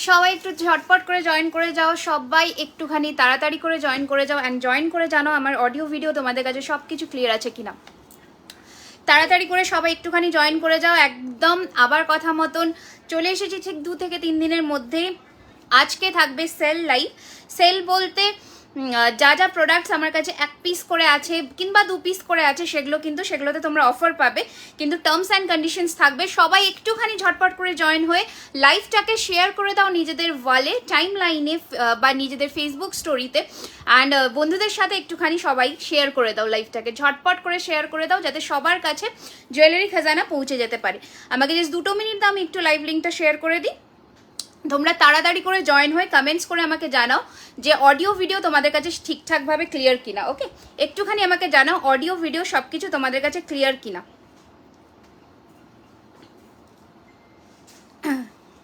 সবাই একটু ঝটপট করে জয়েন করে যাও, সবাই একটুখানি তাড়াতাড়ি করে জয়েন করে যাও অ্যান্ড জয়েন করে জানো আমার অডিও ভিডিও তোমাদের কাছে সব কিছু ক্লিয়ার আছে কিনা। তাড়াতাড়ি করে সবাই একটুখানি জয়েন করে যাও। একদম আবার কথা মতন চলে এসেছি ঠিক 2 থেকে 3 দিনের মধ্যে। আজকে থাকবে সেল লাইভ। সেল বলতে যা যা প্রোডাক্টস আমার কাছে 1 পিস করে আছে কিংবা 2 পিস করে আছে সেগুলোতে তোমরা অফার পাবে, কিন্তু টার্মস অ্যান্ড কন্ডিশনস থাকবে। সবাই একটুখানি ঝটপট করে জয়েন হয়ে লাইভটাকে শেয়ার করে দাও নিজেদের ওয়ালে, টাইম লাইনে বা নিজেদের ফেসবুক স্টোরিতে, অ্যান্ড বন্ধুদের সাথে একটুখানি সবাই শেয়ার করে দাও লাইভটাকে, ঝটপট করে শেয়ার করে দাও যাতে সবার কাছে জুয়েলারি খাজানা পৌঁছে যেতে পারে। আমাকে জাস্ট 2 মিনিট দাও, আমি একটু লাইভ লিঙ্কটা শেয়ার করে দিই। তোমরা তাড়াতাড়ি করে জয়েন হয়ে কমেন্টস করে আমাকে জানাও যে অডিও ভিডিও তোমাদের কাছে ঠিকঠাকভাবে ক্লিয়ার কিনা। ওকে, একটুখানি আমাকে জানাও অডিও ভিডিও সব কিছু তোমাদের কাছে ক্লিয়ার কিনা।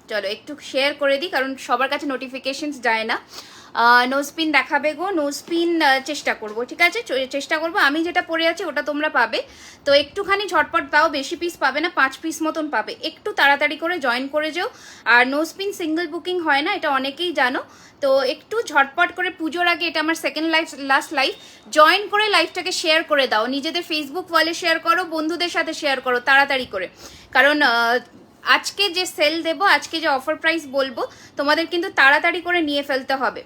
চলো একটু শেয়ার করে দিই কারণ সবার কাছে নোটিফিকেশনস যায় না। নোজপিন দেখাবে গো, নোজপিন চেষ্টা করব, ঠিক আছে চেষ্টা করব। আমি যেটা পরে আছি ওটা তোমরা পাবে, তো একটুখানি ঝটপট দাও, বেশি পিস পাবে না, 5 পিস মতন পাবে। একটু তাড়াতাড়ি করে জয়েন করে যাও। আর নোজপিন সিঙ্গেল বুকিং হয় না, এটা অনেকেই জানো, তো একটু ঝটপট করে পুজোর আগে, এটা আমার সেকেন্ড লাস্ট লাইভ, জয়েন করে লাইভটাকে শেয়ার করে দাও, নিজেদের ফেসবুক ওয়ালে শেয়ার করো, বন্ধুদের সাথে শেয়ার করো তাড়াতাড়ি করে, কারণ আজকে যে সেল দেবো, আজকে যে অফার প্রাইস বলবো তোমাদের কিন্তু তাড়াতাড়ি করে নিয়ে ফেলতে হবে,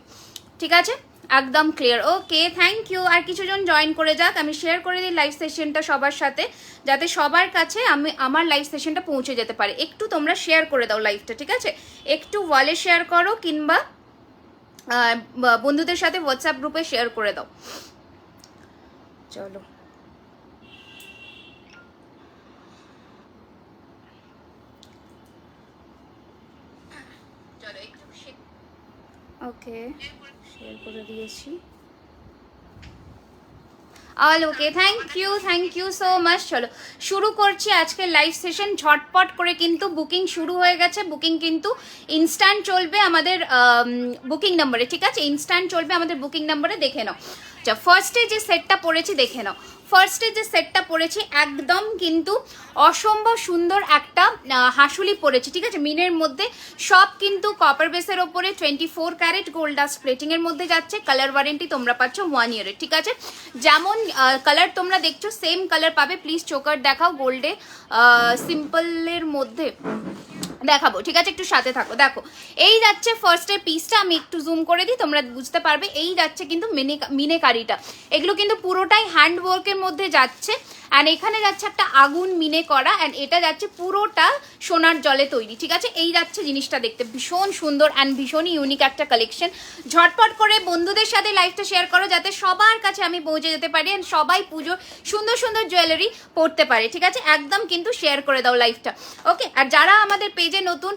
ঠিক আছে? একদম ক্লিয়ার। Okay, thank you. আর কিছুজন জয়েন করে যাক, আমি শেয়ার করে দিই লাইভ সেশনটা সবার সাথে যাতে সবার কাছে আমার লাইভ সেশনটা পৌঁছে যেতে পারে। একটু তোমরা শেয়ার করে দাও লাইভটা, ঠিক আছে? একটু ওয়ালে শেয়ার করো কিংবা বন্ধুদের সাথে হোয়াটসঅ্যাপ গ্রুপে শেয়ার করে দাও। চলো ওকে, শেয়ার করে দিয়েছি। All okay, thank you so much. চলো শুরু করছি আজকের লাইভ সেশন ঝটপট করে, কিন্তু বুকিং শুরু হয়ে গেছে। বুকিং কিন্তু ইনস্ট্যান্ট চলবে আমাদের বুকিং নাম্বারে, ঠিক আছে? ইনস্ট্যান্ট চলবে আমাদের বুকিং নাম্বারে, দেখে নাও। আচ্ছা, ফার্স্টে যে সেটটা পড়েছি দেখে নাও। ফার্স্টে যে সেটটা পড়েছি একদম কিন্তু অসম্ভব সুন্দর একটা হাসুলি পড়েছি, ঠিক আছে? মিনের মধ্যে সব কিন্তু কপার বেসের ওপরে 24 ক্যারেট গোল্ড ডাস্ট প্লেটিং এর মধ্যে যাচ্ছে। কালার ওয়ারেন্টি তোমরা পাচ্ছ 1 ইয়ারের, ঠিক আছে? যেমন কালার তোমরা দেখছো সেম কালার পাবে। প্লিজ চোকার দেখাও, গোল্ডে সিম্পলের মধ্যে দেখাবো, ঠিক আছে? একটু সাথে থাকো। দেখো এই যাচ্ছে ফার্স্টের পিসটা, আমি একটু জুম করে দিই তোমরা বুঝতে পারবে। এই যাচ্ছে কিন্তু মিনেকারিটা, এগুলো কিন্তু পুরোটাই হ্যান্ড ওয়ার্কের মধ্যে যাচ্ছে। অ্যান্ড এখানে যাচ্ছে একটা আগুন মিনে করা, অ্যান্ড এটা যাচ্ছে পুরোটা সোনার জলে তৈরি, ঠিক আছে? এই যাচ্ছে জিনিসটা দেখতে ভীষণ সুন্দর অ্যান্ড ভীষণই ইউনিক একটা কালেকশন। ঝটপট করে বন্ধুদের সাথে লাইভটা শেয়ার করো যাতে সবার কাছে আমি পৌঁছে যেতে পারি অ্যান্ড সবাই পুজোর সুন্দর সুন্দর জুয়েলারি পরতে পারে, ঠিক আছে? একদম কিন্তু শেয়ার করে দাও লাইভটা, ওকে? আর যারা আমাদের পেজে নতুন,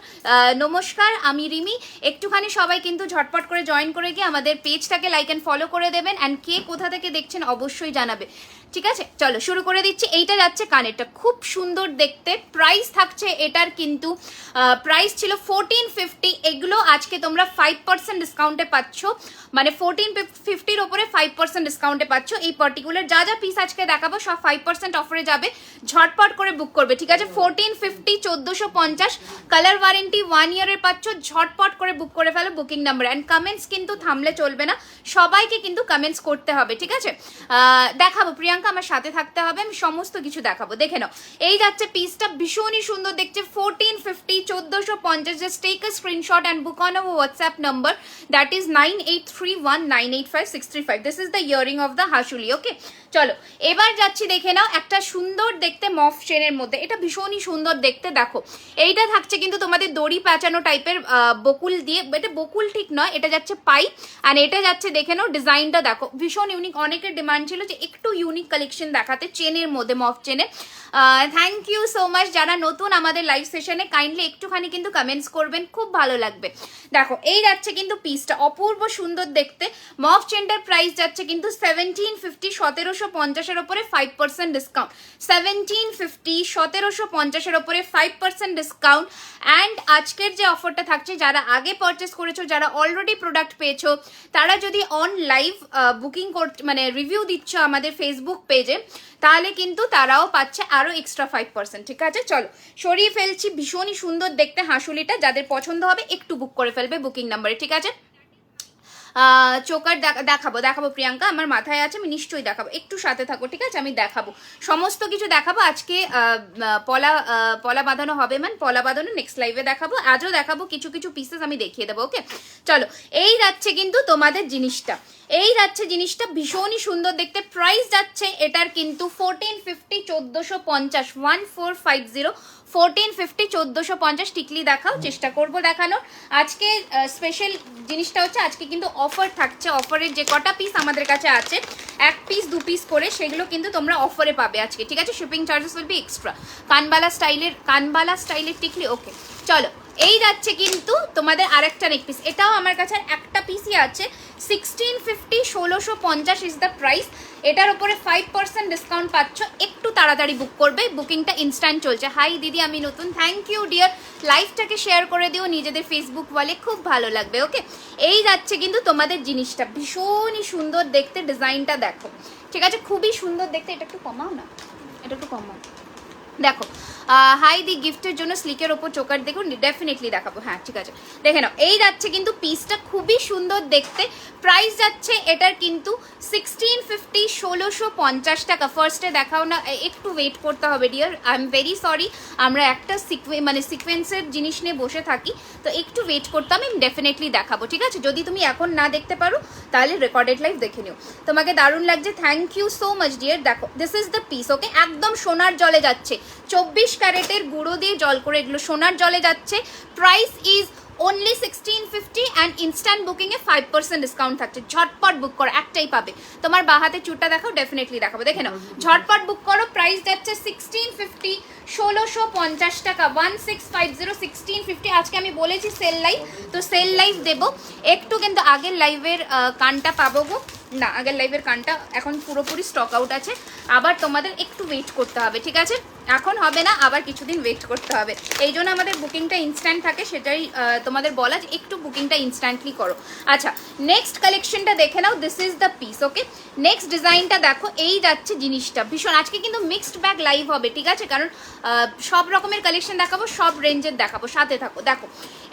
নমস্কার, আমি রিমি। একটুখানি সবাই কিন্তু ঝটপট করে জয়েন করে গিয়ে আমাদের পেজটাকে লাইক অ্যান্ড ফলো করে দেবেন, অ্যান্ড কে কোথা থেকে দেখছেন অবশ্যই জানাবে, ঠিক আছে? চলো শুরু করে দিচ্ছি। এইটা যাচ্ছে কানেরটা, খুব সুন্দর দেখতে। প্রাইস থাকছে এটার কিন্তু প্রাইস ছিল 1450, এগুলো আজকে তোমরা 5% ডিসকাউন্টে পাচ্ছ, মানে 1450-র ওপরে 5% ডিসকাউন্টে পাচ্ছ। এই পার্টিকুলার যা যা পিস আজকে দেখাবো সব 5% অফারে যাবে, ঝটপট করে বুক করবে, ঠিক আছে? 1450, 1450, কালার ওয়ারেন্টি 1 ইয়ারের পাচ্ছ। ঝটপট করে বুক করে ফেলো বুকিং নাম্বার, অ্যান্ড কমেন্টস কিন্তু থামলে চলবে না, সবাইকে কিন্তু কমেন্টস করতে হবে, ঠিক আছে? দেখাবো প্রিয়াঙ্কা, আমার সাথে থাকতে হবে, আমি সমস্ত কিছু দেখাবো, দেখে নাও। এই যাচ্ছে পিসটা, ভীষণই সুন্দর দেখছে। 1450, 1450, just take a screenshot and book on our WhatsApp number, that is 9831985635। This is the earring of the হাসুলি, ওকে? চলো এবার যাচ্ছি, দেখে নাও একটা সুন্দর দেখতে মফ চেনের মধ্যে, এটা ভীষণই সুন্দর দেখতে। দেখো এইটা থাকছে কিন্তু তোমাদের দড়ি প্যাঁচানো টাইপের বকুল দিয়ে, এটা বকুল ঠিক নয়, এটা যাচ্ছে পাইপ, আর এটা যাচ্ছে দেখে নাও ডিজাইনটা দেখো ভীষণ ইউনিক। অনেকের ডিমান্ড ছিল যে একটু ইউনিক কালেকশন দেখাতে চেনের মধ্যে, মফ চেনের। থ্যাংক ইউ সো মাচ যারা নতুন আমাদের লাইভ সেশনে, কাইন্ডলি একটুখানি কিন্তু কমেন্টস করবেন, খুব ভালো লাগবে। দেখো এই যাচ্ছে কিন্তু পিসটা অপূর্ব সুন্দর দেখতে। মফ চেনটার প্রাইস যাচ্ছে কিন্তু 1750, 1750-এর ওপরে 5% ডিসকাউন্ট। 1750, 1750-এর ওপরে 5% ডিসকাউন্ট। অ্যান্ড আজকের যে অফারটা থাকছে, যারা আগে পারচেস করেছো, যারা অলরেডি প্রোডাক্ট পেয়েছো, তারা যদি অন লাইভ বুকিং মানে রিভিউ দিচ্ছ আমাদের ফেসবুক পেজে, তাহলে তাহলে কিন্তু তারাও পাচ্ছে আরও এক্সট্রা 5%। ঠিক আছে, চলো সরিয়ে ফেলছি। ভীষণই সুন্দর দেখতে হাঁসুলিটা, যাদের পছন্দ হবে একটু বুক করে ফেলবে বুকিং নাম্বারে। ঠিক আছে, চোকার দেখাবো প্রিয়াঙ্কা, আমার মাথায় আছে, আমি নিশ্চয়ই দেখাবো, একটু সাথে থাকো। ঠিক আছে, আমি দেখাবো, সমস্ত কিছু দেখাবো। আজকে পলা বাঁধানো হবে, পলা বাঁধানো নেক্সট লাইভে দেখাবো, আজও দেখাবো, কিছু কিছু পিসেস আমি দেখিয়ে দেবো। ওকে চলো, এই যাচ্ছে কিন্তু তোমাদের জিনিসটা, এই যাচ্ছে জিনিসটা ভীষণই সুন্দর দেখতে। প্রাইস যাচ্ছে এটার কিন্তু 1450, 1450, 1450, 1450, 1450। টিকলি দেখাও, চেষ্টা করবো দেখানোর। আজকে স্পেশাল জিনিসটা হচ্ছে আজকে কিন্তু অফার থাকছে। অফারের যে কটা পিস আমাদের কাছে আছে, 1 পিস 2 পিস করে, সেগুলো কিন্তু তোমরা অফারে পাবে আজকে। ঠিক আছে, shipping charges will be extra. কানবালা স্টাইলের টিকলি। ওকে চলো, এই যাচ্ছে কিন্তু তোমাদের আরেকটা নেক পিস, এটাও আমার কাছে একটা পিসই আছে। 1650, 1650 ইজ দ্য প্রাইস। এটার উপরে 5% ডিসকাউন্ট পাচ্ছ, একটু তাড়াতাড়ি বুক করবে, বুকিংটা ইনস্ট্যান্ট চলছে। হাই দিদি, আমি নতুন, থ্যাংক ইউ ডিয়ার। লাইভটাকে শেয়ার করে দিও নিজেদের ফেসবুক ওয়ালে, খুব ভালো লাগবে। ওকে, এই যাচ্ছে কিন্তু তোমাদের জিনিসটা, ভীষণই সুন্দর দেখতে, ডিজাইনটা দেখো। ঠিক আছে, খুবই সুন্দর দেখতে। এটা একটু কমাও না, এটা একটু কমাও। দেখো, হাই দি গিফটের জন্য স্লিকের ওপর চোকার দেখুন, ডেফিনেটলি দেখাবো। হ্যাঁ ঠিক আছে, দেখে নাও, এই যাচ্ছে কিন্তু পিসটা, খুবই সুন্দর দেখতে। প্রাইস যাচ্ছে এটার কিন্তু 1650, 1650 টাকা। ফার্স্টে দেখাও না, একটু ওয়েট করতে হবে dear, I am very sorry, আমরা একটা সিকোয়েন্সের জিনিস নিয়ে বসে থাকি, তো একটু ওয়েট করতে আমি ডেফিনেটলি দেখাবো। ঠিক আছে, যদি তুমি এখন না দেখতে পারো তাহলে রেকর্ডেড লাইভ দেখে নিও। তোমাকে দারুণ লাগছে, thank you so much dear. দেখো, this is the piece. Okay, একদম সোনার জলে যাচ্ছে, 24 ক্যারেটের গুঁড়ো দিয়ে জল করে, এগুলো সোনার জলে যাচ্ছে। Price is only 1650 and instant booking A 5% discount থাকছে। ঝটপট বুক করো, একটাই পাবে। তোমার বাঁ হাতে চুটটা দেখাও, ডেফিনেটলি দেখাবো, দেখে নাও, ঝটপট বুক করো। প্রাইস যাচ্ছে 1650, 1650 টাকা, 1650, 1650। আজকে আমি বলেছি সেল লাইভ, তো সেল লাইভ দেবো একটু, কিন্তু আগের লাইভের কানটা পাবো গো না, আগের লাইভের কানটা এখন পুরোপুরি স্টক আউট আছে, আবার তোমাদের একটু ওয়েট করতে হবে। ঠিক আছে, এখন হবে না, আবার কিছুদিন ওয়েট করতে হবে, এই জন্য আমাদের বুকিংটা ইনস্ট্যান্ট থাকে, সেটাই তোমাদের বলা যে একটু বুকিংটা ইনস্ট্যান্টলি করো। আচ্ছা, নেক্সট কালেকশনটা দেখে নাও, this is the piece. Okay, next ডিজাইনটা দেখো, এই যাচ্ছে জিনিসটা ভীষণ। আজকে কিন্তু মিক্সড ব্যাগ লাইভ হবে, ঠিক আছে, কারণ সব রকমের কালেকশন দেখাবো, সব রেঞ্জের দেখাবো, সাথে থাকো। দেখো,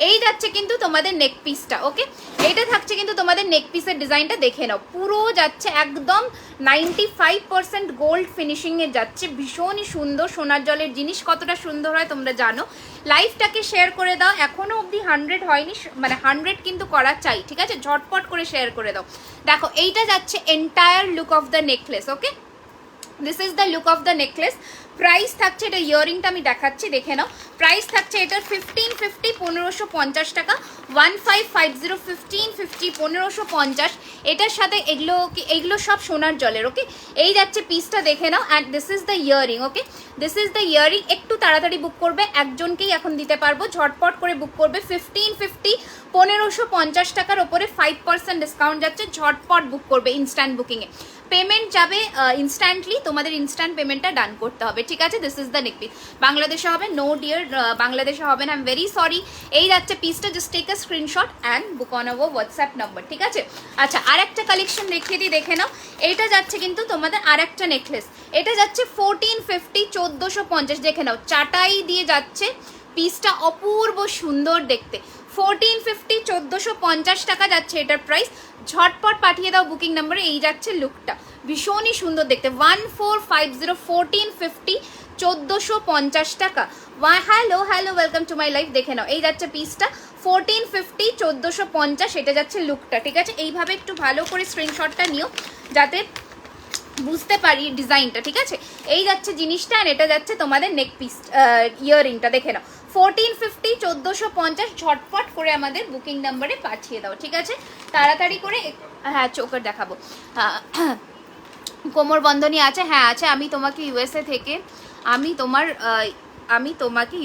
এই যাচ্ছে কিন্তু তোমাদের নেক পিসটা। ওকে, এইটা থাকছে কিন্তু তোমাদের নেক পিসের ডিজাইনটা দেখে নাও, পুরো যাচ্ছে একদম 95% গোল্ড ফিনিশিংয়ে যাচ্ছে, ভীষণই সুন্দর। সোনার জলের জিনিস কতটা সুন্দর হয় তোমরা জানো। লাইভটাকে শেয়ার করে দাও, এখনো অবধি 100 হয়নি, 100 কিন্তু করা চাই। ঠিক আছে, ঝটপট করে শেয়ার করে দাও। দেখো, এইটা যাচ্ছে entire look of the necklace. Okay, this is the look of the necklace. Price থাকছে, এটা ইয়ারিংটা আমি দেখাচ্ছি, দেখে নাও। প্রাইস থাকছে এটার 1550, 1550 টাকা, 1550, 1550, 1550। এটার সাথে এগুলো সব সোনার জলের। ওকে, এই যাচ্ছে পিসটা, দেখে নাও। And this is the earring. Okay, this is the earring. একটু তাড়াতাড়ি বুক করবে, একজনকেই এখন দিতে পারবো, ঝটপট করে বুক করবে। 1550, 1550 টাকার ওপরে 5% ডিসকাউন্ট যাচ্ছে, ঝটপট বুক করবে ইনস্ট্যান্ট বুকিংয়ে। পেমেন্ট যাবে ইনস্ট্যান্টলি, তোমাদের ইনস্ট্যান্ট পেমেন্টটা ডান করতে হবে। ঠিক আছে, this is the neck piece. বাংলাদেশে হবে? নো ডিয়ার, বাংলাদেশে হবে না, আই এম ভেরি সরি। এই যাচ্ছে পিসটা, just take a screenshot and book on our WhatsApp number. ঠিক আছে, আচ্ছা, আর একটা কালেকশন দেখিয়ে দিই, দেখে নাও। এইটা যাচ্ছে কিন্তু তোমাদের আর একটা নেকলেস, এটা যাচ্ছে 1450, 1450, দেখে নাও, চাটাই দিয়ে যাচ্ছে, পিসটা অপূর্ব সুন্দর দেখতে। 1450, 1450 টাকা যাচ্ছে এটার প্রাইস। ঝটপট পাঠিয়ে দাও বুকিং নাম্বারে। এই যাচ্ছে লুকটা, ভীষণই সুন্দর দেখতে। 1450, 1450, 1450 টাকা। Hello hello, welcome to my life. দেখে নাও, এই যাচ্ছে পিসটা 1450, 1450, এটা যাচ্ছে লুকটা। ঠিক আছে, এইভাবে একটু ভালো করে স্ক্রিনশটটা নিও যাতে বুঝতে পারি ডিজাইনটা। ঠিক আছে, এই যাচ্ছে জিনিসটা, আর এটা যাচ্ছে তোমাদের নেক পিস, ইয়ারিংটা দেখে নাও। 1450, 1450, ঝটপট করে আমাদের বুকিং নাম্বারে পাঠিয়ে দাও। ঠিক আছে, তাড়াতাড়ি করে। হ্যাঁ, চোকার দেখাবো। কোমর বন্ধনী আছে? হ্যাঁ আছে। আমি তোমাকে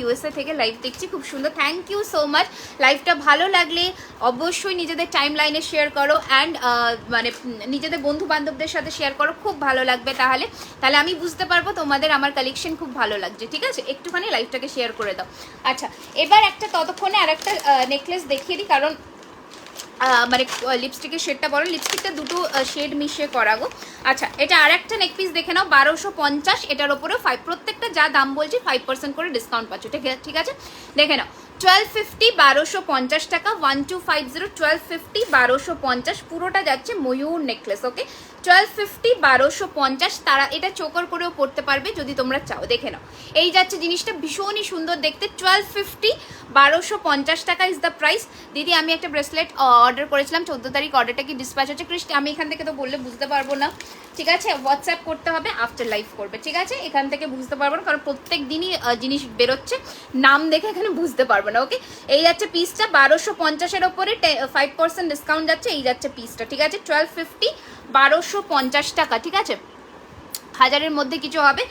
ইউএসএ থেকে লাইভ দেখছি, খুব সুন্দর, থ্যাংক ইউ সো মাচ। লাইভটা ভালো লাগলে অবশ্যই নিজেদের টাইম লাইনে শেয়ার করো, অ্যান্ড মানে নিজেদের বন্ধু বান্ধবদের সাথে শেয়ার করো, খুব ভালো লাগবে। তাহলে আমি বুঝতে পারবো তোমাদের আমার কালেকশন খুব ভালো লাগছে। ঠিক আছে, একটুখানি লাইভটাকে শেয়ার করে দাও। আচ্ছা, এবার ততক্ষণে আর একটা নেকলেস দেখিয়ে দিই, কারণ মানে লিপস্টিকের শেডটা বলো, লিপস্টিকটা দুটো শেড মিশিয়ে করা গো। আচ্ছা, এটা আর একটা নেক পিস দেখে নাও, 1250, এটার ওপরেও 5, প্রত্যেকটা যা দাম বলছি 5% করে ডিসকাউন্ট পাচ্ছ, ঠিক আছে? দেখে নাও 1250, 1250 টাকা, 1250, 1250, 1250, পুরোটা যাচ্ছে ময়ূর নেকলেস। ওকে, 1250, 1250, তারা এটা চোকার করেও পড়তে পারবে যদি তোমরা চাও। দেখে নাও, এই যাচ্ছে জিনিসটা, ভীষণই সুন্দর দেখতে। 1250, 1250 টাকা ইজ দ্য প্রাইস। দিদি আমি একটা ব্রেসলেট অর্ডার করেছিলাম 14 তারিখ, অর্ডারটা কি ডিসপ্যাচ হচ্ছে? কৃষ্টি আমি এখান থেকে তো বললে বুঝতে পারবো না, ঠিক আছে? হোয়াটসঅ্যাপ করতে হবে, আফটার লাইভ করবে, ঠিক আছে? এখান থেকে বুঝতে পারবো না, কারণ প্রত্যেক দিনই জিনিস বেরোচ্ছে, নাম দেখে এখানে বুঝতে পারবো না। ওকে, এই যাচ্ছে পিসটা 1250-এর ওপরে 5% ডিসকাউন্ট যাচ্ছে, এই যাচ্ছে পিসটা, ঠিক আছে? 1250, 1250 টাকা, ঠিক আছে? হাজারের মধ্যে কিছু হবে,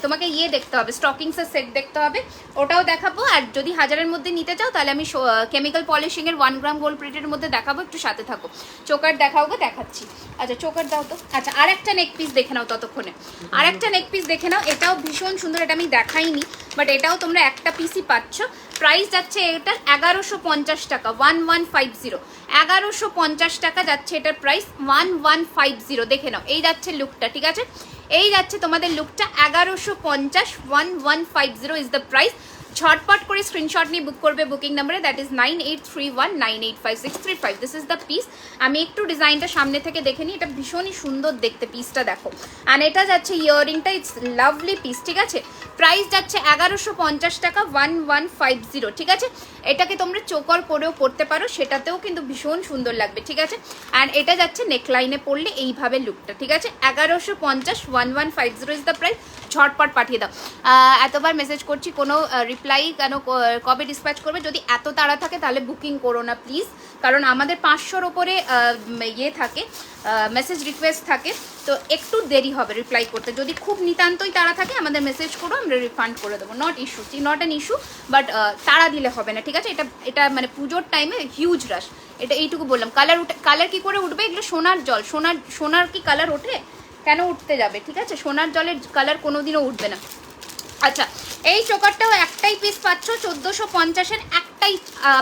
তোমাকে ইয়ে দেখতে হবে, স্টকিংসের সেট দেখতে হবে, ওটাও দেখাবো। আর যদি হাজারের মধ্যে নিতে চাও তাহলে আমি কেমিক্যাল পলিশিংয়ের 1 গ্রাম গোল্ড প্লেটের মধ্যে দেখাবো, একটু সাথে থাকো। চোকার দেখাও গো, দেখাচ্ছি। আচ্ছা চোকার দাও তো। আচ্ছা, আর একটা নেক পিস দেখে নাও ততক্ষণে, আর একটা নেক পিস দেখে নাও, এটাও ভীষণ সুন্দর, এটা আমি দেখাইনি, বাট এটাও তোমরা একটা পিসই পাচ্ছ। প্রাইস যাচ্ছে এটার 1150 টাকা, 1150, 1150 টাকা যাচ্ছে এটার প্রাইস, 1150। দেখে নাও, এই যাচ্ছে লুকটা, ঠিক আছে? এই যাচ্ছে তোমাদের লুকটা 1150, 1150 ইজ দ্য প্রাইস। ঝটপট করে স্ক্রিনশট নিয়ে বুক করবে বুকিং নাম্বারে, that is 9831985635। This is the piece. আমি একটু ডিজাইনটা সামনে থেকে দেখে নিই, এটা ভীষণই সুন্দর দেখতে, পিসটা দেখো। অ্যান্ড এটা যাচ্ছে ইয়াররিংটা, ইটস লাভলি পিস, ঠিক আছে? প্রাইস যাচ্ছে 1150 টাকা, 1150, ঠিক আছে? এটাকে তোমরা চোকার করেও পরতে পারো, সেটাতেও কিন্তু ভীষণ সুন্দর লাগবে, ঠিক আছে? অ্যান্ড এটা যাচ্ছে নেকলাইনে পরলে এইভাবে লুকটা, ঠিক আছে? 1150, 1150 ইজ দ্য প্রাইস। ঝটপট পাঠিয়ে দাও। এতবার মেসেজ করছি, কোনো রিপ্লাই কেন, কবে ডিসপ্যাচ করবে? যদি এত তাড়া থাকে তাহলে বুকিং করো না প্লিজ, কারণ আমাদের 500-র ওপরে ইয়ে থাকে, মেসেজ রিকোয়েস্ট থাকে, তো একটু দেরি হবে রিপ্লাই করতে। যদি খুব নিতান্তই তাড়া থাকে আমাদের মেসেজ করো, আমরা রিফান্ড করে দেবো, নট অ্যান ইস্যু, বাট তাড়া দিলে হবে না, ঠিক আছে? এটা মানে পুজোর টাইমে হিউজ রাশ, এটা এইটুকু বললাম। কালার কি করে উঠবে? এগুলো সোনার জল, সোনার কি কালার ওঠে? কেন উঠতে যাবে, ঠিক আছে? সোনার জলের কালার কোনোদিনও উঠবে না। আচ্ছা, এই চোকারটাও একটাই পিস পাচ্ছ, 1450-এর একটাই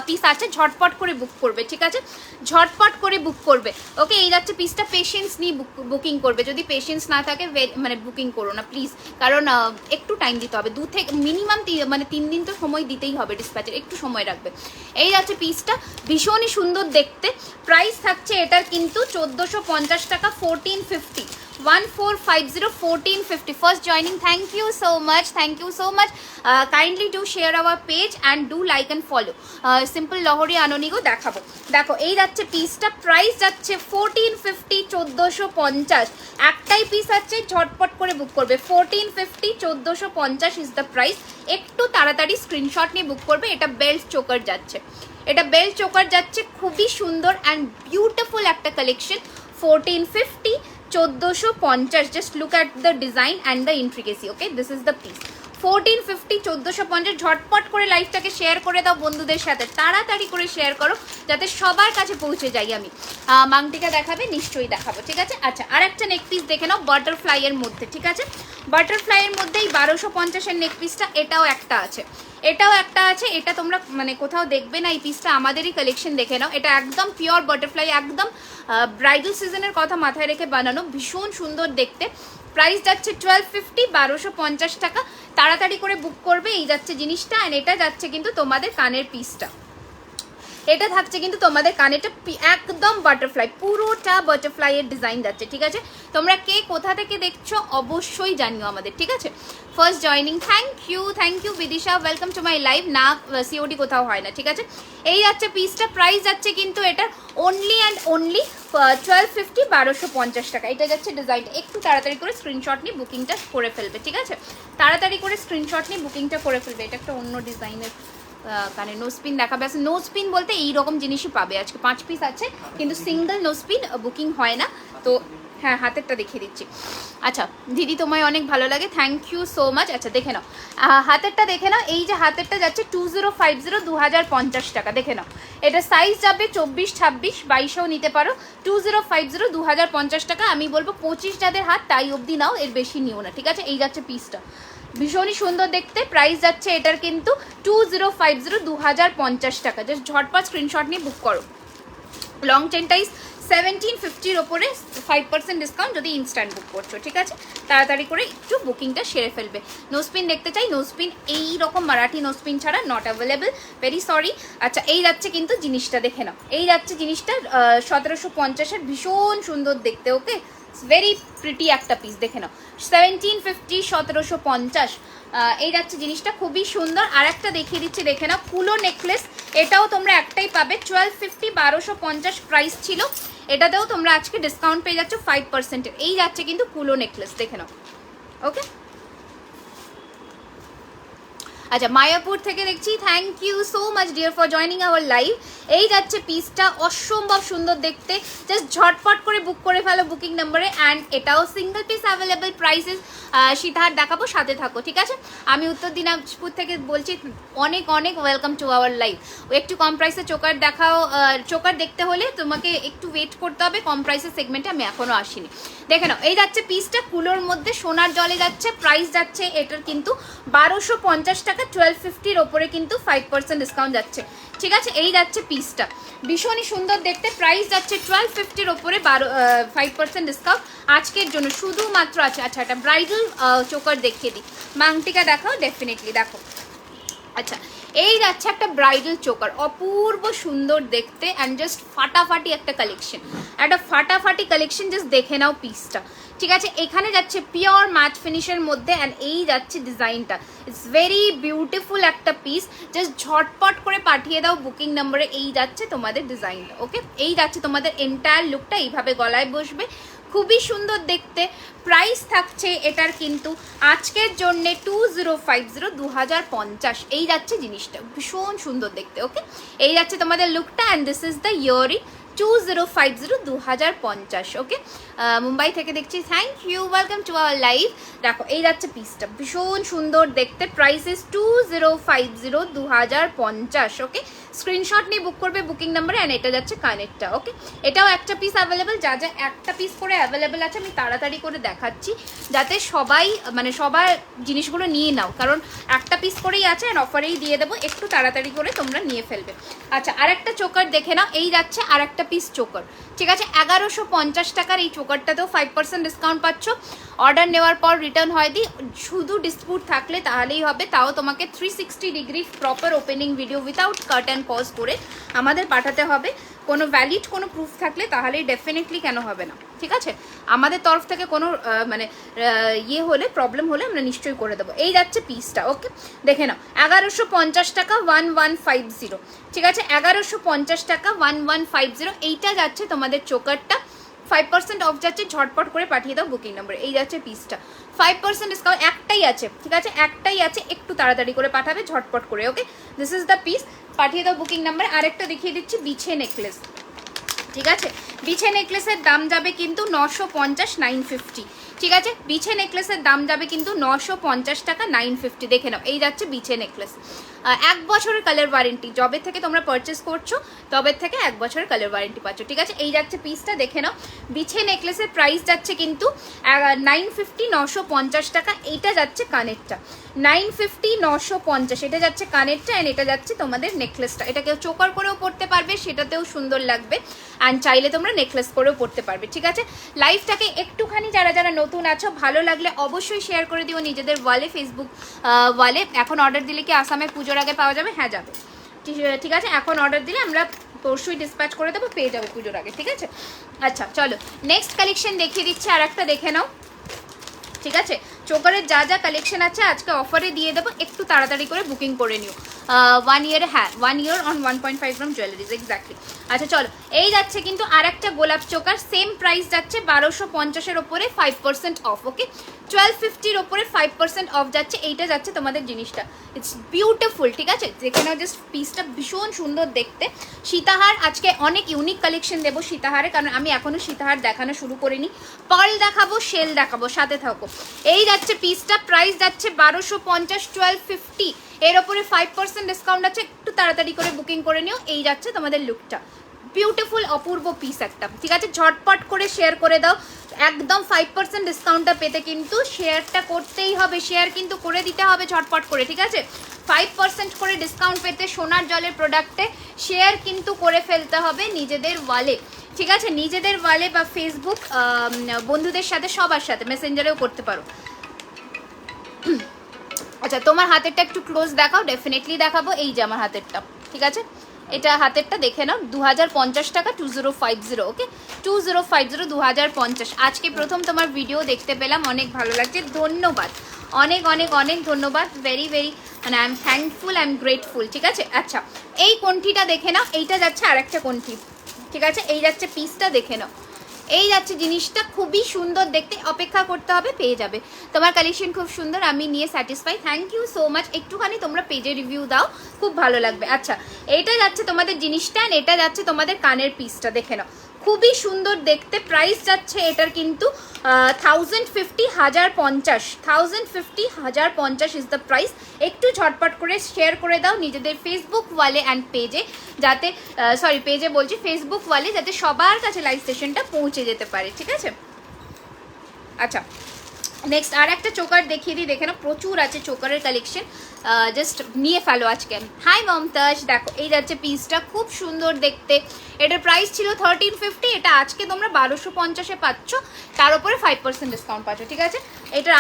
পিস আছে, ঝটপট করে বুক করবে, ঠিক আছে? ঝটপট করে বুক করবে। ওকে, এই যাচ্ছে পিসটা, পেশেন্স নিয়ে বুকিং করবে। যদি পেশেন্স না থাকে মানে বুকিং করো না প্লিজ, কারণ একটু টাইম দিতে হবে, 2 থেকে মিনিমাম 3 দিন তো সময় দিতেই হবে ডিসপ্যাচের, একটু সময় রাখবে। এই যাচ্ছে পিসটা, ভীষণই সুন্দর দেখতে। প্রাইস থাকছে এটার কিন্তু 1450 টাকা, 1450, 1450, 1450. First joining, thank you so much, kindly do share our page and do like and follow. Simple লহরি আননি গো, দেখাবো, দেখো এই যাচ্ছে পিসটা। প্রাইস যাচ্ছে 1450, 1450, একটাই পিস আছে, ঝটপট করে বুক করবে। 1450, 1450 ইজ দ্য প্রাইস। একটু তাড়াতাড়ি স্ক্রিনশট নিয়ে বুক করবে। এটা বেল্ট চোকার যাচ্ছে, এটা বেল্ট চোকার যাচ্ছে, খুবই সুন্দর অ্যান্ড বিউটিফুল একটা collection. 1450, 1450, just look at the design and the intricacy. Okay, this is the piece. 1450, 1450, ঝটপট করে লাইভটাকে শেয়ার করে দাও বন্ধুদের সাথে, তাড়াতাড়ি করে শেয়ার করো যাতে সবার কাছে পৌঁছে যাই আমি। মাংটিকা দেখাবে? নিশ্চয়ই দেখাবো, ঠিক আছে? আচ্ছা, আর একটা নেক পিস দেখে নাও, বাটারফ্লাইয়ের মধ্যে, ঠিক আছে? বাটারফ্লাইয়ের মধ্যেই 1250-এর নেক পিসটা, এটাও একটা আছে, এটা তোমরা মানে কোথাও দেখবে না। এই পিসটা আমাদেরই কালেকশন, দেখে নাও। এটা একদম পিওর বাটারফ্লাই, একদম ব্রাইডাল সিজনের কথা মাথায় রেখে বানানো, ভীষণ সুন্দর দেখতে। প্রাইস যাচ্ছে 1250, 1250 টাকা। তাড়াতাড়ি করে বুক করবে। এই যাচ্ছে জিনিসটা, আর এটা যাচ্ছে কিন্তু তোমাদের কানের পিসটা, এটা থাকছে কিন্তু তোমাদের কানেটা একদম বাটারফ্লাই, পুরোটা বাটারফ্লাইয়ের ডিজাইন যাচ্ছে, ঠিক আছে? তোমরা কে কোথা থেকে দেখছো অবশ্যই জানিও আমাদের, ঠিক আছে? First joining, thank you Bidisha, welcome to my live. না সিওডি কোথাও হয় না, ঠিক আছে? এই যাচ্ছে পিসটা। প্রাইস যাচ্ছে কিন্তু এটা অনলি অ্যান্ড অনলি 1250, 1250 টাকা। এটা যাচ্ছে ডিজাইনটা। একটু তাড়াতাড়ি করে স্ক্রিনশট নিয়ে বুকিংটা করে ফেলবে, ঠিক আছে? তাড়াতাড়ি করে স্ক্রিনশট নিয়ে বুকিংটা করে ফেলবে। এটা একটা অন্য ডিজাইনের কানে নোজপিন দেখাবে। আসলে নোজপিন বলতে এইরকম জিনিসই পাবে। আজকে 5 পিস আছে, কিন্তু সিঙ্গেল নোজপিন বুকিং হয় না। তো হ্যাঁ, হাতেরটা দেখিয়ে দিচ্ছি। আচ্ছা দিদি, তোমায় অনেক ভালো লাগে, থ্যাংক ইউ সো মাচ। আচ্ছা দেখে নাও, হাতেরটা দেখে নাও। এই যে হাতেরটা যাচ্ছে 2050, 2050 টাকা। দেখে নাও, এটা সাইজ যাবে 24, 26, 22-এও নিতে পারো। 2050, 2050 টাকা। আমি বলবো 25 যাদের হাত তাই অবধি নাও, এর বেশি নিও না, ঠিক আছে? এই যাচ্ছে পিসটা, ভীষণই সুন্দর দেখতে। প্রাইস যাচ্ছে এটার কিন্তু 2050, 2050 টাকা। জাস্ট ঝটপট স্ক্রিনশট নিয়ে বুক করো। লং চেনটাই 1750-র ওপরে 5% ডিসকাউন্ট যদি ইনস্ট্যান্ট বুক করছো, ঠিক আছে? তাড়াতাড়ি করে একটু বুকিংটা সেরে ফেলবে। নোজপিন দেখতে চাই, নোজপিন এই রকম মারাঠি নোজপিন ছাড়া নট অ্যাভেলেবেল, ভেরি সরি। আচ্ছা, এই যাচ্ছে কিন্তু জিনিসটা, দেখে নাও। এই যাচ্ছে জিনিসটা 1750-এর, ভীষণ সুন্দর দেখতে, ওকে, ভেরি প্রিটি একটা পিস, দেখে নাও। 1750, 1750, এই যাচ্ছে জিনিসটা, খুবই সুন্দর। আর একটা দেখিয়ে দিচ্ছি, দেখে নাও, কুলো নেকলেস, এটাও তোমরা একটাই পাবে 1250, 1250 প্রাইস ছিল। এটাতেও তোমরা আজকে ডিসকাউন্ট পেয়ে যাচ্ছ 5%-এর। এই যাচ্ছে কিন্তু কুলো নেকলেস, দেখে নাও, ওকে। আচ্ছা, মায়াপুর থেকে দেখছি, thank you so much dear for joining our live. এই যাচ্ছে পিসটা, অসম্ভব সুন্দর দেখতে, জাস্ট ঝটপট করে বুক করে ফেলো বুকিং নাম্বারে। অ্যান্ড এটাও সিঙ্গেল পিস অ্যাভেলেবেল, প্রাইসেস সীতাহার দেখাবো, সাথে থাকো, ঠিক আছে? আমি উত্তর দিনাজপুর থেকে বলছি, অনেক অনেক ওয়েলকাম টু আওয়ার লাইভ। একটু কম প্রাইসে চোকার দেখাও, চোকার দেখতে হলে তোমাকে একটু ওয়েট করতে হবে, কম প্রাইসের সেগমেন্টে আমি এখনও আসিনি। দেখে নাও, এই যাচ্ছে পিসটা, কুলোর মধ্যে সোনার জলে যাচ্ছে, প্রাইস যাচ্ছে এটার কিন্তু 1250 টাকা, 1250-র ওপরে কিন্তু 5% ডিসকাউন্ট যাচ্ছে, ঠিক আছে? এই যাচ্ছে পিসটা, ভীষণই সুন্দর দেখতে, প্রাইস যাচ্ছে 1250-র ওপরে 5% ডিসকাউন্ট আজকের জন্য শুধুমাত্র আছে। আচ্ছা, একটা ব্রাইডাল চোকার দেখিয়ে দিই, মাংটিকা দেখাও, ডেফিনেটলি দেখো। আচ্ছা, এই যাচ্ছে একটা ব্রাইডাল চোকার, অপূর্ব সুন্দর দেখতে, অ্যান্ড জাস্ট ফাটাফাটি একটা কালেকশন, একটা ফাটাফাটি কালেকশন, জাস্ট দেখে নাও পিসটা, ঠিক আছে? এখানে যাচ্ছে পিওর ম্যাট ফিনিশের মধ্যে, অ্যান্ড এই যাচ্ছে ডিজাইনটা, ইটস ভেরি বিউটিফুল একটা পিস, জাস্ট ঝটপট করে পাঠিয়ে দাও বুকিং নাম্বারে। এই যাচ্ছে তোমাদের ডিজাইনটা, ওকে। এই যাচ্ছে তোমাদের এন্টায়ার লুকটা, এইভাবে গলায় বসবে, খুবই সুন্দর দেখতে। প্রাইস থাকছে এটার কিন্তু আজকের জন্য 2050, 2050। এই যাচ্ছে জিনিসটা, ভীষণ সুন্দর দেখতে, ওকে। এই যাচ্ছে তোমাদের লুকটা, and this is the earring, 2050, 2050, okay. Mumbai থেকে দেখছি, thank you, welcome to our live. দেখো, এই যাচ্ছে পিসটা, ভীষণ সুন্দর দেখতে, প্রাইস ইস 2050, 2050, ওকে। স্ক্রিনশট নিয়ে বুক করবে বুকিং নাম্বারে, অ্যান্ড এটা যাচ্ছে কানেরটা, ওকে। এটাও একটা পিস অ্যাভেলেবেল, যা যা একটা পিস করে অ্যাভেলেবেল আছে আমি তাড়াতাড়ি করে দেখাচ্ছি, যাতে সবাই মানে সবার জিনিসগুলো নিয়ে নাও, কারণ একটা পিস করেই আছে, অ্যান্ড অফারেই দিয়ে দেবো, একটু তাড়াতাড়ি করে তোমরা নিয়ে ফেলবে। আচ্ছা, আর একটা চোকার দেখে নাও, এই যাচ্ছে আর একটা পিস চোকার, ঠিক আছে? 1150 টাকার এই চোকারটাতেও 5% ডিসকাউন্ট পাচ্ছ। অর্ডার নেওয়ার পর রিটার্ন হয় দি, শুধু ডিসপুট থাকলে তাহলেই হবে, তাও তোমাকে 360 degree proper opening video without cut and pause করে আমাদের পাঠাতে হবে। কোনো ভ্যালিড কোনো প্রুফ থাকলে তাহলেই ডেফিনেটলি কেন হবে না, ঠিক আছে? আমাদের তরফ থেকে কোনো মানে ইয়ে হলে, প্রবলেম হলে আমরা নিশ্চয়ই করে দেবো। এই যাচ্ছে পিসটা, ওকে, দেখে নাও, 1150 টাকা, 1150, ঠিক আছে? 1150 টাকা, 1150, এইটা যাচ্ছে তোমাদের চোকারটা, 5% অফ যাচ্ছে, ঝটপট করে পাঠিয়ে দাও বুকিং নাম্বার। এই যাচ্ছে পিসটা, 5% ডিসকাউন্ট একটাই আছে, ঠিক আছে? একটাই আছে, একটু তাড়াতাড়ি করে পাঠাবে, ঝটপট করে, ওকে। দিস ইজ দ্য পিস, পাঠিয়ে দাও বুকিং নাম্বার। আরেকটা দেখিয়ে দিচ্ছি, বিছে নেকলেস, ঠিক আছে? বিছে নেকলেসের দাম যাবে কিন্তু 950, 950, ঠিক আছে? বিছে নেকলেসের দাম যাবে কিন্তু 950 টাকা, 950, দেখে নাও। এই যাচ্ছে বিছে নেকলেস, 1 বছরের কালার ওয়ারেন্টি, যবে থেকে তোমরা পারচেস করছো তবে থেকে 1 বছরের কালার ওয়ারেন্টি পাচ্ছ, ঠিক আছে? এই যাচ্ছে পিসটা, দেখে নাও। বিছে নেকলেসের প্রাইস যাচ্ছে কিন্তু 950, 950 টাকা। এইটা যাচ্ছে কানেরটা, 950, 950, এটা যাচ্ছে কানেরটা, অ্যান্ড এটা যাচ্ছে তোমাদের নেকলেসটা। এটা কেউ চোকার করেও পড়তে পারবে, সেটাতেও সুন্দর লাগবে, অ্যান্ড চাইলে তোমরা নেকলেস করেও পড়তে পারবে, ঠিক আছে? লাইভটাকে একটুখানি যারা যারা নতুন আছো, ভালো লাগলে অবশ্যই শেয়ার করে দিও নিজেদের ওয়ালে, ফেসবুক ওয়ালে। এখন অর্ডার দিলে কি আসামে পুজোর আগে পাওয়া যাবে? হ্যাঁ, যাবে, ঠিক আছে? এখন অর্ডার দিলে আমরা পরশুই ডিসপ্যাচ করে দেবো, পেয়ে যাবে পুজোর আগে, ঠিক আছে? আচ্ছা, চলো নেক্সট কালেকশন দেখিয়ে দিচ্ছি, আর একটা দেখে নাও, ঠিক আছে? চোকারের যা যা কালেকশন আছে আজকে অফারে দিয়ে দেবো, একটু তাড়াতাড়ি করে বুকিং করে নিও। 1 ইয়ার, হ্যাঁ 1 year on 1.5 gram jewelleries, exactly. আচ্ছা, চলো, এই যাচ্ছে কিন্তু আর একটা গোলাপ চোকার, সেম প্রাইস যাচ্ছে 1250-এর ওপরে 5% অফ, ওকে। 1250-র ওপরে 5% অফ যাচ্ছে, এইটা যাচ্ছে তোমাদের জিনিসটা, ইটস বিউটিফুল, ঠিক আছে? যেখানে জাস্ট পিসটা ভীষণ সুন্দর দেখতে। সীতাহার আজকে অনেক ইউনিক কালেকশন দেবো সীতাহারে, কারণ আমি এখনো সীতাহার দেখানো শুরু করিনি। পার্ল দেখাবো, শেল দেখাবো, সাথে থাকো। এই যাচ্ছে পিসটা, প্রাইস যাচ্ছে 1250, 1250, এর ওপরে 5% ডিসকাউন্ট আছে, একটু তাড়াতাড়ি করে বুকিং করে নিও। এই যাচ্ছে তোমাদের লুকটা, বিউটিফুল অপূর্ব পিস একটা, ঠিক আছে? ঝটপট করে শেয়ার করে দাও, একদম 5% ডিসকাউন্টটা পেতে কিন্তু শেয়ারটা করতেই হবে, শেয়ার কিন্তু করে দিতে হবে ঝটপট করে, ঠিক আছে? 5% করে ডিসকাউন্ট পেতে সোনার জলের প্রোডাক্টে শেয়ার কিন্তু করে ফেলতে হবে নিজেদের ওয়ালে, ঠিক আছে? নিজেদের ওয়ালে বা ফেসবুক বন্ধুদের সাথে, সবার সাথে, মেসেঞ্জারেও করতে পারো। আচ্ছা, তোমার হাতেরটা একটু ক্লোজ দেখাও, ডেফিনেটলি দেখাবো। এই যে আমার হাতেরটা, ঠিক আছে? এটা হাতেরটা দেখে নাও, 2050 টাকা, 2050, ওকে? 2050, 2050। আজকে প্রথম তোমার ভিডিও দেখতে পেলাম, অনেক ভালো লাগছে, ধন্যবাদ, অনেক অনেক অনেক ধন্যবাদ, ভেরি ভেরি, মানে I am thankful, I am grateful, ঠিক আছে? আচ্ছা, এই কণ্ঠিটা দেখে নাও, এইটা যাচ্ছে আরেকটা কণ্ঠি, ঠিক আছে? এই যাচ্ছে পিসটা, দেখে নাও, এই যাচ্ছে জিনিসটা, খুবই সুন্দর দেখতে, অপেক্ষা করতে হবে, পেয়ে যাবে। তোমার কালেকশন খুব সুন্দর, আমি নিয়ে satisfy, thank you so much. একটুখানি তোমরা পেজে রিভিউ দাও, খুব ভালো লাগবে। আচ্ছা, এটা যাচ্ছে তোমাদের জিনিসটা, আর এটা যাচ্ছে তোমাদের কানের পিসটা, দেখে নাও, খুবই সুন্দর দেখতে। প্রাইস যাচ্ছে এটার কিন্তু 1050, 1050, 1050, 1050 ইজ দ্য প্রাইস। একটু ঝটপট করে শেয়ার করে দাও নিজেদের ফেসবুক ওয়ালে অ্যান্ড পেজে, যাতে সরি পেজে বলছি, ফেসবুক ওয়ালে, যাতে সবার কাছে লাইভ সেশনটা পৌঁছে যেতে পারে, ঠিক আছে? আচ্ছা, নেক্সট আর একটা চোকার দেখিয়ে দিই, দেখে না, প্রচুর আছে চোকারের কালেকশন, জাস্ট নিয়ে ফেলো আজকে। হাই মমতাজ, দেখো এই যাচ্ছে পিসটা, খুব সুন্দর দেখতে। এটার প্রাইস ছিল 1350, এটা আজকে তোমরা 1250-এ পাচ্ছ, তার উপরে 5% ডিসকাউন্ট পাচ্ছ, ঠিক আছে? এটার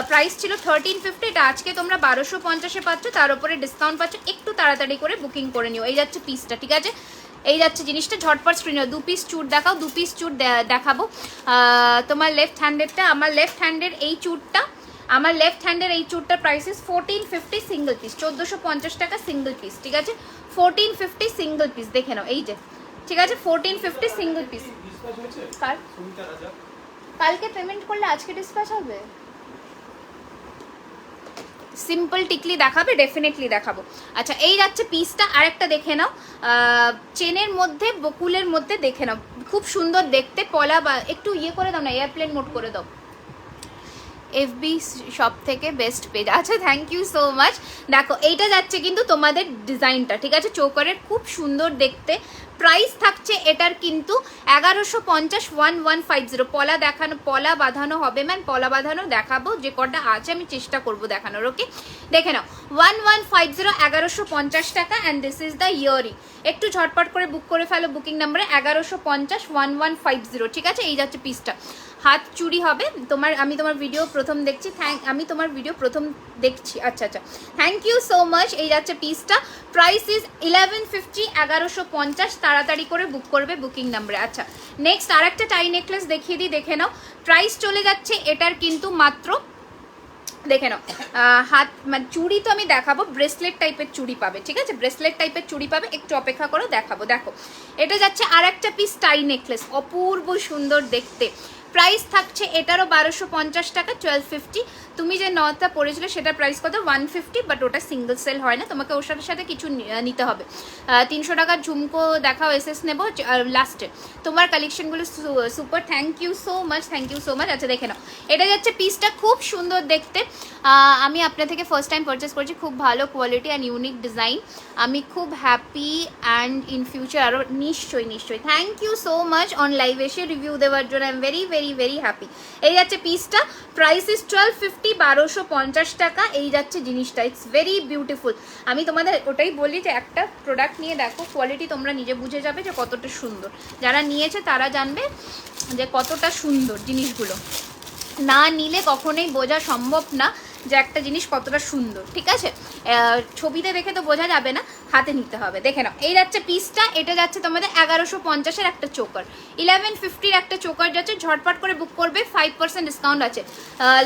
প্রাইস ছিল 1350, এটা আজকে তোমরা 1250-এ পাচ্ছ, তার উপরে ডিসকাউন্ট পাচ্ছ। একটু তাড়াতাড়ি করে বুকিং করে নিও। এই যাচ্ছে পিসটা, ঠিক আছে? এই যাচ্ছে জিনিসটা, ঝটপট স্ক্রিনে 2 পিস চুট দেখাও, 2 পিস চুট দেখাবো। তোমার লেফট হ্যান্ডেরটা, আমার লেফট হ্যান্ডের এই চুটটা, আমার লেফট হ্যান্ডের এই চুটটার প্রাইস ইস 1450 সিঙ্গল পিস, 1450 টাকা সিঙ্গল পিস, ঠিক আছে? 1450 সিঙ্গল পিস, দেখে নাও, এই যে, ঠিক আছে? 1450 সিঙ্গল পিস। কালকে পেমেন্ট করলে আজকে ডিসপ্যাচ হবে? সিম্পল টিকলি দেখাবে, ডেফিনেটলি দেখাবো। আচ্ছা, এই যাচ্ছে পিসটা, আরেকটা দেখে নাও, চেনের মধ্যে, বকুলের মধ্যে, দেখে নাও, খুব সুন্দর দেখতে, পলা, বা একটু ইয়ে করে দাও না, এয়ারপ্লেন মোড করে দাও। এফবি সব থেকে বেস্ট পেজ, আচ্ছা, থ্যাংক ইউ সো মাচ। দেখো এইটা যাচ্ছে কিন্তু তোমাদের ডিজাইনটা, ঠিক আছে? চোকারের, খুব সুন্দর দেখতে। প্রাইস থাকছে এটার কিন্তু 1150, 1150। পলা দেখানো, পলা বাঁধানো হবে ম্যাম, পলা বাঁধানো দেখাবো, যে কটা আছে আমি চেষ্টা করব দেখানোর, ওকে? দেখে নাও, 1150, 1150 টাকা, and this is the earring. একটু ঝটপট করে বুক করে ফেলো বুকিং নাম্বারে, 1150, 1150, ঠিক আছে? এই যাচ্ছে পিসটা, হাত চুড়ি হবে তোমার। আমি তোমার ভিডিও প্রথম দেখছি, আমি তোমার ভিডিও প্রথম দেখছি, আচ্ছা আচ্ছা, থ্যাংক ইউ সো মাচ। এই যাচ্ছে পিসটা, প্রাইস ইজ 1150, 1150, তাড়াতাড়ি করে বুক করবে বুকিং নাম্বারে। আচ্ছা, নেক্সট আর একটা টাই নেকলেস দেখিয়ে দিই, দেখে নাও, প্রাইস চলে যাচ্ছে এটার কিন্তু মাত্র, দেখে নাও, হাত, মানে চুড়ি তো আমি দেখাবো, ব্রেসলেট টাইপের চুড়ি পাবে, ঠিক আছে? ব্রেসলেট টাইপের চুড়ি পাবে, একটু অপেক্ষা করো, দেখাবো। দেখো, এটা যাচ্ছে আর একটা পিস টাই নেকলেস, অপূর্ব সুন্দর দেখতে। প্রাইস থাকছে এটারও 1250 টাকা, 1250। তুমি যে নথটা পড়েছিলে সেটার প্রাইস কত? 150, বাট ওটা সিঙ্গেল সেল হয় না, তোমাকে ওর সাথে সাথে কিছু নিতে হবে। 300 টাকার ঝুমকো দেখাও, এসএস নেবো লাস্টে। তোমার কালেকশনগুলো super, thank you so much, thank you so much. আচ্ছা, দেখে নাও, এটা যাচ্ছে পিসটা, খুব সুন্দর দেখতে। আমি আপনার থেকে ফার্স্ট টাইম পারচেস করছি, খুব ভালো কোয়ালিটি অ্যান্ড ইউনিক ডিজাইন, আমি খুব হ্যাপি, অ্যান্ড ইন ফিউচার আরও নিশ্চয়ই নিশ্চয়ই। Thank you so much on live এসে রিভিউ দেওয়ার জন্য, I am very very very happy. এই যাচ্ছে পিসটা, প্রাইস ইস 1250, 1250 টাকা। এই যাচ্ছে জিনিসটা, ইটস ভেরি বিউটিফুল। আমি তোমাদের ওটাই বলি যে একটা প্রোডাক্ট নিয়ে দেখো, কোয়ালিটি তোমরা নিজে বুঝে যাবে যে কতটা সুন্দর। যারা নিয়েছে তারা জানবে যে কতটা সুন্দর জিনিসগুলো, না নিলে কখনোই বোঝা সম্ভব না যে একটা জিনিস কতটা সুন্দর, ঠিক আছে? ছবিতে দেখে তো বোঝা যাবে না, হাতে নিতে হবে। দেখে নাও, এই যাচ্ছে পিসটা, এটা যাচ্ছে তোমাদের 1150-এর একটা চোকার, 1150-র একটা চোকার যাচ্ছে, ঝটপট করে বুক করবে, 5% ডিসকাউন্ট আছে।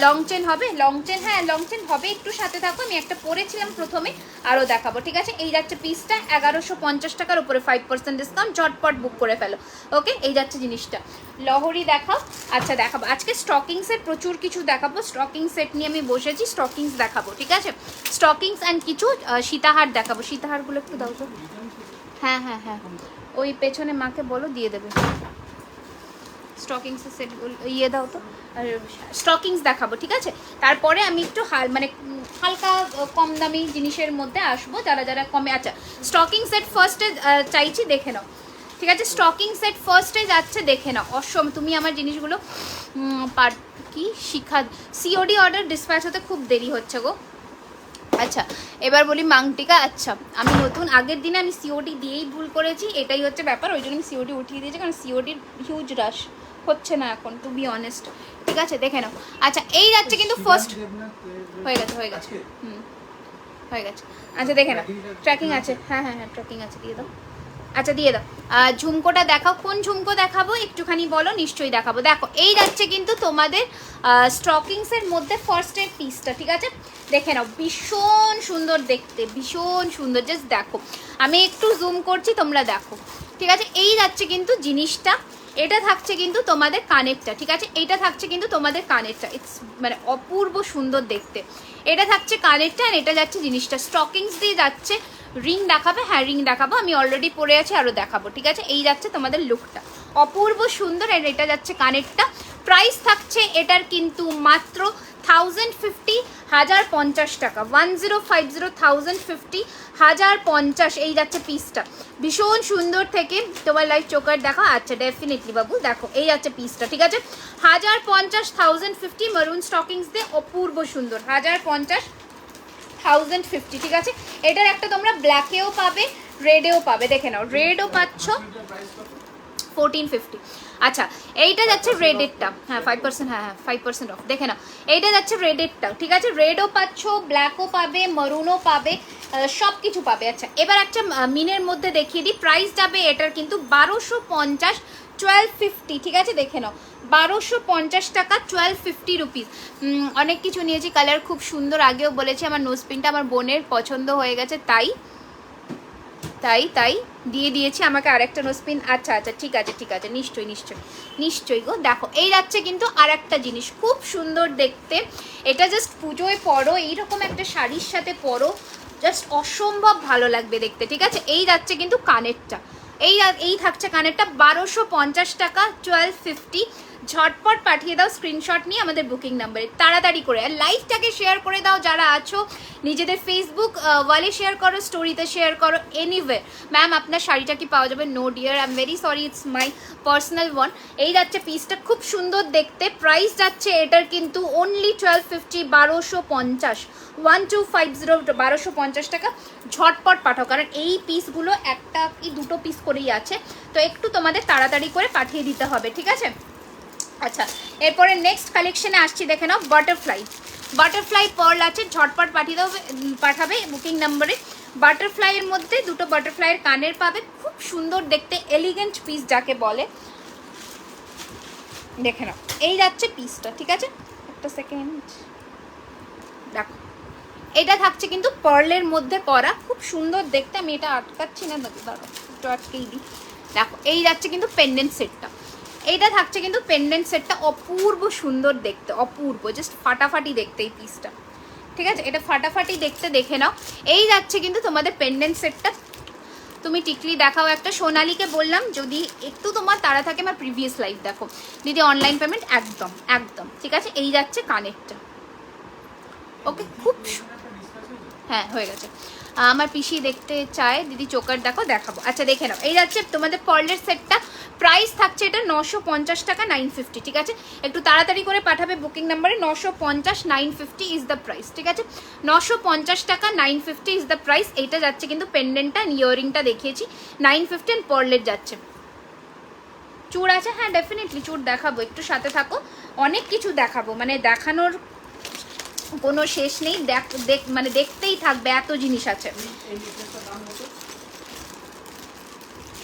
লং চেন হবে, লং চেন, হ্যাঁ লং চেন হবে, একটু সাথে থাকো, আমি একটা পরেছিলাম প্রথমে, আরও দেখাবো, ঠিক আছে? এই যাচ্ছে পিসটা, 1150 টাকার উপরে 5% ডিসকাউন্ট, ঝটপট বুক করে ফেলো, ওকে? এই যাচ্ছে জিনিসটা, লহরি দেখাও। আচ্ছা, দেখাবো আজকে স্টকিংসের প্রচুর কিছু দেখাবো, স্টকিং সেট নিয়ে আমি বসেছি, স্টকিংস দেখাবো, ঠিক আছে? স্টকিংস অ্যান্ড কিছু সীতাহার দেখাবো। সীতাহারগুলো একটু দাও তো, হ্যাঁ হ্যাঁ হ্যাঁ, ওই পেছনে মাকে বলো দিয়ে দেবে, স্টকিংসের সেটগুলো ইয়ে দাও তো, আর স্টকিংস দেখাবো, ঠিক আছে? তারপরে আমি একটু মানে হালকা কম দামি জিনিসের মধ্যে আসবো, যারা যারা কমে। আচ্ছা, স্টকিং সেট ফার্স্টে চাইছি, দেখে নাও, ঠিক আছে। স্টকিং সেট ফার্স্টে যাচ্ছে, দেখে নাও অসম। তুমি আমার জিনিসগুলো কি শিখা, সিওডি অর্ডার ডিসপ্যাচ হতে খুব দেরি হচ্ছে গো। আচ্ছা এবার বলি মাংটিকা। আচ্ছা আমি নতুন, আগের দিনে আমি সিওডি দিয়েই ভুল করেছি, এটাই হচ্ছে ব্যাপার, ওই জন্য আমি সিওডি উঠিয়ে দিয়েছি, কারণ সিওডির হিউজ রাশ হচ্ছে না এখন, টু বি অনেস্ট। ঠিক আছে দেখে নাও। আচ্ছা এই যাচ্ছে কিন্তু ফার্স্ট হয়ে গেছে হয়ে গেছে হয়ে গেছে। আচ্ছা দেখে নাও, ট্র্যাকিং আছে, হ্যাঁ হ্যাঁ হ্যাঁ ট্র্যাকিং আছে, দিয়ে দাও। আচ্ছা দিয়ে দাও। ঝুমকোটা দেখাও, কোন ঝুমকো দেখাবো একটুখানি বলো, নিশ্চয়ই দেখাবো। দেখো এই যাচ্ছে কিন্তু তোমাদের স্টকিংসের মধ্যে ফার্স্টের পিসটা, ঠিক আছে দেখে নাও, ভীষণ সুন্দর দেখতে, ভীষণ সুন্দর, জাস্ট দেখো, আমি একটু জুম করছি তোমরা দেখো। ঠিক আছে এই যাচ্ছে কিন্তু জিনিসটা, এটা থাকছে কিন্তু তোমাদের কানেরটা, ঠিক আছে এইটা থাকছে কিন্তু তোমাদের কানেরটা, ইটস মানে অপূর্ব সুন্দর দেখতে, এটা থাকছে কানেরটা, আর এটা যাচ্ছে জিনিসটা। স্টকিংস দিয়ে যাচ্ছে, রিং দেখাবে, হ্যাঁ রিং দেখাবো, আমি অলরেডি পরে আছি, আরও দেখাবো। ঠিক আছে এই যাচ্ছে তোমাদের লুকটা, অপূর্ব সুন্দর, আর এটা যাচ্ছে কানেরটা। প্রাইস থাকছে এটার কিন্তু মাত্র 1050, 1050 টাকা, 1050, 1050, 1050, এই যাচ্ছে পিসটা, ভীষণ সুন্দর থেকে। তোমার লাইভ চোকার দেখো, আচ্ছা ডেফিনেটলি বাবু দেখো এই যাচ্ছে পিসটা, ঠিক আছে 1050, 1050 মারুন স্টকিংস দিয়ে, অপূর্ব সুন্দর, 1050, 1050, ঠিক আছে। এটার একটা তোমরা ব্ল্যাকেও পাবে, রেডেও পাবে, দেখে নাও, রেডও পাচ্ছ 1450। আচ্ছা এইটা যাচ্ছে রেডেরটা, হ্যাঁ 5%, হ্যাঁ হ্যাঁ 5% অফ, দেখে নাও এইটা যাচ্ছে রেডেরটা, ঠিক আছে রেডও পাচ্ছ, ব্ল্যাকও পাবে, মারুনও পাবে, সব কিছু পাবে। আচ্ছা এবার একটা মিনের মধ্যে দেখিয়ে দিই, প্রাইস যাবে এটার কিন্তু 1250, 1250, ঠিক আছে দেখে নাও 1250 টাকা, 1250 রুপিস। অনেক কিছু নিয়েছি, কালার খুব সুন্দর, আগেও বলেছি আমার নোজপিনটা আমার বোনের পছন্দ হয়ে গেছে, তাই তাই তাই দিয়ে দিয়েছি আমাকে আরেকটা নোজপিন। আচ্ছা আচ্ছা ঠিক আছে ঠিক আছে, নিশ্চয়ই নিশ্চয়ই নিশ্চয়ই গো। দেখো এই যাচ্ছে কিন্তু আর একটা জিনিস, খুব সুন্দর দেখতে, এটা জাস্ট পুজোয় পরো, এইরকম একটা শাড়ির সাথে পরো, জাস্ট অসম্ভব ভালো লাগবে দেখতে, ঠিক আছে। এই যাচ্ছে কিন্তু কানেরটা, এই থাকছে কানেরটা, 1250 টাকা, 1250। ঝটপট পাঠিয়ে দাও স্ক্রিনশট নিয়ে আমাদের বুকিং নাম্বারে, তাড়াতাড়ি করে। আর লাইভটাকে শেয়ার করে দাও যারা আছো, নিজেদের ফেসবুক ওয়ালে শেয়ার করো, স্টোরিতে শেয়ার করো, এনিওয়ে। ম্যাম আপনার শাড়িটা কি পাওয়া যাবে? No dear, I am very sorry, it's my personal one. এই যাচ্ছে পিসটা, খুব সুন্দর দেখতে, প্রাইস যাচ্ছে এটার কিন্তু অনলি 1250, 1250, 1250, 1250 টাকা। ঝটপট পাঠাও, কারণ এই পিসগুলো একটা কি দুটো পিস করেই আছে, তো একটু তোমাদের তাড়াতাড়ি করে পাঠিয়ে দিতে হবে, ঠিক আছে। আচ্ছা এরপরে নেক্সট কালেকশনে আসছি, দেখে নাও বাটারফ্লাই, বাটারফ্লাই পার্ল আছে, ঝটপট পাঠিয়ে দাও, পাঠাবে বুকিং নাম্বারে। বাটারফ্লাইয়ের মধ্যে দুটো বাটারফ্লাইয়ের কানের পাবে, খুব সুন্দর দেখতে, এলিগেন্ট পিস যাকে বলে, দেখে নাও এই যাচ্ছে পিসটা, ঠিক আছে একটা সেকেন্ড দেখো, এটা থাকছে কিন্তু পার্লের মধ্যে করা, খুব সুন্দর দেখতে, আমি এটা আটকাচ্ছি না, দাঁড়ো একটু আটকেই দিই। দেখো এই যাচ্ছে কিন্তু পেন্ডেন্ট সেটটা, এইটা থাকছে কিন্তু পেন্ডেন্ট সেটটা, অপূর্ব সুন্দর দেখতে, অপূর্ব, জাস্ট ফাটাফাটি দেখতে এই পিসটা, ঠিক আছে এটা ফাটাফাটি দেখতে, দেখে নাও। এই যাচ্ছে কিন্তু তোমাদের পেন্ডেন্ট সেটটা। তুমি টিকলি দেখাও একটা, সোনালিকে বললাম যদি একটু তোমার তাড়া থাকে আমার প্রিভিয়াস লাইভ দেখো দিদি, অনলাইন পেমেন্ট একদম একদম, ঠিক আছে। এই যাচ্ছে কানেরটা, ওকে খুব, হ্যাঁ হয়ে গেছে। আমার পিসি দেখতে চায় দিদি, চোকার দেখো, দেখাবো। আচ্ছা দেখে নাও এই যাচ্ছে তোমাদের পার্লের সেটটা, প্রাইস থাকছে এটা 950 টাকা, 950, ঠিক আছে একটু তাড়াতাড়ি করে পাঠাবে বুকিং নাম্বারে, 950, 950 ইজ দ্য প্রাইস, ঠিক আছে 950 টাকা, 950 ইজ দ্য প্রাইস। এইটা যাচ্ছে কিন্তু পেন্ডেন্টটা, ইয়ারিংটা দেখিয়েছি 950, অ্যান্ড পার্লের যাচ্ছে। চূড় আছে, হ্যাঁ ডেফিনেটলি চূড় দেখাবো, একটু সাথে থাকো, অনেক কিছু দেখাবো, মানে দেখানোর কোনো শেষ নেই, মানে দেখতেই থাকবে, এত জিনিস আছে।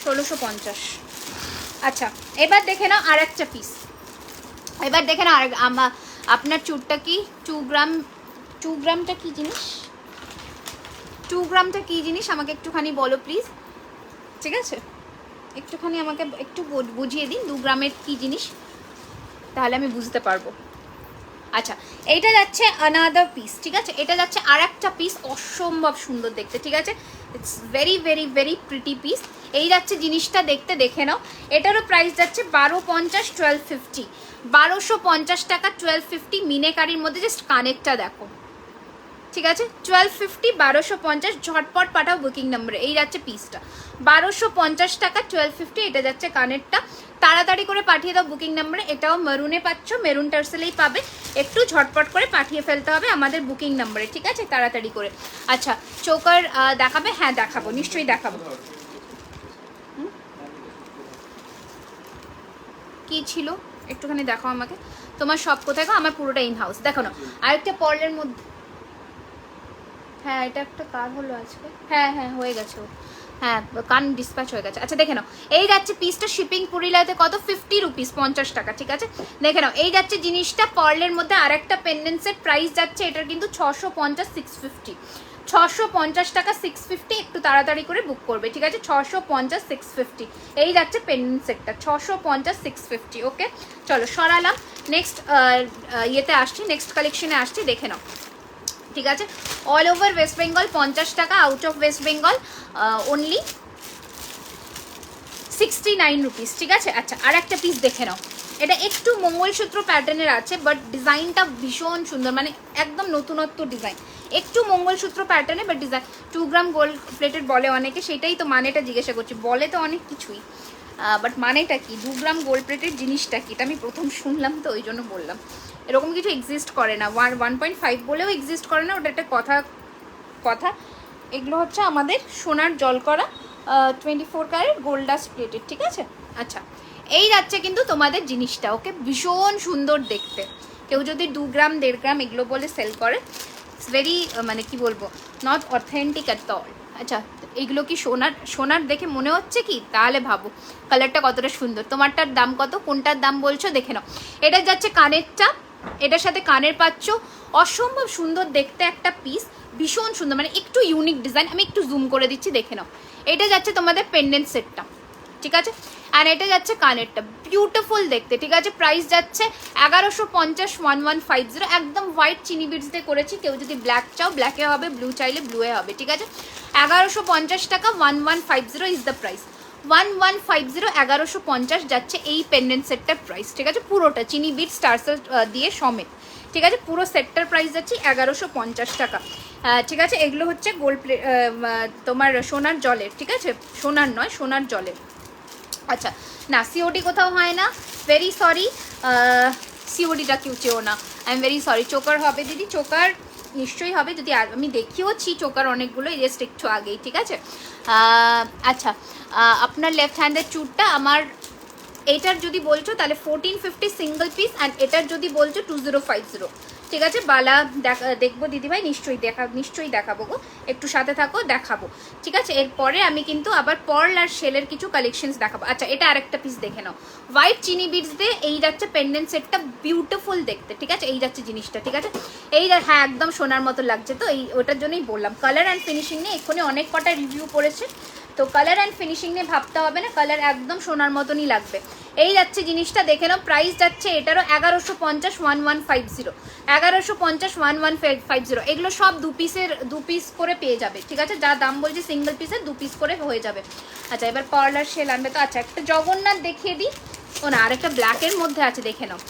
1650। আচ্ছা এবার দেখে নাও আর একটা পিস, এবার দেখে নাও আর আপনার চুরটা কি 2 গ্রাম, 2 গ্রামটা কি জিনিস, 2 গ্রামটা কি জিনিস আমাকে একটুখানি বলো প্লিজ, ঠিক আছে একটুখানি আমাকে একটু বুঝিয়ে দিন 2 গ্রামের কি জিনিস, তাহলে আমি বুঝতে পারবো। আচ্ছা এইটা যাচ্ছে আনাদার পিস, ঠিক আছে এটা যাচ্ছে আর একটা পিস, অসম্ভব সুন্দর দেখতে, ঠিক আছে it's very very very pretty piece. এই যাচ্ছে জিনিসটা দেখতে, দেখে নাও এটারও প্রাইস যাচ্ছে 1250, 1250, 1250 টাকা, 1250 মিনেকারির মধ্যে, জাস্ট কানেরটা দেখো, ঠিক আছে 1250 1250 ঝটপট পাঠাও বুকিং নাম্বারে। এই যাচ্ছে পিসটা 1250 টাকা 1250, এটা যাচ্ছে কানেরটা, তাড়াতাড়ি করে পাঠিয়ে দাও বুকিং নাম্বারে। এটাও মেরুনে পাচ্ছ, মেরুন টার্সেলেই পাবে, একটু ঝটপট করে পাঠিয়ে ফেলতে হবে আমাদের বুকিং নাম্বারে, ঠিক আছে তাড়াতাড়ি করে। আচ্ছা চোকার দেখাবে? হ্যাঁ দেখাবো, নিশ্চয়ই দেখাবো। কি ছিল একটুখানি দেখো আমাকে, তোমার সব কোথায় গো? আমার পুরোটা ইন হাউস। দেখো না আরেকটা পর্লের মধ্যে, হ্যাঁ এটা একটা কার হলো আজকে, হ্যাঁ হ্যাঁ হয়ে গেছে, হ্যাঁ কান ডিসপ্যাচ হয়ে গেছে। আচ্ছা দেখে নাও, এই যাচ্ছে পিসটা শিপিং পুরিলাতে কত 50 রুপিস 50 টাকা, ঠিক আছে দেখে নাও। এই যাচ্ছে জিনিসটা পার্লের মধ্যে আরেকটা পেন্ডেন্টসের প্রাইস যাচ্ছে এটার কিন্তু 650 650, 650 টাকা 650, একটু তাড়াতাড়ি করে বুক করবে, ঠিক আছে 650 650। এই যাচ্ছে পেন্ডেন্ট সেটটা 650 650। ওকে চলো সরালাম, নেক্সট ইয়েতে আসছি, নেক্সট কালেকশনে আসছি, দেখে নাও ঠিক আছে। অল ওভার ওয়েস্ট বেঙ্গল 50 টাকা, out of West Bengal only 69 rupees, ঠিক আছে। আচ্ছা আর একটা পিস দেখে নাও, এটা একটু মঙ্গলসূত্র প্যাটার্নের আছে বাট ডিজাইনটা ভীষণ সুন্দর, মানে একদম নতুনত্ব ডিজাইন, একটু মঙ্গলসূত্র প্যাটার্নে but design. 2 gram gold plated বলে অনেকে, সেটাই তো মানেটা জিজ্ঞাসা করছি, বলে তো অনেক কিছুই বাট মানেটা কি, 2 গ্রাম গোল্ড প্লেটেড জিনিসটা কি, এটা আমি প্রথম শুনলাম তো ওই জন্য বললাম। এরকম কিছু এক্সিস্ট করে না, 1.5 বলেও এক্সিস্ট করে না, ওটা একটা কথা। এগুলো হচ্ছে আমাদের সোনার জল করা 24 ক্যারেট গোল্ড ডাস্ট প্লেটেড, ঠিক আছে। আচ্ছা এই যাচ্ছে কিন্তু তোমাদের জিনিসটা, ওকে ভীষণ সুন্দর দেখতে। কেউ যদি 2 গ্রাম 1.5 গ্রাম এগুলো বলে সেল করে, ইটস ভেরি মানে কি বলবো, নট অথেন্টিক অ্যাট অল। আচ্ছা এইগুলো কি সোনার দেখে মনে হচ্ছে কি? তাহলে ভাবো কালারটা কতটা সুন্দর। তোমারটার দাম কত, কোনটার দাম বলছো দেখে নাও। এটা যাচ্ছে কানেরটা, এটার সাথে কানের পাচ্ছ, অসম্ভব সুন্দর দেখতে একটা পিস, ভীষণ সুন্দর, মানে একটু ইউনিক ডিজাইন। আমি একটু জুম করে দিচ্ছি দেখে নাও। এটা যাচ্ছে তোমাদের পেন্ডেন্ট সেটটা, ঠিক আছে, আর এটা যাচ্ছে কানেরটা, বিউটিফুল দেখতে, ঠিক আছে। প্রাইস যাচ্ছে 1150 1150, একদম হোয়াইট চিনি বিটস দিয়ে করেছি। কেউ যদি ব্ল্যাক চাও ব্ল্যাকে হবে, ব্লু চাইলে ব্লুয়ে হবে, ঠিক আছে। 1150 টাকা 1150 ইজ দ্য প্রাইস, 1150 1150 যাচ্ছে এই পেন্ডেন্ট সেটটার প্রাইস, ঠিক আছে। পুরোটা চিনি বিট স্টারসেল দিয়ে সমেত, ঠিক আছে, পুরো সেটটার প্রাইস যাচ্ছে 1150 টাকা, ঠিক আছে। এগুলো হচ্ছে গোল্ড তোমার সোনার জলের, ঠিক আছে, সোনার নয় সোনার জলের। আচ্ছা না সিওডি কোথাও হয় না, ভেরি সরি, সিওডিটা কেউ চেও না, I am very sorry. Choker হবে দিদি, চোকার নিশ্চয়ই হবে, যদি আমি দেখিয়েওছি চোকার অনেকগুলো, জাস্ট একটু আগেই, ঠিক আছে। আচ্ছা আপনার লেফট হ্যান্ডের চুটটা আমার, এইটার যদি বলছো তাহলে 1450 সিঙ্গল পিস, অ্যান্ড এটার যদি বলছো 2050, ঠিক আছে। বালা দেখবো দিদিভাই, নিশ্চয়ই দেখাবো গো, একটু সাথে থাকো দেখাবো, ঠিক আছে। এরপরে আমি কিন্তু আবার পার্ল আর শেলের কিছু কালেকশনস দেখাবো। আচ্ছা এটা আরেকটা পিস দেখে নাও, হোয়াইট চিনি বিটস দিয়ে এই যাচ্ছে পেন্ডেন্ট সেটটা, বিউটিফুল দেখতে, ঠিক আছে। এই যাচ্ছে জিনিসটা, ঠিক আছে, এই হ্যাঁ একদম সোনার মতো লাগছে, তো এই ওটার জন্যই বললাম। কালার অ্যান্ড ফিনিশিং নিয়ে এক্ষুনি অনেক কটা রিভিউ করেছে, তো কালার অ্যান্ড ফিনিশিং নিয়ে ভাবতে হবে না, কালার একদম সোনার মতনই লাগবে। এই যাচ্ছে জিনিসটা দেখে নাও, প্রাইস যাচ্ছে এটারও 1150 1150, 1150 1150। এগুলো সব দু পিস করে পেয়ে যাবে, ঠিক আছে, যা দাম বলছি সিঙ্গেল পিসের 2 পিস করে হয়ে যাবে। আচ্ছা এবার পার্লার শেল আনবে তো। আচ্ছা একটা জগন্নাথ দেখিয়ে দিই, ও না আরেকটা ব্ল্যাকের মধ্যে আছে দেখে নাও,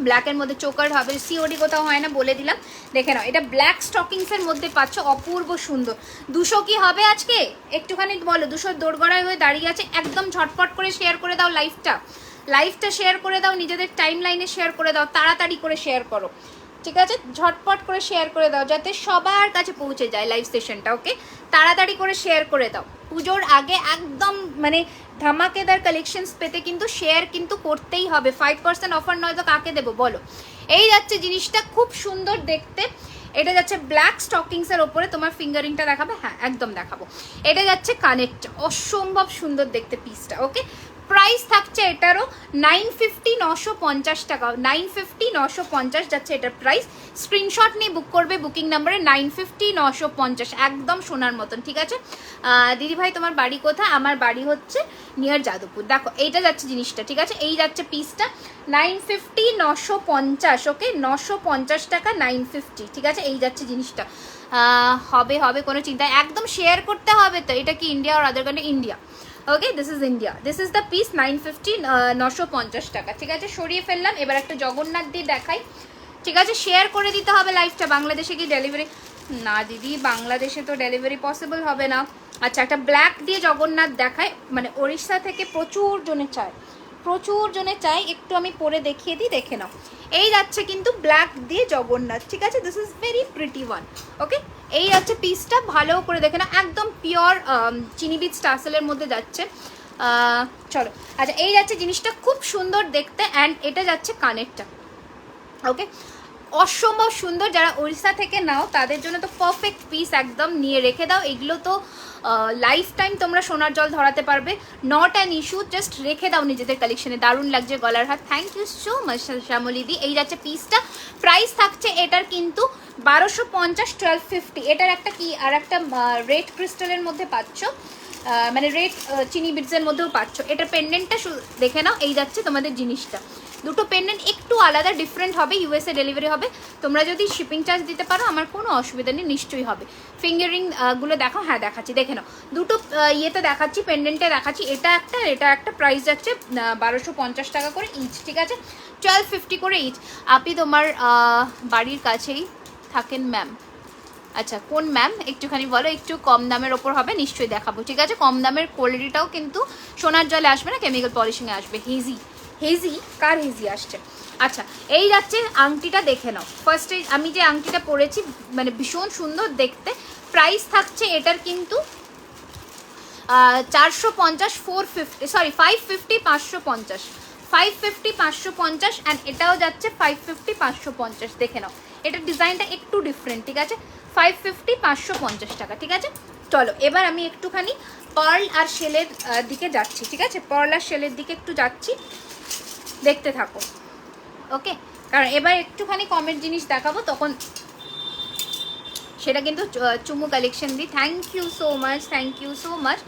ব্ল্যাকের মধ্যে চোকার হবে, সিওডি কোথাও হয় না বলে দিলাম, দেখে নাও। এটা ব্ল্যাক স্টকিংসের মধ্যে পাচ্ছ, অপূর্ব সুন্দর। 200 কি হবে আজকে একটুখানি বলো, 200 দোরগড়ায় হয়ে দাঁড়িয়ে আছে, একদম ঝটপট করে শেয়ার করে দাও লাইভটা শেয়ার করে দাও, নিজেদের টাইম লাইনে শেয়ার করে দাও, তাড়াতাড়ি করে শেয়ার করো, ঠিক আছে, ঝটপট করে শেয়ার করে দাও যাতে সবার কাছে পৌঁছে যায় লাইভ সেশনটা, ওকে। তাড়াতাড়ি করে শেয়ার করে দাও, পুজোর আগে একদম মানে ধামাকেদার কালেকশনস পেতে কিন্তু শেয়ার কিন্তু করতেই হবে। 5% অফার নয় তো কাকে দেবো বলো। এই যাচ্ছে জিনিসটা, খুব সুন্দর দেখতে, এটা যাচ্ছে ব্ল্যাক স্টকিংসের ওপরে, তোমার ফিঙ্গারিংটা দেখাবে, হ্যাঁ একদম দেখাবো। এটা যাচ্ছে কানেরটা, অসম্ভব সুন্দর দেখতে পিসটা, ওকে। প্রাইস থাকছে এটারও 950 950 টাকা, 950 950 যাচ্ছে এটার প্রাইস। স্ক্রিনশট নিয়ে বুক করবে বুকিং নাম্বারে 950 950, একদম সোনার মতন, ঠিক আছে। দিদিভাই তোমার বাড়ি কোথায়? আমার বাড়ি হচ্ছে নিয়ার যাদবপুর। দেখো এইটা যাচ্ছে জিনিসটা, ঠিক আছে, এই যাচ্ছে পিসটা 950 950, ওকে 950 টাকা 950, ঠিক আছে। এই যাচ্ছে জিনিসটা, হবে কোনো চিন্তা, একদম শেয়ার করতে হবে তো। এটা কি ইন্ডিয়া আর other country? India, okay this is India, this is the piece 950 950 টাকা, ঠিক আছে। সরিয়ে ফেললাম, এবার একটা জগন্নাথ দিয়ে দেখাই, ঠিক আছে। শেয়ার করে দিতে হবে লাইভটা, বাংলাদেশে কি ডেলিভারি না দিদি, বাংলাদেশে তো ডেলিভারি পসিবল হবে না। আচ্ছা, একটা ব্ল্যাক দিয়ে জগন্নাথ দেখায়, মানে ওড়িশা থেকে প্রচুর জনে চায়, একটু আমি পরে দেখিয়ে দিই, দেখে নাও। এই যাচ্ছে কিন্তু ব্ল্যাক দিয়ে জগন্নাথ, ঠিক আছে, this is very pretty one. Okay, এই যাচ্ছে পিসটা, ভালো করে দেখে নাও, একদম পিওর চিনি বিচ টাসেলের মধ্যে যাচ্ছে। চলো, আচ্ছা, এই যাচ্ছে জিনিসটা, খুব সুন্দর দেখতে, অ্যান্ড এটা যাচ্ছে কানেরটা। ওকে, অসম্ভব সুন্দর। যারা উড়িষ্যা থেকে নাও তাদের জন্য তো পারফেক্ট পিস, একদম নিয়ে রেখে দাও। এগুলো তো লাইফ টাইম তোমরা সোনার জল ধরাতে পারবে, নট অ্যান ইস্যু। জাস্ট রেখে দাও নিজেদের কালেকশনে, দারুণ লাগছে গলার হাত। থ্যাংক ইউ সো মাচ শ্যামলিদি। এই যাচ্ছে পিসটা, প্রাইস থাকছে এটার কিন্তু 1250, 1250। এটার একটা কি আর একটা রেড ক্রিস্টালের মধ্যে পাচ্ছ, মানে রেড চিনি বিটসের মধ্যেও পাচ্ছ। এটার পেন্ডেন্টটা দেখে নাও। এই যাচ্ছে তোমাদের জিনিসটা, দুটো পেন্ডেন্ট একটু আলাদা, ডিফারেন্ট হবে, ইউএসএ ডেলিভারি হবে। তোমরা যদি শিপিং চার্জ দিতে পারো আমার কোনো অসুবিধা নেই, নিশ্চয়ই হবে। ফিঙ্গারিং গুলো দেখো, হ্যাঁ দেখাচ্ছি, দেখে নাও। দুটো ইয়েতে দেখাচ্ছি, পেন্ডেন্টে দেখাচ্ছি, এটা একটা প্রাইস যাচ্ছে 1250 টাকা করে ইচ, ঠিক আছে, 1250 করে ইচ। আপনি তোমার বাড়ির কাছেই থাকেন ম্যাম? আচ্ছা, কোন ম্যাম একটুখানি বলো, একটু কম দামের ওপর হবে, নিশ্চয়ই দেখাবো, ঠিক আছে। কম দামের কোয়ালিটিটাও কিন্তু সোনার জলে আসবে না, কেমিক্যাল পলিশিংয়ে আসবে। হেজি কার হেজি আসছে? আচ্ছা, এই যাচ্ছে আংটিটা, দেখে নাও। ফার্স্টে আমি যে আংটিটা পরেছি, মানে ভীষণ সুন্দর দেখতে। প্রাইস থাকছে এটার কিন্তু 450, 450, সরি 550, 550, 550, 550, অ্যান্ড এটাও যাচ্ছে 550, 550। দেখে নাও, এটার ডিজাইনটা একটু ডিফারেন্ট, ঠিক আছে। 550, 550 টাকা, ঠিক আছে। চলো, এবার আমি একটুখানি পার্ল আর শেলের দিকে যাচ্ছি, ঠিক আছে, পার্ল আর শেলের দিকে একটু যাচ্ছি, দেখতে থাকো। ওকে, কারণ এবার একটুখানি কমের জিনিস দেখাবো, তখন সেটা কিন্তু চুমু কালেকশন দিই। Thank you so much, thank you so much.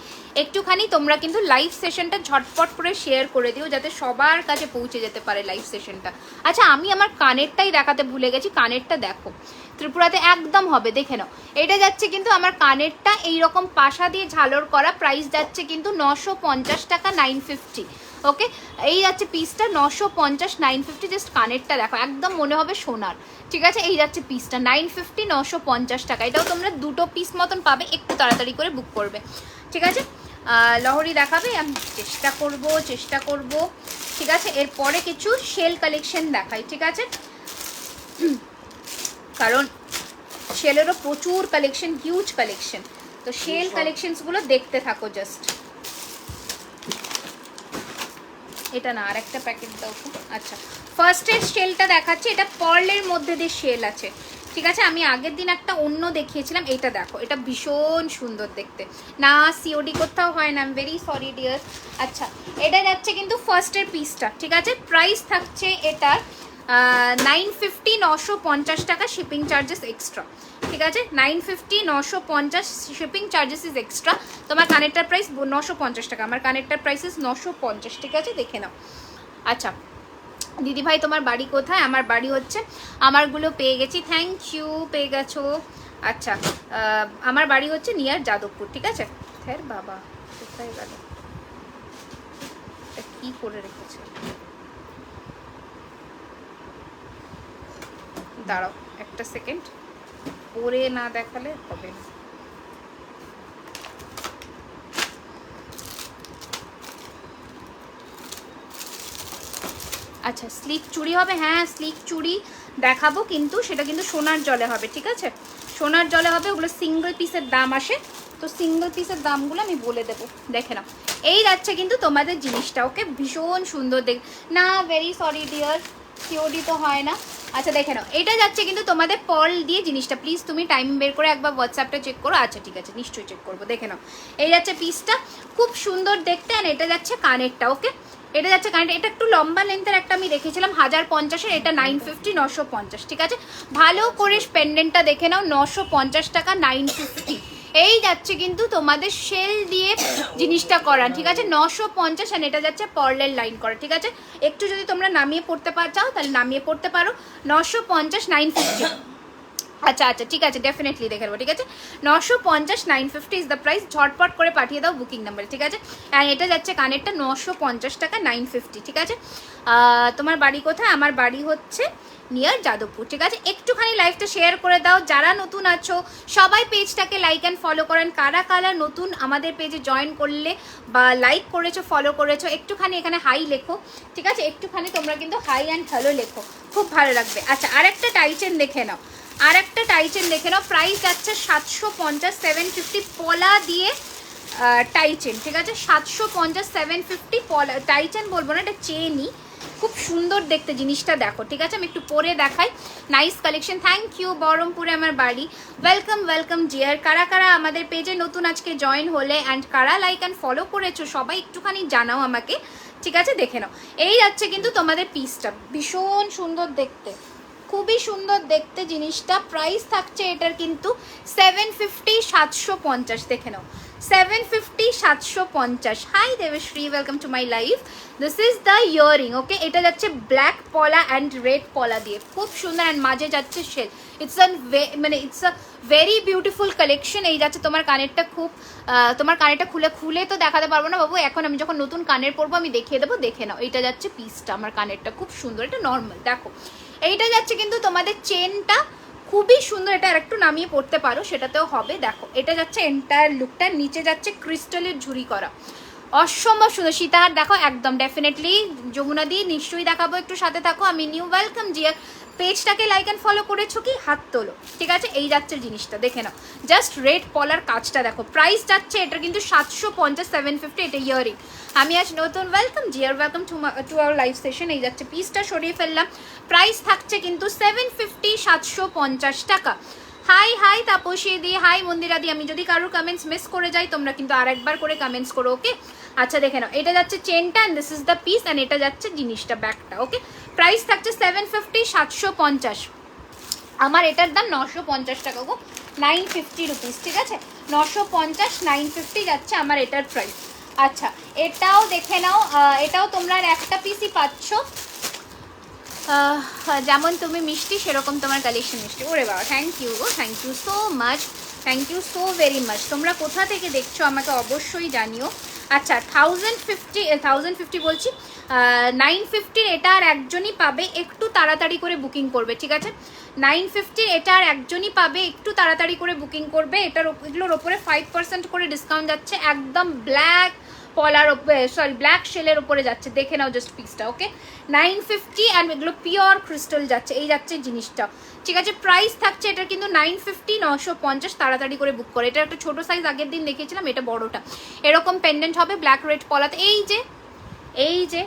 একটুখানি তোমরা কিন্তু লাইভ সেশনটা ঝটপট করে শেয়ার করে দিও, যাতে সবার কাছে পৌঁছে যেতে পারে লাইভ সেশনটা। আচ্ছা, আমি আমার কানেরটাই দেখাতে ভুলে গেছি, কানেরটা দেখো, ত্রিপুরাতে একদম হবে, দেখে নাও। এটা যাচ্ছে কিন্তু আমার কানেরটা এইরকম পাশা দিয়ে ঝালর করা, প্রাইস যাচ্ছে কিন্তু 950 টাকা, 950। ওকে, এই যাচ্ছে পিসটা 950, 950। জাস্ট কানেরটা দেখো, একদম মনে হবে সোনার, ঠিক আছে। এই যাচ্ছে পিসটা 950, 950 টাকা। এটাও তোমরা দুটো পিস মতন পাবে, একটু তাড়াতাড়ি করে বুক করবে, ঠিক আছে। লহরি দেখাবে, আমি চেষ্টা করব, ঠিক আছে। এরপরে কিছু শেল কালেকশন দেখাই, ঠিক আছে, কারণ শেলেরও প্রচুর কালেকশন, হিউজ কালেকশন। তো শেল কালেকশনসগুলো দেখতে থাকো জাস্ট। এটা না, আর একটা প্যাকেট দাও তো। আচ্ছা, ফার্স্টের শেলটা দেখাচ্ছি, এটা পার্লের মধ্যে দিয়ে শেল আছে, ঠিক আছে। আমি আগের দিন একটা অন্য দেখিয়েছিলাম, এটা দেখো, এটা ভীষণ সুন্দর দেখতে। না, সিওডি কোথাও হয় না, I am very sorry dear. আচ্ছা, এটা যাচ্ছে কিন্তু ফার্স্টের পিসটা, ঠিক আছে। প্রাইস থাকছে এটার 950, 950 টাকা, শিপিং চার্জেস এক্সট্রা, ঠিক আছে। 950, 950, শিপিং চার্জেস ইজ এক্সট্রা। তোমার কানেরটার প্রাইস 950 টাকা, আমার কানেরটার প্রাইস ইজ 950, ঠিক আছে, দেখে নাও। আচ্ছা দিদি ভাই, তোমার বাড়ি কোথায়? আমার বাড়ি হচ্ছে, আমারগুলো পেয়ে গেছি, থ্যাংক ইউ, পেয়ে গেছো। আচ্ছা, আমার বাড়ি হচ্ছে নিয়ার যাদবপুর, ঠিক আছে। হ্যাঁ বাবা, কোথায় গেল, কি করে রেখেছে, দাঁড়াও একটা সেকেন্ড, পরে না দেখালে হবে না। আচ্ছা, স্লিক চুড়ি হবে, হ্যাঁ স্লিক চুড়ি দেখাবো, কিন্তু সেটা কিন্তু সোনার জলে হবে, ঠিক আছে, সোনার জলে হবে। ওগুলো সিঙ্গেল পিসের দাম আসে, তো সিঙ্গেল পিসের দামগুলো আমি বলে দেবো, দেখে নাও। এই যাচ্ছে কিন্তু তোমাদের জিনিসটা, ওকে, ভীষণ সুন্দর দেখ না, ভেরি সরি ডিয়ার, সিওডি তো হয় না। আচ্ছা, দেখে নাও, এটা যাচ্ছে কিন্তু তোমাদের পার্ল দিয়ে জিনিসটা। প্লিজ তুমি টাইম বের করে একবার হোয়াটসঅ্যাপটা চেক করো। আচ্ছা ঠিক আছে, নিশ্চয়ই চেক করবো, দেখে নাও। এই যাচ্ছে পিসটা, খুব সুন্দর দেখতে, আর এটা যাচ্ছে কানেরটা, ওকে, এটা যাচ্ছে কানেরটা। এটা একটু লম্বা লেন্থের একটা আমি রেখেছিলাম 1050-এর, এটা 950, 950, ঠিক আছে। ভালো করে পেন্ডেন্টটা দেখে নাও, 950 টাকা, 950। এই যাচ্ছে কিন্তু তোমাদের শেল দিয়ে জিনিসটা করা, ঠিক আছে, 950, আর এটা যাচ্ছে পার্লের লাইন করা, ঠিক আছে। একটু যদি তোমরা নামিয়ে পড়তে চাও তাহলে নামিয়ে পড়তে পারো, 950, 950। আচ্ছা আচ্ছা, ঠিক আছে, ডেফিনেটলি দেখে নেবো, ঠিক আছে। 950, 950 ইজ দ্য প্রাইস, ঝটপট করে পাঠিয়ে দাও বুকিং নাম্বারে, ঠিক আছে। অ্যান্ড এটা যাচ্ছে কানেরটা 950 টাকা, 950, ঠিক আছে। তোমার বাড়ি কোথায়? আমার বাড়ি হচ্ছে নিয়ার যাদবপুর। ঠিক আছে, একটুখানি লাইভটা শেয়ার করে দাও। যারা নতুন আছো সবাই পেজটাকে লাইক অ্যান্ড ফলো করেন। কারা কারা নতুন আমাদের পেজে জয়েন করলে বা লাইক করেছো, ফলো করেছো, একটুখানি এখানে হাই লেখো। ঠিক আছে, একটুখানি তোমরা কিন্তু হাই অ্যান্ড হ্যালো লেখো, খুব ভালো লাগবে। আচ্ছা, আর একটা টাইচেন দেখে নাও, আর একটা টাইচেন দেখে নাও। প্রাইস যাচ্ছে 750, 750 পলা দিয়ে টাইচেন। ঠিক আছে, 750, 750 পলা টাইচেন বলবো না, এটা চেনই। খুব সুন্দর দেখতে জিনিসটা, দেখো। ঠিক আছে, আমি একটু পরে দেখাই। Nice collection, thank you. বহরমপুরে আমার বাড়ি, ওয়েলকাম ওয়েলকাম জিয়ার। কারা কারা আমাদের পেজে নতুন আজকে জয়েন হলে অ্যান্ড কারা লাইক অ্যান্ড ফলো করেছো সবাই একটুখানি জানাও আমাকে। ঠিক আছে, দেখে নাও। এই যাচ্ছে কিন্তু তোমাদের পিসটা, ভীষণ সুন্দর দেখতে, খুবই সুন্দর দেখতে জিনিসটা। প্রাইস থাকছে এটার কিন্তু 750, 750। দেখে নাও, 750, 750। Hi Debashree, welcome to my live. This is the earring. Okay, এটা যাচ্ছে ব্ল্যাক পলা অ্যান্ড রেড পলা দিয়ে, খুব সুন্দর। অ্যান্ড মাঝে যাচ্ছে shell. It's a very beautiful collection. এই যাচ্ছে তোমার কানেরটা, খুব তোমার কানেরটা খুলে তো দেখাতে পারবো না বাবু, এখন আমি যখন নতুন কানের পরবো আমি দেখিয়ে দেবো। দেখে নাও, এটা যাচ্ছে পিসটা, আমার কানেরটা খুব সুন্দর, এটা নর্মাল। দেখো, এইটা যাচ্ছে কিন্তু তোমাদের চেনটা খুবই সুন্দর, এটা আর একটু নামিয়ে পড়তে পারো, সেটাতেও হবে। দেখো, এটা যাচ্ছে এন্টায়ার লুকটা, নিচে যাচ্ছে ক্রিস্টালের ঝুরি করা, অসম্ভব সুন্দর। সীতাহার দেখো, একদম ডেফিনেটলি। যমুনা দি নিশ্চয়ই দেখাবো, একটু সাথে থাকো। আমি নিউ, ওয়েলকাম জিয়া। পেজটাকে লাইক অ্যান্ড ফলো করেছো কি, হাত তোলো। ঠিক আছে, এই যাচ্ছে জিনিসটা, দেখে নাও। জাস্ট রেড পলার কাজটা দেখো। প্রাইস যাচ্ছে এটা কিন্তু 750, 750। এটা ইয়ারিং। আমি আজ নতুন, ওয়েলকাম জিয়ার, welcome to our live session. এই যাচ্ছে পিসটা, সরিয়ে ফেললাম। প্রাইস থাকছে কিন্তু 750, 750 টাকা। হাই হাই তাপসী দি, হাই মন্দিরা দি। আমি যদি কারোর কমেন্টস মিস করে যাই তোমরা কিন্তু আর একবার করে কমেন্টস করো, ওকে? আচ্ছা, দেখে নাও, এটা যাচ্ছে চেনটা and this is the piece and এটা যাচ্ছে জিনিসটা, ব্যাগটা। ওকে, প্রাইস থাকছে 750, 750। আমার এটার দাম 950 টাকা গো, 950 রুপিস। ঠিক আছে, 950, 950 যাচ্ছে আমার এটার প্রাইস। আচ্ছা, এটাও দেখে নাও, এটাও তোমরা আর একটা পিসই পাচ্ছ। যেমন তুমি মিষ্টি সেরকম তোমার কালেকশন মিষ্টি। ওরে বাবা, থ্যাংক ইউ গো, thank you so much, thank you so very much. তোমরা কোথা থেকে দেখছো আমাকে অবশ্যই জানিও। আচ্ছা, 1050 বলছি, 950 এটা আর একজনই পাবে, একটু তাড়াতাড়ি করে বুকিং করবে। ঠিক আছে, 950 এটা আর একজনই পাবে, একটু তাড়াতাড়ি করে বুকিং করবে। এগুলোর ওপরে 5% করে ডিসকাউন্ট যাচ্ছে, একদম ব্ল্যাক পলার ওপরে, সরি ব্ল্যাক শেলের ওপরে যাচ্ছে। দেখে নাও জাস্ট পিসটা। ওকে, 950 অ্যান্ড এগুলো পিওর ক্রিস্টাল যাচ্ছে, এই যাচ্ছে জিনিসটা। ঠিক আছে, প্রাইস থাকছে এটা কিন্তু 950, 950। তাড়াতাড়ি করে বুক করে। এটা একটা ছোটো সাইজ আগের দিন দেখিয়েছিলাম, এটা বড়টা। এরকম পেন্ডেন্ট হবে ব্ল্যাক রেড পলাতে। এই যে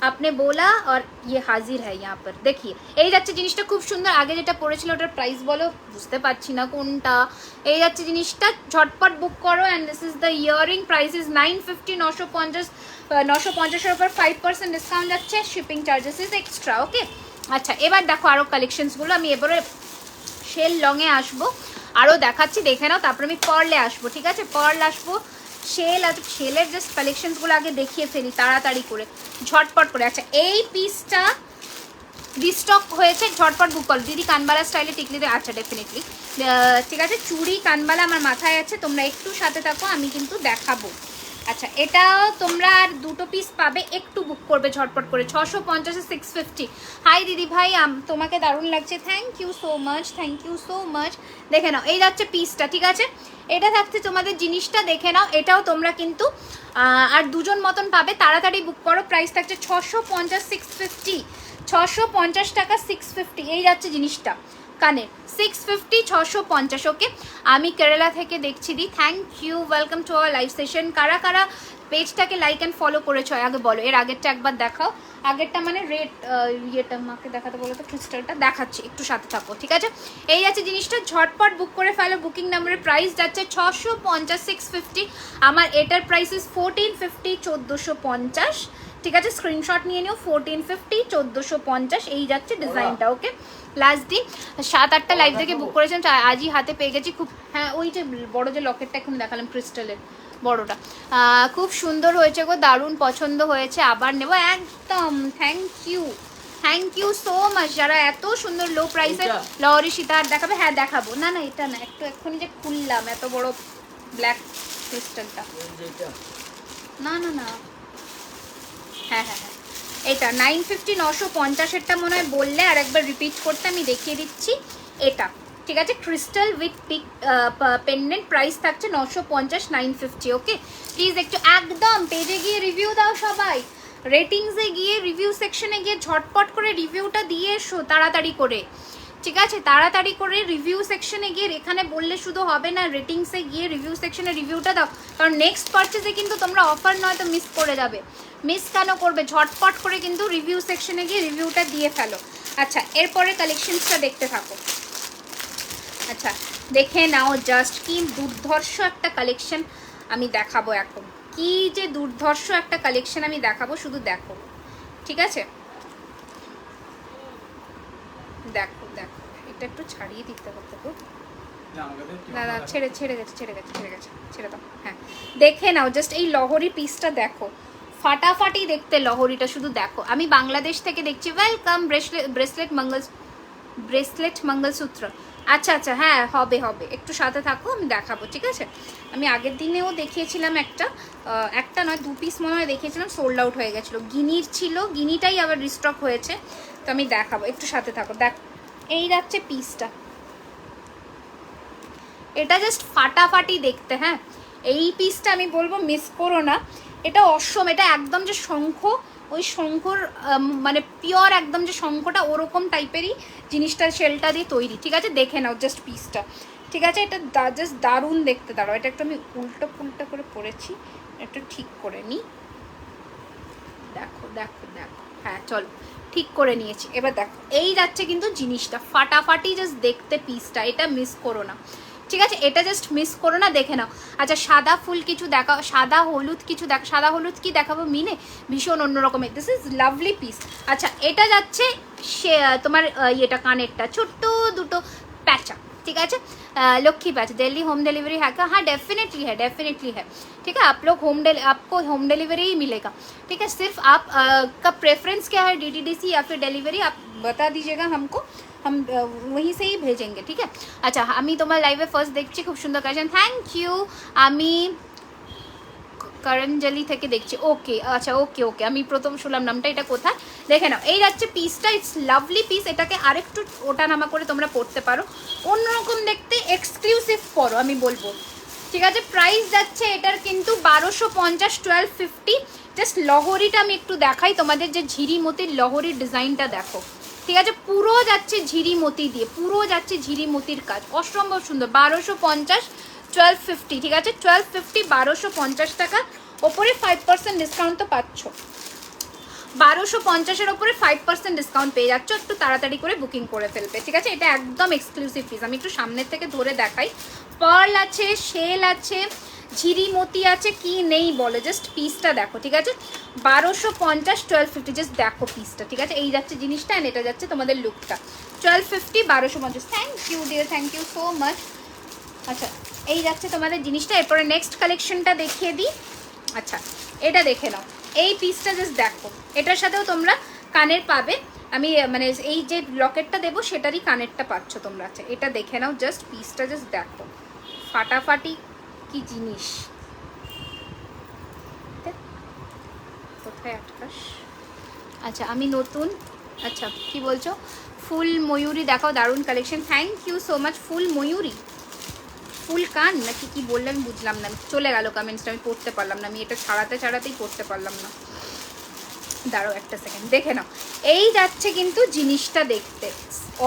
আপনি বলা আর ইয়ে হাজির হ্যাঁ यहाँ पर। দেখিয়ে এই যাচ্ছে জিনিসটা, খুব সুন্দর। আগে যেটা পড়েছিল ওটার প্রাইস বলো, বুঝতে পারছি না কোনটা। এই যাচ্ছে জিনিসটা, ঝটপট বুক করো। And this is the earring. Price is 950, 950। 950-এর উপর 5% ডিসকাউন্ট যাচ্ছে, শিপিং চার্জেস ইজ এক্সট্রা। ওকে, আচ্ছা, এবার দেখো আরও কালেকশনসগুলো। আমি এবারে শেল লংয়ে আসবো, আরও দেখাচ্ছি, দেখে নাও। তারপর আমি পার্লে আসবো। ঠিক আছে, পার্ল আসবো, শেল আছে। শেলের জাস্ট কালেকশনসগুলো আগে দেখিয়ে ফেলি তাড়াতাড়ি করে, ঝটপট করে। আচ্ছা, এই পিসটা রিস্টক হয়েছে, ঝটপট বুক করো দিদি। কানবালা স্টাইলে টিকলিতে, আচ্ছা ডেফিনেটলি। ঠিক আছে, চুড়ি কানবালা আমার মাথায় আছে, তোমরা একটু সাথে থাকো, আমি কিন্তু দেখাবো। আচ্ছা, এটা তোমরা আর দুটো পিস পাবে, একটু বুক করবে ঝটপট করে। 650, 650। হাই দিদি ভাই, তোমাকে দারুণ লাগছে, thank you so much, thank you so much. দেখে নাও, এই যাচ্ছে পিসটা। ঠিক আছে, এটা থাকছে তোমাদের জিনিসটা, দেখে নাও। এটাও তোমরা কিন্তু আর দুজন মতন পাবে, তাড়াতাড়ি বুক করো। প্রাইস থাকছে 650, 650। 650 টাকা, 650। এই যাচ্ছে জিনিসটা, কানের 650, 650। ওকে, আমি কেরালা থেকে দেখছি দি, thank you, welcome to our live session. কারা কারা পেজটাকে লাইক অ্যান্ড ফলো করেছো আগে বলো। এর আগেরটা একবার দেখাও, আগেরটা মানে রেড ইয়েটা মাকে দেখাতে বলো তো, ক্রিস্টালটা দেখাচ্ছি, একটু সাথে থাকো। ঠিক আছে, এই আছে জিনিসটা, ঝটপট বুক করে ফেলো। বুকিং নাম্বারের প্রাইস যাচ্ছে 650, 650। আমার এটার প্রাইস ইস 1450, 1450। ঠিক আছে, স্ক্রিনশট নিয়ে নিও, 1450, 1450। এই যাচ্ছে ডিজাইনটা। ওকে, লাস্ট দিন 7-8টা লাইভ থেকে বুক করেছেন, আজই হাতে পেয়ে গেছি। খুব, হ্যাঁ, ওই যে বড় যে লকেটটা এখন দেখালাম ক্রিস্টালের বড়টা, খুব সুন্দর হয়েছে গো, দারুণ পছন্দ হয়েছে, আবার নেব একদম। থ্যাংক ইউ সো মাচ যারা এত সুন্দর লো প্রাইসে লহরি সীতাহার দেখাবে। হ্যাঁ দেখাবো, না না এটা না, একটু এক্ষুনি যে খুললাম এত বড় ব্ল্যাক ক্রিস্টালটা, না না না, হ্যাঁ হ্যাঁ হ্যাঁ এটা 950 950-এরটা মনে হয় বললে, আর একবার রিপিট করতে আমি দেখিয়ে দিচ্ছি। এটা ঠিক আছে, crystal with pick pendant, price থাকছে 950 950। ওকে প্লিজ একটু একদম পেজে গিয়ে রিভিউ দাও সবাই, রেটিংসে গিয়ে রিভিউ সেকশনে গিয়ে ঝটপট করে রিভিউটা দিয়ে এসো তাড়াতাড়ি করে, ঠিক আছে? তাড়াতাড়ি করে রিভিউ সেকশনে গিয়ে, এখানে বললে শুধু হবে না, রেটিংসে গিয়ে রিভিউ সেকশনে রিভিউটা দাও, কারণ নেক্সট পারচেজে কিন্তু তোমরা অফার নয় তো মিস করে যাবে। মিস কেন করবে? ঝটপট করে কিন্তু রিভিউ সেকশনে গিয়ে রিভিউটা দিয়ে ফেলো। আচ্ছা এরপরে কালেকশনসটা দেখতে থাকো। আচ্ছা দেখে নাও জাস্ট কি দুর্ধর্ষ একটা কালেকশন আমি দেখাবো এখন, কি যে দুর্ধর্ষ একটা কালেকশন আমি দেখাবো, শুধু দেখো, ঠিক আছে? দেখো দেখো, এটা একটু ছাড়িয়ে দিতে হবে গো দাদা, ছেড়ে গেছে ছেড়ে দাও। হ্যাঁ দেখে নাও জাস্ট এই লহরি পিসটা দেখো, ফাটাফাটি দেখতে লহরিটা, শুধু দেখো। আমি বাংলাদেশ থেকে দেখছি, ওয়েলকাম। ব্রেসলেট মঙ্গলসূত্র, আচ্ছা আচ্ছা, হ্যাঁ হবে হবে, একটু সাথে থাকো, আমি দেখাবো, ঠিক আছে? আমি আগের দিনেও দেখিয়েছিলাম একটা নয় 2 পিস মনে হয় দেখিয়েছিলাম, সোল্ড আউট হয়ে গেছিলো, গিনির ছিল, গিনিটাই আবার রিস্টক হয়েছে, তো আমি দেখাবো, একটু সাথে থাকো। দেখ এই যাচ্ছে পিসটা, এটা জাস্ট ফাটাফাটি দেখতে। হ্যাঁ এই পিসটা আমি বলবো মিস করো না, এটা অসম, এটা একদম যে শঙ্খ, ওই শঙ্খর মানে পিওর একদম যে শঙ্খটা ওরকম টাইপেরই জিনিসটা, শেলটা দিয়ে তৈরি, ঠিক আছে? দেখে নাও জাস্ট পিসটা, ঠিক আছে? এটা জাস্ট দারুণ দেখতে। দাঁড়াও, এটা একটু আমি উল্টো পুল্টো করে পড়েছি, একটু ঠিক করে নিই, দেখো দেখো দেখো, হ্যাঁ চলো ঠিক করে নিয়েছি। এবার দেখো এই যাচ্ছে কিন্তু জিনিসটা ফাটাফাটি জাস্ট দেখতে পিসটা, এটা মিস করো না, ঠিক আছে? এটা জাস্ট মিস করো না, দেখে নাও। আচ্ছা সাদা ফুল কিছু দেখাও, সাদা হলুদ কিছু দেখ, সাদা হলুদ কি দেখাবো মিনে, ভীষণ অন্যরকমের, দিস ইজ লাভলি পিস। আচ্ছা এটা যাচ্ছে সে তোমার ইয়েটা কানেরটা, ছোট্ট দুটো প্যাঁচা, ঠিক আছে? लक्खी पैच, दिल्ली होम डिलीवरी है क्या? हाँ डेफिनेटली है, डेफिनेटली है, ठीक है? आप लोग आपको होम डिलीवरी ही मिलेगा, ठीक है? सिर्फ आप का प्रेफरेंस क्या है, DTDC या फिर डिलीवरी, आप बता दीजिएगा हमको, हम वहीं से ही भेजेंगे, ठीक है? अच्छा আমি তোমার লাইভে ফার্স্ট দেখছি, খুব সুন্দর কালেকশন, থ্যাংক ইউ। আমি করঞ্জলি থেকে দেখছি, ওকে আচ্ছা ওকে ওকে, আমি প্রথম শুনলাম নামটা, এটা কোথায় দেখে নাও। এই যাচ্ছে পিসটা, ইটস লাভলি পিস, এটাকে আরেকটু ওটা নামা করে তোমরা পড়তে পারো, অন্যরকম দেখতে, এক্সক্লুসিভ পরো আমি বলবো, ঠিক আছে? প্রাইস যাচ্ছে এটার কিন্তু 1250 1250। জাস্ট লহরিটা আমি একটু দেখাই তোমাদের, যে ঝিরিমতির লহরির ডিজাইনটা দেখো, ঠিক আছে? পুরো যাচ্ছে ঝিরিমতি দিয়ে, পুরো যাচ্ছে ঝিরিমতির কাজ, অসম্ভব সুন্দর। 1250 1250, ঠিক আছে? 1250, 1250 টাকা ওপরে 5% ডিসকাউন্ট তো পাচ্ছ, 1250-এর ওপরে 5% ডিসকাউন্ট পেয়ে যাচ্ছ, একটু তাড়াতাড়ি করে বুকিং করে ফেলবে, ঠিক আছে? এটা একদম এক্সক্লুসিভ পিস, আমি একটু সামনের থেকে ধরে দেখাই, পার্ল আছে, শেল আছে, ঝিরিমতি আছে, কি নেই বলে, জাস্ট পিসটা দেখো, ঠিক আছে? 1250 1250, জাস্ট দেখো পিসটা, ঠিক আছে? এই যাচ্ছে জিনিসটা, অ্যান্ড এটা যাচ্ছে তোমাদের লুকটা, 1250 1250। Thank you dear, thank you so much. আচ্ছা এই যাচ্ছে তোমাদের জিনিসটা, এরপরে নেক্সট কালেকশনটা দেখিয়ে দিই। আচ্ছা এটা দেখে নাও, এই পিসটা জাস্ট দেখো, এটার সাথেও তোমরা কানের পাবে, আমি মানে এই যে লকেটটা দেবো সেটারই কানেরটা পাচ্ছ তোমরা। আচ্ছা এটা দেখে নাও, জাস্ট পিসটা জাস্ট দেখো, ফাটাফাটি কি জিনিস, কোথায় আটকাস? আচ্ছা আমি নতুন, আচ্ছা কি বলছো, ফুল ময়ূরী দেখাও, দারুণ collection, thank you so much. ফুল ময়ূরী, ফুল কান নাকি কি বললে আমি বুঝলাম না, চলে গেল কমেন্টসটা, আমি পড়তে পারলাম না, আমি এটা ছাড়াতেই পড়তে পারলাম না, দাঁড়াও একটা সেকেন্ড, দেখে নাও। এই যাচ্ছে কিন্তু জিনিসটা দেখতে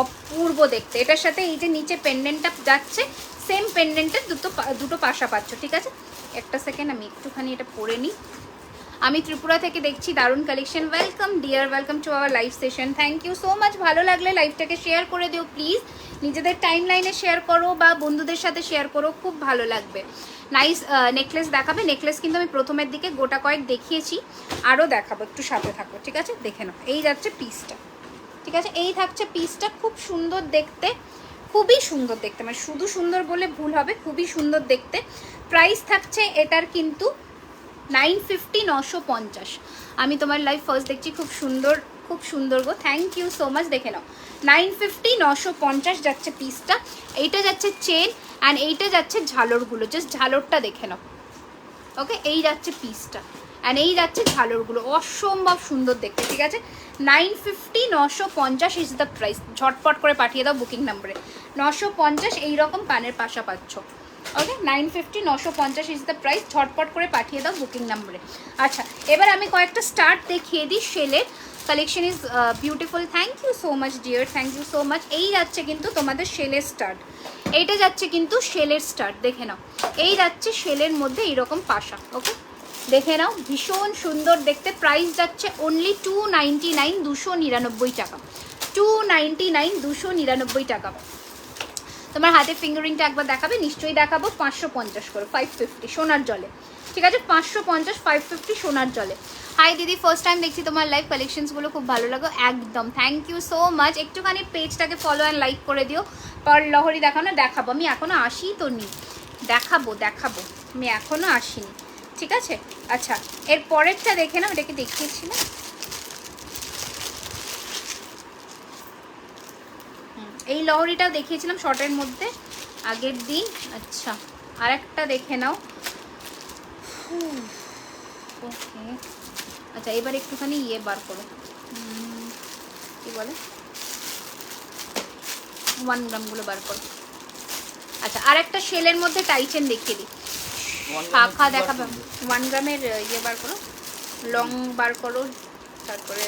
অপূর্ব দেখতে, এটার সাথে এই যে নিচে পেন্ডেন্টটা যাচ্ছে, সেম পেন্ডেন্টের দুটো পাশা পাচ্ছ, ঠিক আছে? একটা সেকেন্ড আমি একটুখানি এটা পরে নিই। আমি ত্রিপুরা থেকে দেখছি, দারুণ collection, welcome dear, welcome to our live session, thank you so much. ভালো লাগলে লাইভটাকে শেয়ার করে দিও প্লিজ, নিজেদের টাইম লাইনে শেয়ার করো বা বন্ধুদের সাথে শেয়ার করো, খুব ভালো লাগবে। নাইস নেকলেস দেখাবে, নেকলেস কিন্তু আমি প্রথমের দিকে গোটা কয়েক দেখিয়েছি, আরও দেখাবো, একটু সাথে থাকো, ঠিক আছে? দেখে নাও, এই যাচ্ছে পিসটা, ঠিক আছে? এই থাকছে পিসটা, খুব সুন্দর দেখতে, খুবই সুন্দর দেখতে, মানে শুধু সুন্দর বলে ভুল হবে, খুবই সুন্দর দেখতে। প্রাইস থাকছে এটার কিন্তু 950 950। আমি তোমার লাইভ ফার্স্ট দেখছি, খুব সুন্দর গো, থ্যাংক ইউ সো মাচ। দেখে নাও 950 950 যাচ্ছে পিসটা, এইটা যাচ্ছে চেন, অ্যান্ড এইটা যাচ্ছে ঝালরগুলো, জাস্ট ঝালরটা দেখে নাও, ওকে? এই যাচ্ছে পিসটা, অ্যান্ড এই যাচ্ছে ঝালরগুলো, অসম্ভব সুন্দর দেখতে, ঠিক আছে। 950, 950 ইজ দ্য প্রাইস। ঝটপট করে পাঠিয়ে দাও বুকিং নাম্বারে। 950 এইরকম কানের পাশা পাচ্ছ, ওকে। 950, 950 ইজ দ্য প্রাইস। ঝটপট করে পাঠিয়ে দাও বুকিং নাম্বারে। আচ্ছা, এবার আমি কয়েকটা স্টার্ট দেখিয়ে দিই শেলের। Collection is beautiful, thank you so much dear, thank you so much. এই যাচ্ছে কিন্তু তোমাদের শেলের স্টার্ট, এইটা যাচ্ছে কিন্তু শেলের স্টার্ট, দেখে নাও। এই যাচ্ছে শেলের মধ্যে এইরকম পাশা, ওকে, দেখে নাও, ভীষণ সুন্দর দেখতে। প্রাইস যাচ্ছে অনলি 299, 299 টাকা, 299, 299 টাকা। তোমার হাতে ফিঙ্গারিংটা একবার দেখাবে? নিশ্চয়ই দেখাবো। 550 করে, 550 সোনার জলে, ঠিক আছে। 550, 550 সোনার জলে। হাই দিদি, ফার্স্ট টাইম দেখছি তোমার লাইভ, কালেকশনসগুলো খুব ভালো লাগো। একদম, থ্যাংক ইউ সো মাচ। একটুখানি পেজটাকে ফলো অ্যান্ড লাইক করে দিও। পার্ল লহরি দেখাও না? দেখাবো, আমি এখনও আসি তো নি, দেখাবো, আমি এখনও আসিনি, ঠিক আছে। আচ্ছা, এর পরেরটা দেখে নাও, এটাকে দেখিয়েছিলাম, এই লহরিটাও দেখিয়েছিলাম শর্টের মধ্যে আগের দিন। আচ্ছা, আর একটা দেখে নাও, ওকে। আচ্ছা, এবার একটুখানি ইয়ে বার করো, কি বলে, 1 গ্রামগুলো বার করো। আচ্ছা, আর একটা শেলের মধ্যে টাইচেন দেখিয়ে দিই, শাখা দেখাবে। 1 গ্রামের ইয়ে বার করো, লং বার করো, তারপরে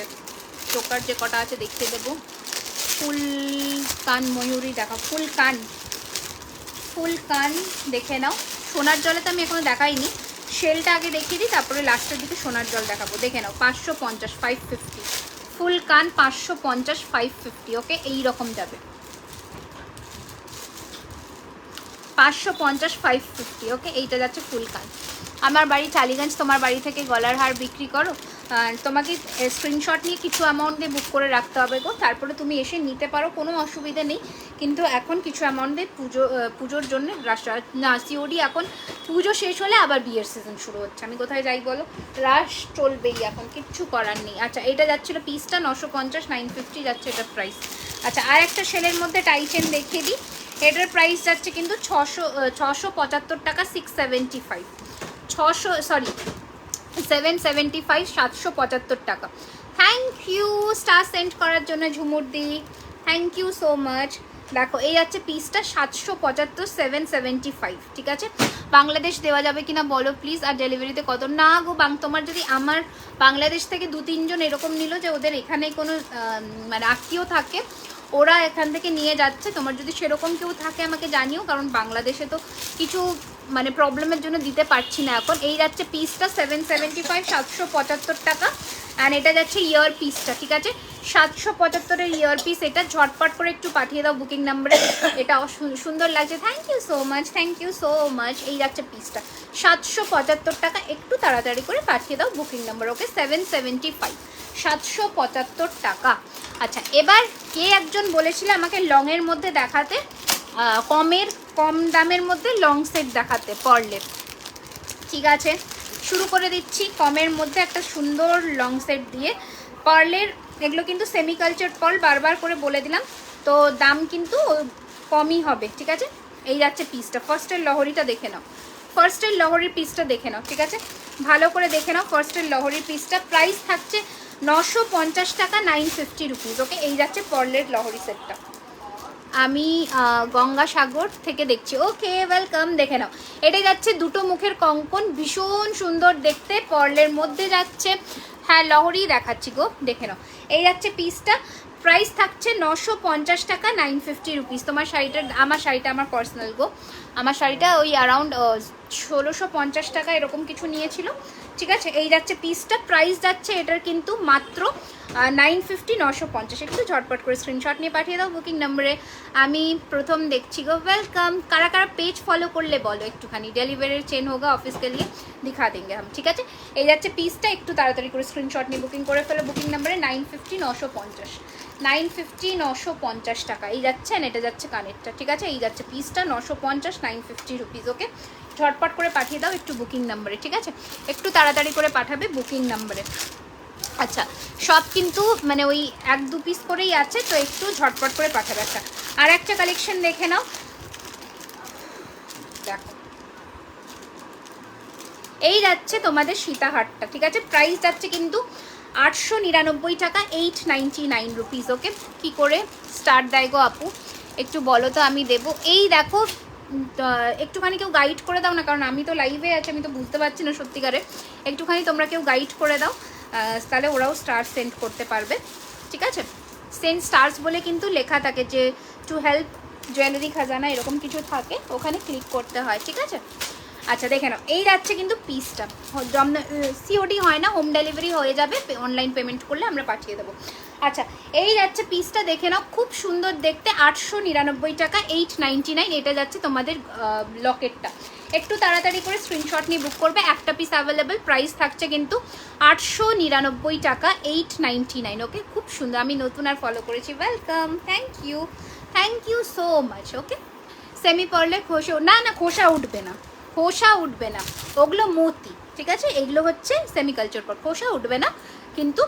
চোকার যে কটা আছে দেখিয়ে দেবো। ফুল কান ময়ূরী দেখা, ফুল কান দেখে নাও। সোনার জলে তো আমি এখনো দেখাইনি, শেলটা আগে দেখিয়ে দিই, তারপরে লাস্টের দিকে সোনার জল দেখাবো। দেখে নাও, 550, 550 ফুল কান, 550, 550, ওকে। এইরকম যাবে 550, 550, ওকে। এইটা যাচ্ছে ফুল কান। আমার বাড়ি টালিগঞ্জ, তোমার বাড়ি থেকে গলার হার বিক্রি করো, তোমাকে স্ক্রিনশট নিয়ে কিছু অ্যামাউন্ট দিয়ে বুক করে রাখতে হবে গো, তারপরে তুমি এসে নিতে পারো, কোনো অসুবিধা নেই। কিন্তু এখন কিছু অ্যামাউন্ট দিয়ে পুজোর জন্য না, সিওডি এখন পুজো শেষ হলে আবার বিয়ের সিজন শুরু হচ্ছে, আমি কোথায় যাই বলো, রাশ চলবেই এখন, কিচ্ছু করার নেই। আচ্ছা, এটা যাচ্ছিলো পিসটা 950, 950 যাচ্ছে এটা প্রাইস। আচ্ছা, আর একটা শেলের মধ্যে টাইচেন দেখিয়ে দিই, এটার প্রাইস যাচ্ছে কিন্তু 675 টাকা, 675, 775, 775 টাকা। থ্যাংক ইউ স্টার সেন্ড করার জন্য ঝুমুর দি, থ্যাংক ইউ সো মাচ। দেখো, এই যাচ্ছে পিসটা 775, 775, ঠিক আছে। বাংলাদেশ দেওয়া যাবে কিনা বলো প্লিজ, আর ডেলিভারিতে কত? না গো, তোমার যদি আমার বাংলাদেশ থেকে 2-3 জন এরকম নিল যে ওদের এখানে কোনো মানে আত্মীয় থাকে, ওরা এখান থেকে নিয়ে যাচ্ছে, তোমার যদি সেরকম কেউ থাকে আমাকে জানিও, কারণ বাংলাদেশে তো কিছু মানে প্রবলেমের জন্য দিতে পারছি না এখন। এই যাচ্ছে পিসটা 775, 775 টাকা। অ্যান্ড এটা যাচ্ছে ইয়ার পিসটা, ঠিক আছে, 775-এর ইয়ার পিস। এটা ঝটপট করে একটু পাঠিয়ে দাও বুকিং নাম্বারে, এটা সুন্দর লাগছে, thank you so much, thank you so much. এই যাচ্ছে পিসটা 775 টাকা, একটু তাড়াতাড়ি করে পাঠিয়ে দাও বুকিং নাম্বার, ওকে। 775, 775 টাকা। আচ্ছা, এবার কে একজন বলেছিল আমাকে লংয়ের মধ্যে দেখাতে, কম দামের মধ্যে লং সেট দেখাতে পার্লের, ঠিক আছে, শুরু করে দিচ্ছি কমের মধ্যে একটা সুন্দর লং সেট দিয়ে। পার্লের এগুলো কিন্তু সেমি কালচার পার্ল, বারবার করে বলে দিলাম, তো দাম কিন্তু কমই হবে, ঠিক আছে। এই যাচ্ছে পিসটা, ফার্স্টের লহরিটা দেখে নাও, ফার্স্টের লহরির পিসটা দেখে নাও, ঠিক আছে, ভালো করে দেখে নাও ফার্স্টের লহরির পিসটা। প্রাইস থাকছে 950 টাকা, 950 রুপিস, ওকে। এই যাচ্ছে পার্লের লহরি সেটটা। আমি গঙ্গাসাগর থেকে দেখছি, ওকে, ওয়েলকাম। দেখে নাও, এটা যাচ্ছে দুটো মুখের কঙ্কন, ভীষণ সুন্দর দেখতে, পার্লের মধ্যে যাচ্ছে, হ্যাঁ লহরি দেখাচ্ছি গো, দেখে নাও। এই যাচ্ছে পিসটা, প্রাইস থাকছে 950 টাকা, 950 রুপিস। তোমার শাড়িটার, আমার শাড়িটা আমার পার্সোনাল গো, আমার শাড়িটা ওই অ্যারাউন্ড 1650 টাকা এরকম কিছু নিয়েছিল, ঠিক আছে। এই যাচ্ছে পিসটা, প্রাইস যাচ্ছে এটার কিন্তু মাত্র 950, 950। একটু ঝটপট করে স্ক্রিনশট নিয়ে পাঠিয়ে দাও বুকিং নাম্বারে। আমি প্রথম দেখছি গো, ওয়েলকাম। কারা কারা পেজ ফলো করলে বলো একটুখানি, ডেলিভারির চেন হোগা অফিস কে লিয়ে দিখা দেंगे हम, ঠিক আছে। এই যাচ্ছে পিসটা, একটু তাড়াতাড়ি করে স্ক্রিনশট নিয়ে বুকিং করে ফেলো বুকিং নাম্বারে। 950, 950, 950, 950 টাকা। এই যাচ্ছে, এটা যাচ্ছে কানেরটা, ঠিক আছে। এই যাচ্ছে পিসটা 950, 950 রুপিস, ওকে। ঝটপট করে পাঠিয়ে দাও একটু বুকিং নাম্বারে, ঠিক আছে, একটু তাড়াতাড়ি করে পাঠাবে বুকিং নাম্বারে। আচ্ছা, সব কিন্তু মানে ওই 1-2 পিস করেই আছে, তো একটু ঝটপট করে পাঠাবে। আচ্ছা, আর একটা কালেকশন দেখে নাও, দেখো এই যাচ্ছে তোমাদের সীতাহারটা, ঠিক আছে? প্রাইস যাচ্ছে কিন্তু 899 টাকা, 899 রুপিস। ওকে, কি করে স্টার্ট দেয় গো আপু একটু বলো তো, আমি দেবো। এই দেখো একটুখানি কেউ গাইড করে দাও না, কারণ আমি তো লাইভে আছি, আমি তো বুঝতে পারছি না সত্যিকারে। একটুখানি তোমরা কেউ গাইড করে দাও, তাহলে ওরাও স্টার সেন্ড করতে পারবে, ঠিক আছে? সেন্ড স্টার্স বলে কিন্তু লেখা থাকে যে টু হেল্প জুয়েলারি খাজানা, এরকম কিছু থাকে, ওখানে ক্লিক করতে হয়, ঠিক আছে? আচ্ছা দেখে নাও, এই যাচ্ছে কিন্তু পিসটা, সিওডি হয় না, হোম ডেলিভারি হয়ে যাবে, অনলাইন পেমেন্ট করলে আমরা পাঠিয়ে দেবো। আচ্ছা এই যাচ্ছে পিসটা, দেখে নাও, খুব সুন্দর দেখতে, 899 টাকা, 899। এটা যাচ্ছে তোমাদের লকেটটা। একটু তাড়াতাড়ি করে স্ক্রিনশট নিয়ে বুক করবে, একটা পিস অ্যাভেলেবেল। প্রাইস থাকছে কিন্তু 899 টাকা, 899। ওকে, খুব সুন্দর, আমি নতুন আর ফলো করেছি, welcome, thank you so much. Okay, সেমি পারলে খোসা, না না খোসা উঠবে না, খোসা উঠবে না, ওগুলো মতি, ঠিক আছে? এগুলো হচ্ছে সেমি কালচার পার্ল, খোসা উঠবে না। কিন্তু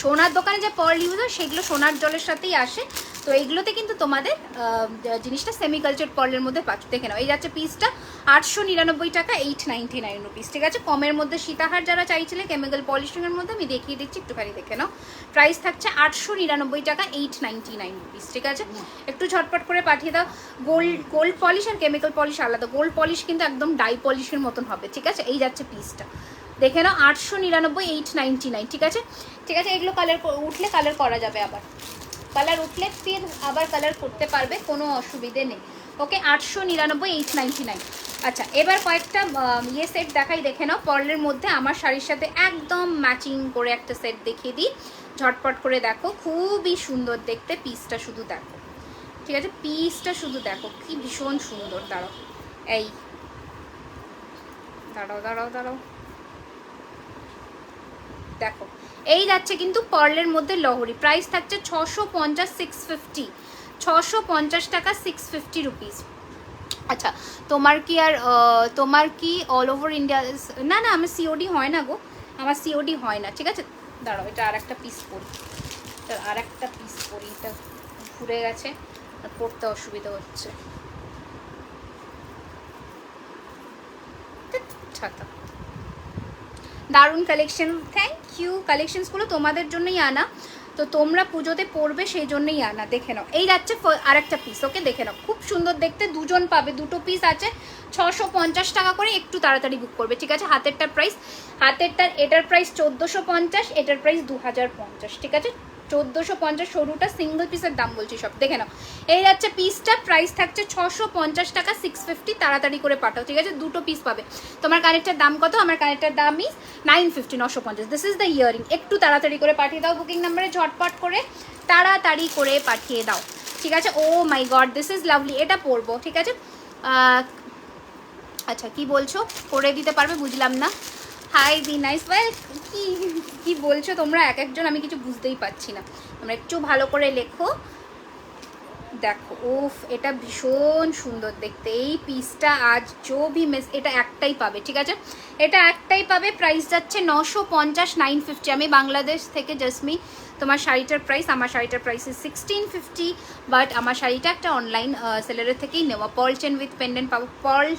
সোনার দোকানে যে পার্ল ইউজ হয় সেগুলো সোনার জলের সাথেই আসে, তো এইগুলোতে কিন্তু তোমাদের জিনিসটা সেমি কালচার পার্লের মধ্যে পাচ্ছ। দেখে নাও, এই যাচ্ছে পিসটা 899 টাকা, 899 রুপিস, ঠিক আছে? কমের মধ্যে সীতাহার যারা চাইছিলে কেমিক্যাল পলিশিংয়ের মধ্যে, আমি দেখিয়ে দিচ্ছি, একটুখানি দেখে নাও। প্রাইস থাকছে 899 টাকা, 899 রুপিস, ঠিক আছে? একটু ঝটপট করে পাঠিয়ে দাও। গোল্ড পলিশ আর কেমিক্যাল পলিশ আলাদা, গোল্ড পলিশ কিন্তু একদম ডাই পলিশের মতন হবে, ঠিক আছে? এই যাচ্ছে পিসটা, দেখে নাও, 899, 899, ঠিক আছে? ঠিক আছে, এগুলো কালার উঠলে কালার করা যাবে, আবার কালার উঠলে ফির আবার কালার করতে পারবে, কোনো অসুবিধে নেই। ওকে, 899, 899। আচ্ছা এবার কয়েকটা ইয়ে সেট দেখাই, দেখে নাও, পার্লের মধ্যে আমার শাড়ির সাথে একদম ম্যাচিং করে একটা সেট দেখিয়ে দিই, ঝটপট করে দেখো, খুবই সুন্দর দেখতে। পিসটা শুধু দেখো, ঠিক আছে? পিসটা শুধু দেখো, কি ভীষণ সুন্দর। দাঁড়াও, এই দাঁড়াও দেখো, এই যাচ্ছে কিন্তু পার্লের মধ্যে লহরি। প্রাইস থাকছে 650, 650, 650 টাকা, 650 রুপিস। আচ্ছা তোমার কি অল ওভার ইন্ডিয়া? না না, আমার সিওডি হয় না গো, আমার সিওডি হয় না, ঠিক আছে? দাঁড়াও, এটা আর একটা পিস পরি, এটা ঘুরে গেছে, আর পড়তে অসুবিধা হচ্ছে। ছাতা, দারুণ কালেকশন, থ্যাংক ইউ। কালেকশনসগুলো তোমাদের জন্যই আনা, তো তোমরা পুজোতে পরবে সেই জন্যই আনা। দেখে নাও, এই যাচ্ছে আরেকটা পিস। ওকে, দেখে নাও, খুব সুন্দর দেখতে, দুজন পাবে, দুটো পিস আছে, 650 টাকা করে। একটু তাড়াতাড়ি বুক করবে, ঠিক আছে? এটার প্রাইস 1450, এটার প্রাইস 2050, ঠিক আছে? 1450 সরুটা, সিঙ্গেল পিসের দাম বলছি সব। দেখে নাও, এই যাচ্ছে পিসটা, প্রাইস থাকছে 650 টাকা, 650। তাড়াতাড়ি করে পাঠাও, ঠিক আছে? দুটো পিস পাবে। তোমার কানেরটার দাম কত? আমার কানেরটার দামই 950, 950। This is the earring. একটু তাড়াতাড়ি করে পাঠিয়ে দাও, বুকিং নাম্বারে ঝটপট করে তাড়াতাড়ি করে পাঠিয়ে দাও, ঠিক আছে? ও মাই গড, দিস ইজ লাভলি, এটা পরবো, ঠিক আছে? আচ্ছা কি বলছো, করে দিতে পারবে? বুঝলাম না। হাই বি নাইস, ওয়েল, কি বলছো তোমরা এক একজন, আমি কিছু বুঝতেই পারছি না। তোমরা একটু ভালো করে লেখো। দেখো, উফ, এটা ভীষণ সুন্দর দেখতে। এই পিসটা আজ বি মিস, এটা একটাই পাবে, ঠিক আছে? এটা একটাই পাবে। প্রাইস যাচ্ছে 950, 950। আমি বাংলাদেশ থেকে জসমি, তোমার শাড়িটার প্রাইস, আমার শাড়িটার প্রাইস 1650, বাট আমার শাড়িটা একটা অনলাইন সেলারের থেকেই নেওয়া। পার্ল চেন উইথ পেন্ডেন্ট পাবো, পার্ল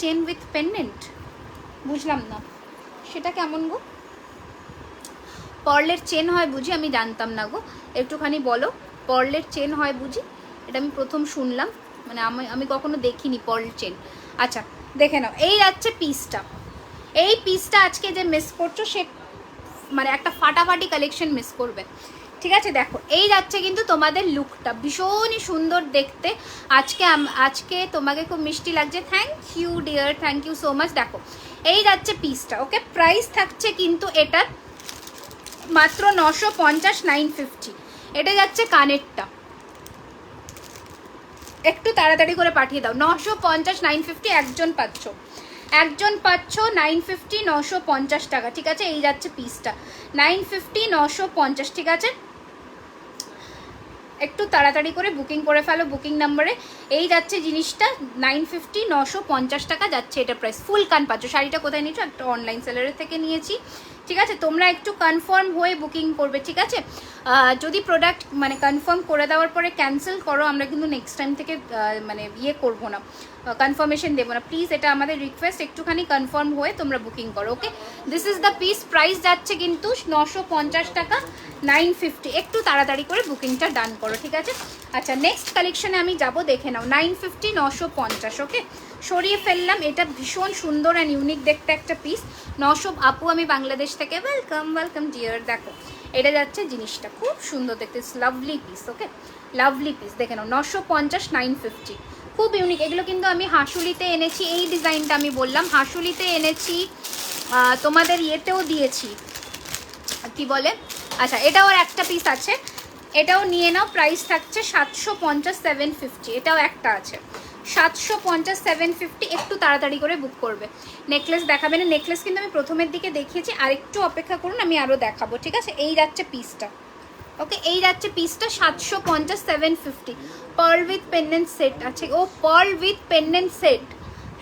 চেন উইথ পেন্ডেন্ট, বুঝলাম না সেটা কেমন গো? পার্লের চেন হয় বুঝি? আমি জানতাম না গো, একটুখানি বলো। পার্লের চেন হয় বুঝি? এটা আমি প্রথম শুনলাম, মানে আমি কখনো দেখিনি পার্ল চেন। আচ্ছা দেখে নাও, এই যাচ্ছে পিসটা। এই পিসটা আজকে যে মিস করছো, সে মানে একটা ফাটাফাটি কালেকশন মিস করবে, ঠিক আছে? দেখো, এই যাচ্ছে কিন্তু তোমাদের লুকটা, ভীষণই সুন্দর দেখতে। আজকে তোমাকে খুব মিষ্টি লাগছে, thank you dear, thank you so much. দেখো, এই যাচ্ছে পিসটা। ওকে, প্রাইস থাকছে কিন্তু এটার মাত্র 950, 950। এটা যাচ্ছে কানেরটা, একটু তাড়াতাড়ি করে পাঠিয়ে দাও। 950, 950, একজন পাচ্ছ 950, 950 টাকা, ঠিক আছে? এই যাচ্ছে পিসটা 950, 950, ঠিক আছে? একটু তাড়াতাড়ি করে বুকিং করে ফেলো বুকিং নাম্বারে। এই যাচ্ছে জিনিসটা 950, 950 টাকা যাচ্ছে এটা প্রাইস। ফুল কান পাচ্ছ। শাড়িটা কোথায় নিয়েছো? একটা অনলাইন সেলারের থেকে নিয়েছি, ঠিক আছে? তোমরা একটু কনফার্ম হয়ে বুকিং করবে, ঠিক আছে? যদি প্রোডাক্ট মানে কনফার্ম করে দেওয়ার পরে ক্যান্সেল করো, আমরা কিন্তু নেক্সট টাইম থেকে মানে ইয়ে করবো না, কনফার্মেশন দেবো না। প্লিজ এটা আমাদের রিকোয়েস্ট, একটুখানি কনফার্ম হয়ে তোমরা বুকিং করো। Okay, this is the piece. Price যাচ্ছে কিন্তু 950 টাকা, 950। একটু তাড়াতাড়ি করে বুকিংটা ডান করো, ঠিক আছে? আচ্ছা, নেক্সট কালেকশনে আমি যাব, দেখে নাও। 950, 950। ওকে, সরিয়ে ফেললাম। এটা ভীষণ সুন্দর অ্যান্ড ইউনিক দেখতে একটা পিস। 900। আপু আমি বাংলাদেশ থেকে, ওয়েলকাম ওয়েলকাম ডিয়ার। দেখো এটা যাচ্ছে জিনিসটা, খুব সুন্দর দেখতে, লাভলি পিস। ওকে, লাভলি পিস, দেখে নাও। 950, 950, খুব ইউনিক। এগুলো কিন্তু আমি হাঁসুলিতে এনেছি, এই ডিজাইনটা আমি বললাম হাঁসুলিতে এনেছি, তোমাদের ইয়েতেও দিয়েছি, কি বলে, আচ্ছা এটাও আর একটা পিস আছে, এটাও নিয়ে নাও। প্রাইস থাকছে 750, 750। এটাও একটা আছে, 750, 750। একটু তাড়াতাড়ি করে বুক করবে। নেকলেস দেখাবে না? নেকলেস কিন্তু আমি প্রথমের দিকে দেখিয়েছি, আর একটু অপেক্ষা করুন, আমি আরও দেখাবো, ঠিক আছে? এই যাচ্ছে পিসটা। ওকে, এই যাচ্ছে পিসটা 750, 750। পার্ল উইথ পেন্ডেন্ট সেট আছে। ও, পার্ল উইথ পেন্ডেন্ট সেট,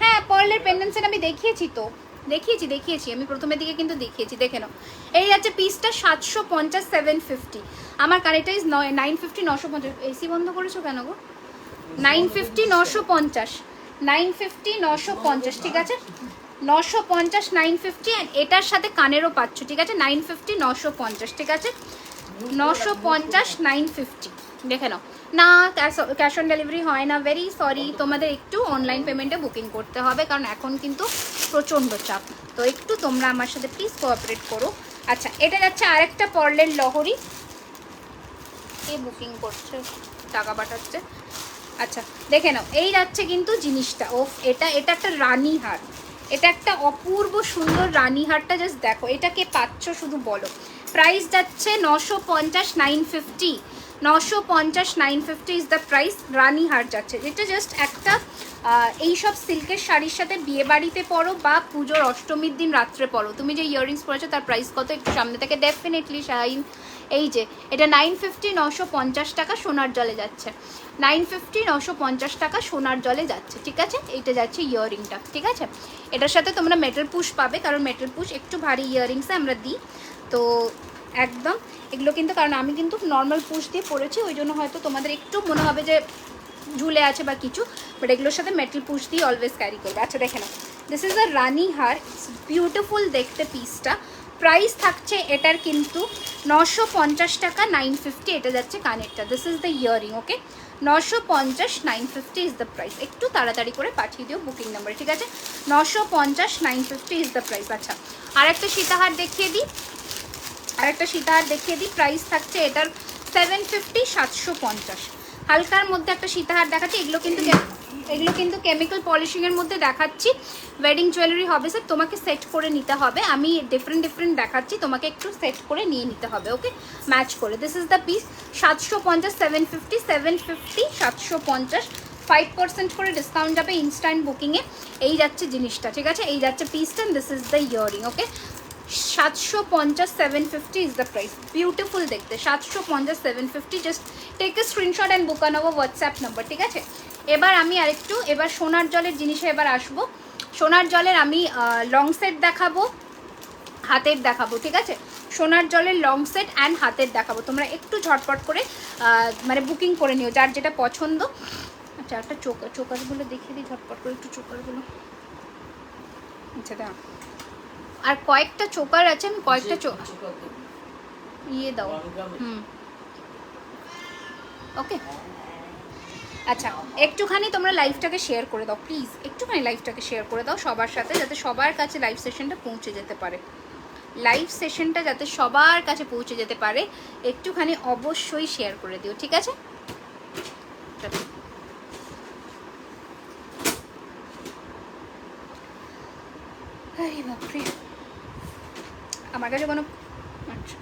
হ্যাঁ পার্লের পেন্ডেন্ট সেট আমি দেখিয়েছি তো, দেখিয়েছি আমি প্রথমের দিকে কিন্তু দেখিয়েছি, দেখে নাও। এই যাচ্ছে পিসটা 750, 750। আমার কানেক্টাইজ 950, 950। এসি বন্ধ করেছো কেন গো? 950, 950, 950, 950, ঠিক আছে? 950, 950। অ্যান্ড এটার সাথে কানেরও পাচ্ছ, ঠিক আছে? 950, 950, ঠিক আছে? 950, 950, দেখে নাও। না, ক্যাশ অন ডেলিভারি হয় না, ভেরি সরি। তোমাদের একটু অনলাইন পেমেন্টে বুকিং করতে হবে, কারণ এখন কিন্তু প্রচণ্ড চাপ। তো একটু তোমরা আমার সাথে প্লিজ কোঅপারেট করো। আচ্ছা, এটা যাচ্ছে আরেকটা পার্লের লহরি। এ বুকিং করছে, টাকা পাঠাচ্ছে। আচ্ছা, দেখে নাও। এই যাচ্ছে কিন্তু জিনিসটা, ও এটা একটা রানী হার, এটা একটা অপূর্ব সুন্দর রানী হারটা জাস্ট দেখো। এটাকে পাচ্ছ শুধু বলো। প্রাইস যাচ্ছে 950, 950, 950, 950 ইজ দ্য প্রাইস। রানী হার যাচ্ছে, এটা জাস্ট একটা এইসব সিল্কের শাড়ির সাথে বিয়ে বাড়িতে পরো বা পুজোর অষ্টমীর দিন রাত্রে পরো। তুমি যে ইয়াররিংস পরেছো তার প্রাইস কত একটু সামনে থেকে ডেফিনেটলি শাইন। এই যে এটা 950, 950 টাকা সোনার জলে যাচ্ছে। 950, 950 টাকা সোনার জলে যাচ্ছে, ঠিক আছে? এইটা যাচ্ছে ইয়াররিংটা, ঠিক আছে? এটার সাথে তোমরা মেটাল পুশ পাবে, কারণ মেটাল পুশ একটু ভারী ইয়াররিংসে আমরা দিই তো একদম। এগুলো কিন্তু, কারণ আমি কিন্তু নর্মাল পুশ দিয়ে পরেছি, ওই জন্য হয়তো তোমাদের একটু মনে হবে যে ঝুলে আছে বা কিছু, বাট এগুলোর সাথে মেটাল পুশ দিয়ে অলওয়েজ ক্যারি করবে। আচ্ছা, দেখে নাও। দিস ইজ আ রানি হার, বিউটিফুল দেখতে পিসটা। প্রাইস থাকছে এটার কিন্তু 950 টাকা, 950। এটা যাচ্ছে কানেরটা, this is the earring. Okay, 950, 950 is the price. একটু তাড়াতাড়ি করে পাঠিয়ে দিও বুকিং নাম্বারে, ঠিক আছে? 950, 950 ইজ দ্য প্রাইস। আচ্ছা, আর একটা সীতাহার দেখিয়ে দিই, প্রাইস থাকছে এটার 750, 750। হালকার মধ্যে একটা সীতাহার দেখাচ্ছি। এগুলো কিন্তু কেমিক্যাল পলিশিংয়ের মধ্যে দেখাচ্ছি। ওয়েডিং জুয়েলারি হবে স্যার, তোমাকে সেট করে নিতে হবে। আমি ডিফারেন্ট দেখাচ্ছি, তোমাকে একটু সেট করে নিয়ে নিতে হবে। ওকে, ম্যাচ করে। This is the piece 750, 750, 750, 750। 5% করে ডিসকাউন্ট যাবে ইনস্ট্যান্ট বুকিংয়ে। এই যাচ্ছে জিনিসটা, ঠিক আছে? এই যাচ্ছে পিসটা, this is the earring. Okay, 750, 750 is the price. Beautiful দেখতে, 750, 750। Just take a screenshot and book on our WhatsApp number, ঠিক আছে? এবার আমি আরেকটু সোনার জলের জিনিসে এবার আসবো। সোনার জলের আমি লং সেট দেখাবো, হাতের দেখাবো, ঠিক আছে? সোনার জলের লং সেট অ্যান্ড হাতের দেখাবো। তোমরা একটু ঝটপট করে মানে বুকিং করে নিও, যার যেটা পছন্দ। আচ্ছা, একটা চোকারগুলো দেখিয়ে দিই ঝটপট করে, একটু চোকারগুলো। আচ্ছা, দাও। আর কয়েকটা চোকার আছে, আমি কয়েকটা ইয়ে দাও। ওকে, আচ্ছা, একটুখানি তোমরা লাইভটাকে শেয়ার করে দাও প্লিজ, একটুখানি লাইভটাকে শেয়ার করে দাও সবার সাথে, যাতে সবার কাছে লাইভ সেশনটা পৌঁছে যেতে পারে। একটুখানি অবশ্যই শেয়ার করে দিও, ঠিক আছে? আমার কাছে কোনো, আচ্ছা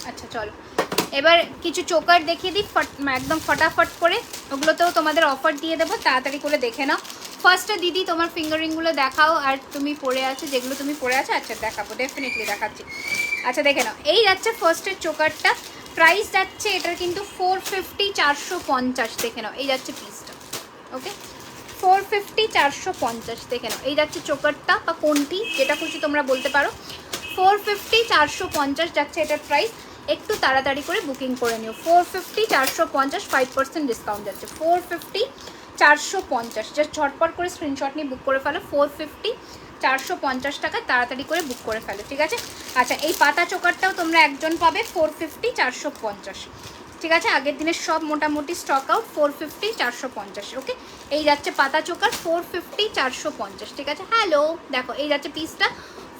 আচ্ছা, চলো এবার কিছু চোকার দেখিয়ে দিই একদম ফটাফট করে। ওগুলোতেও তোমাদের অফার দিয়ে দেবো, তাড়াতাড়ি করে দেখে নাও। ফার্স্টে দিদি তোমার ফিঙ্গারিংগুলো দেখাও, আর তুমি পরে আছো যেগুলো তুমি পরে আছো। আচ্ছা, দেখাবো, ডেফিনেটলি দেখাচ্ছি। আচ্ছা, দেখে নাও। এই যাচ্ছে ফার্স্টের চোকারটা, প্রাইস যাচ্ছে এটার কিন্তু 450 450 দেখে নাও, এই যাচ্ছে পিসটা। ওকে 450 450 দেখে নাও, এই যাচ্ছে চোকারটা বা কোনটি যেটা খুশি তোমরা বলতে পারো। 450 450 যাচ্ছে এটার প্রাইস, একটু তাড়াতাড়ি করে বুকিং করে নিও। 450 450 5% ডিসকাউন্ট যাচ্ছে। 450 450 জাস্ট ঝটপট করে স্ক্রিনশট নিয়ে বুক করে ফেলো। 450 450 টাকা, তাড়াতাড়ি করে বুক করে ফেলো, ঠিক আছে। আচ্ছা এই পাতা চোকারটাও তোমরা একজন পাবে 450 450, ঠিক আছে। আগের দিনের সব মোটামুটি স্টক আউট 450 450। ওকে এই যাচ্ছে পাতা চোকার 450 450, ঠিক আছে। হ্যালো দেখো এই যাচ্ছে পিসটা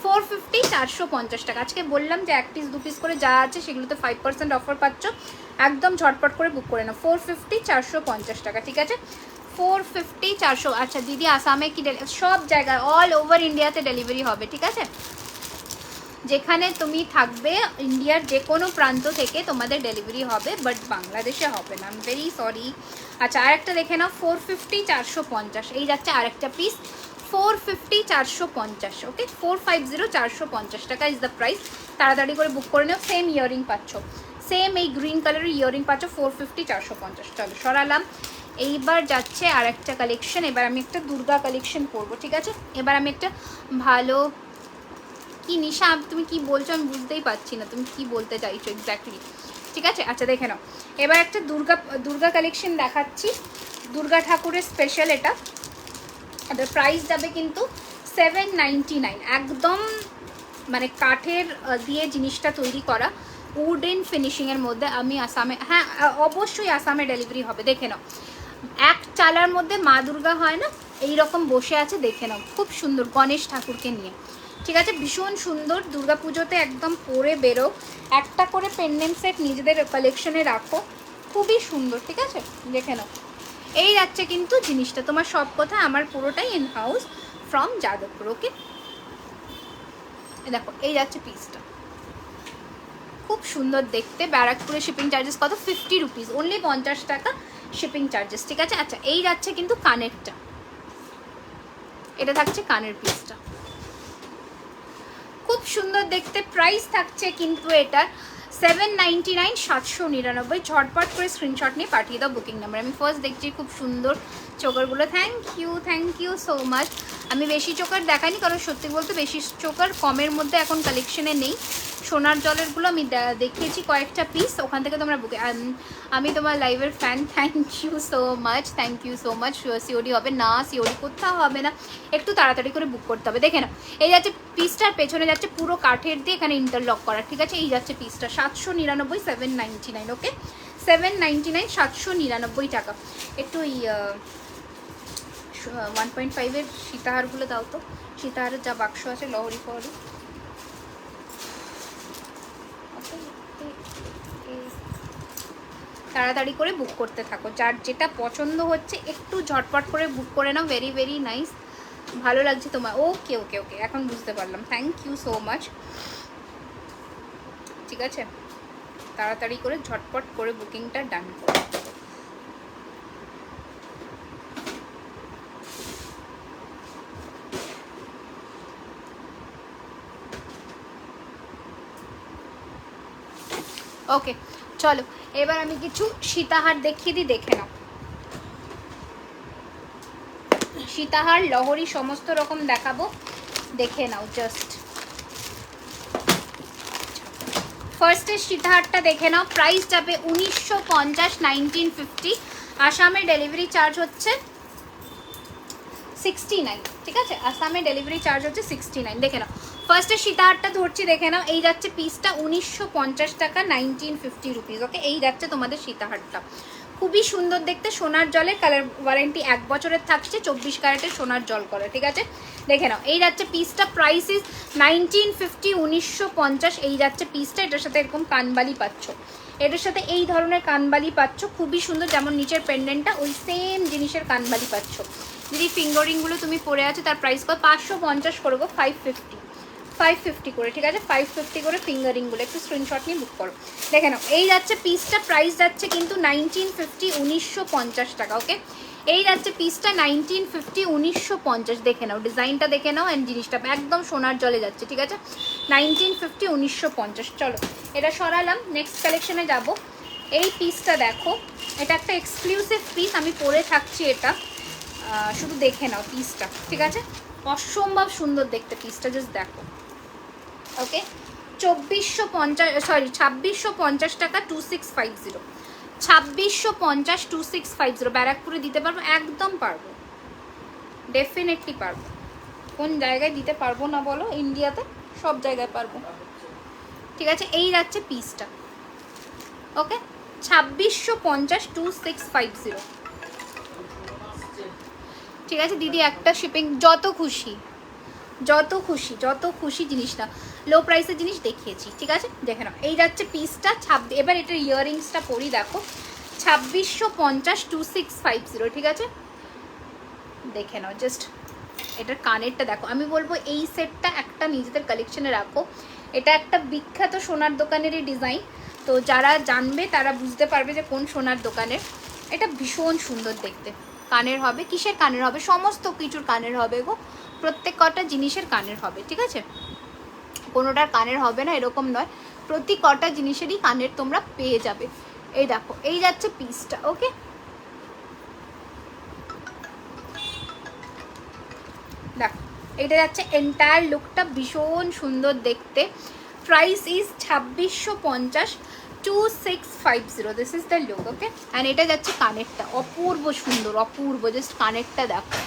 450 450 টাকা। আজকে বললাম যে 1 পিস 2 পিস করে যা আছে সেগুলোতে 5% অফার পাচ্ছ, একদম ঝটপট করে বুক করে নাও। 450 450 টাকা, ঠিক আছে। 450 400। আচ্ছা দিদি আসামে কি সব জায়গায় অল ওভার ইন্ডিয়াতে ডেলিভারি হবে, ঠিক আছে। যেখানে তুমি থাকবে ইন্ডিয়ার যে কোনো প্রান্ত থেকে তোমাদের ডেলিভারি হবে, বাট বাংলাদেশে হবে না, আই এম ভেরি সরি। আচ্ছা আরেকটা দেখে নাও 450 450, এই যাচ্ছে আরেকটা পিস 450 450। ওকে 450 450 টাকা ইজ দ্য প্রাইস, তাড়াতাড়ি করে বুক করে নাও। সেম ইয়ারিং পাচ্ছ, সেম এই গ্রিন কালারের ইয়ারিং পাচ্ছ 450 450। চলো সরালাম, এইবার যাচ্ছে আর একটা কালেকশন। এবার আমি একটা দুর্গা কালেকশন করবো, ঠিক আছে। এবার আমি একটা ভালো, কি নিশা তুমি কি বলছো আমি বুঝতেই পারছি না তুমি কি বলতে চাইছো এক্স্যাক্টলি, ঠিক আছে। আচ্ছা দেখে নাও এবার একটা দুর্গা কালেকশন দেখাচ্ছি, দুর্গা ঠাকুরের স্পেশাল এটা। এটার প্রাইস যাবে কিন্তু 799, একদম মানে কাঠের দিয়ে জিনিসটা তৈরি করা, উডেন ফিনিশিংয়ের মধ্যে। আমি আসামে, হ্যাঁ অবশ্যই আসামে ডেলিভারি হবে। দেখে নাও এক চালার মধ্যে মা দুর্গা হয় না, এই রকম বসে আছে, দেখে নাও খুব সুন্দর গণেশ ঠাকুরকে নিয়ে, ঠিক আছে। ভীষণ সুন্দর, দুর্গা পুজোতে একদম পরে বেরো, একটা করে পেন্ডেন্ট সেট নিজেদের কালেকশনে রাখো, খুবই সুন্দর, ঠিক আছে। দেখে নাও এই যাচ্ছে কিন্তু জিনিসটা, তোমার সব কথা আমার পুরোটাই ইন হাউস ফ্রম যাদবপুর। ওকে দেখো এই যাচ্ছে পিসটা, খুব সুন্দর দেখতে। ব্যারাকপুরে শিপিং চার্জেস কত? 50 রুপিস, অনলি 50 টাকা শিপিং চার্জেস, ঠিক আছে। আচ্ছা এই যাচ্ছে কিন্তু কানেরটা, এটা থাকছে কানের পিসটা, খুব সুন্দর দেখতে। প্রাইস থাকছে কিন্তু এটার 799 799। ঝটপট করে স্ক্রিনশট নিয়ে পাঠিয়ে দাও বুকিং নাম্বার। আমি ফার্স্ট দেখছি খুব সুন্দর চোকারগুলো, থ্যাংক ইউ সো মাচ। আমি বেশি চোকার দেখাইনি কারণ সত্যি বলতে বেশি চোকার কমের মধ্যে এখন কালেকশনে নেই। সোনার জলেরগুলো আমি দেখিয়েছি কয়েকটা পিস, ওখান থেকে তোমরা বুকে, আমি তোমার লাইভের fan, thank you so much. COD হবে না, সিওডি কোথাও হবে না, একটু তাড়াতাড়ি করে বুক করতে হবে। দেখে নাও এই যাচ্ছে পিসটার পেছনে যাচ্ছে পুরো কাঠের দিয়ে এখানে ইন্টারলক করা, ঠিক আছে। এই যাচ্ছে পিসটা 799 799। ওকে 799 799 টাকা। একটু ওই 1.5-এর সীতাহারগুলো দাও তো, সীতাহারের যা বাক্স আছে লহরি ফহরি। তাড়াতাড়ি করে বুক করতে থাকো, যার যেটা পছন্দ হচ্ছে একটু ঝটপট করে বুক করে নাও। ভেরি ভেরি নাইস, ভালো লাগছে তোমার। ওকে ওকে ওকে এখন বুঝতে পারলাম, থ্যাংক ইউ সো মাচ, ঠিক আছে। তাড়াতাড়ি করে ঝটপট করে বুকিংটা ডান করো। ওকে চলো এবার আমি কিছু সীতাহার দেখিয়ে দিই, দেখে নাও। সীতাহার লহরি সমস্ত রকম দেখাবো, দেখে নাও জাস্ট। ফার্স্টের সীতাহারটা দেখে নাও, প্রাইস যাবে 1950 1950। আসামে ডেলিভারি চার্জ হচ্ছে 69, ঠিক আছে। আসামে ডেলিভারি চার্জ হচ্ছে 69। দেখে নাও ফার্স্টে সীতাহারটা ধরছি, দেখে নাও এই যাচ্ছে পিসটা 1950 টাকা 1950 রুপিস। ওকে এই যাচ্ছে তোমাদের সীতাহারটা, খুবই সুন্দর দেখতে। সোনার জলের কালার ওয়ারেন্টি 1 বছরের থাকছে, 24 ক্যারেটের সোনার জল করে, ঠিক আছে। দেখে নাও এই যাচ্ছে পিসটা, প্রাইস ইজ 1950 1950। এই যাচ্ছে পিসটা, এটার সাথে এরকম কানবালি পাচ্ছ, এটার সাথে এই ধরনের কানবালি পাচ্ছ, খুবই সুন্দর। যেমন নিচের পেন্ডেন্টটা ওই সেম জিনিসের কানবালি পাচ্ছ। যদি ফিঙ্গারিংগুলো তুমি পরে আছো তার প্রাইস কত? 550 করে গো, 550 করে, ঠিক আছে। 550 করে ফিঙ্গারিংগুলো, একটু স্ক্রিনশট নিয়ে বুক করো। দেখে নাও এই যাচ্ছে পিসটা, প্রাইস যাচ্ছে কিন্তু 1950 1950 টাকা। ওকে এই যাচ্ছে পিসটা 1950, 1950। দেখে নাও ডিজাইনটা, দেখে নাও অ্যান্ড জিনিসটা একদম সোনার জলে যাচ্ছে, ঠিক আছে? 1950, 1950। চলো এটা সরালাম, নেক্সট কালেকশনে যাব। এই পিসটা দেখো, এটা একটা এক্সক্লুসিভ পিস, আমি পরে থাকছি এটা, শুধু দেখে নাও পিসটা, ঠিক আছে? অসম্ভব সুন্দর দেখতে পিসটা, জাস্ট দেখো। ওকে, 2650 টাকা, 2650, 2650, 2650। ব্যারাকপুরে দিতে পারবো, একদম পারবো, ডেফিনেটলি পারবো। কোন জায়গায় দিতে পারবো না বলো? ইন্ডিয়াতে সব জায়গায় পারবো, ঠিক আছে? এই যাচ্ছে পিসটা, ওকে, 2650, 2650, ঠিক আছে দিদি? একটা শিপিং, যত খুশি যত খুশি যত খুশি জিনিসটা, লো প্রাইসের জিনিস দেখিয়েছি, ঠিক আছে? দেখে নাও, এই যাচ্ছে পিসটা 26। এবার এটার ইয়াররিংসটা পরি, দেখো 2650, 2650, ঠিক আছে? দেখে নাও জাস্ট, এটার কানেরটা দেখো। আমি বলবো এই সেটটা একটা নিজেদের কালেকশনে রাখো, এটা একটা বিখ্যাত সোনার দোকানেরই ডিজাইন, তো যারা জানবে তারা বুঝতে পারবে যে কোন সোনার দোকানের। এটা ভীষণ সুন্দর দেখতে। কানের হবে, কিসের কানের হবে? সমস্ত কিছুর কানের হবে গো, প্রত্যেক কটা জিনিসের কানের হবে, ঠিক আছে? কোনোটার কানের হবে না এরকম নয়, প্রতি কটা জিনিসেরই কানের তোমরা পেয়ে যাবে। এই দেখো, এই যাচ্ছে পিসটা, ওকে? দেখো এটা যাচ্ছে এন্টায়ার লুকটা, ভীষণ সুন্দর দেখতে। Price is 2650, 2650। This is the look, okay? And এটা যাচ্ছে কানেরটা, অপূর্ব সুন্দর, অপূর্ব, জাস্ট কানেরটা দেখো,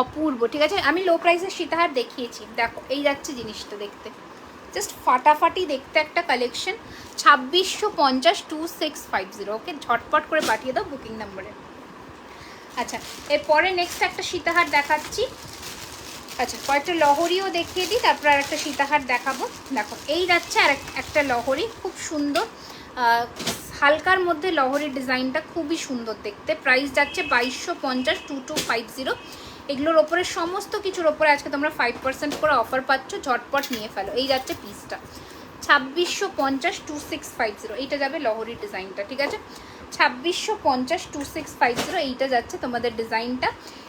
অপূর্ব, ঠিক আছে? আমি লো প্রাইসের সীতাহার দেখিয়েছি, দেখো এই যাচ্ছে জিনিসটা দেখতে, জাস্ট ফাটাফাটি দেখতে একটা কালেকশন। 2650, 2650, ওকে? ঝটপট করে পাঠিয়ে দাও বুকিং নাম্বারে। আচ্ছা, এরপরে নেক্সট একটা সীতাহার দেখাচ্ছি। আচ্ছা, কয়েকটা লহরিও দেখিয়ে দিই, তারপর আর একটা সীতাহার দেখাবো। দেখো এই যাচ্ছে আর একটা লহরি, খুব সুন্দর, হালকার মধ্যে লহরির ডিজাইনটা খুবই সুন্দর দেখতে। প্রাইস যাচ্ছে 2250, 2250। এগুলোর ওপরে সমস্ত কিছুর ওপরে আজকে তোমরা 5% করে অফার পাচ্ছ, ঝটপট নিয়ে ফেলো। এই যাচ্ছে পিসটা 2650, 2650। এইটা যাবে লহরির ডিজাইনটা, ঠিক আছে? 2650, 2650 এইটা যাচ্ছে তোমাদের ডিজাইনটা।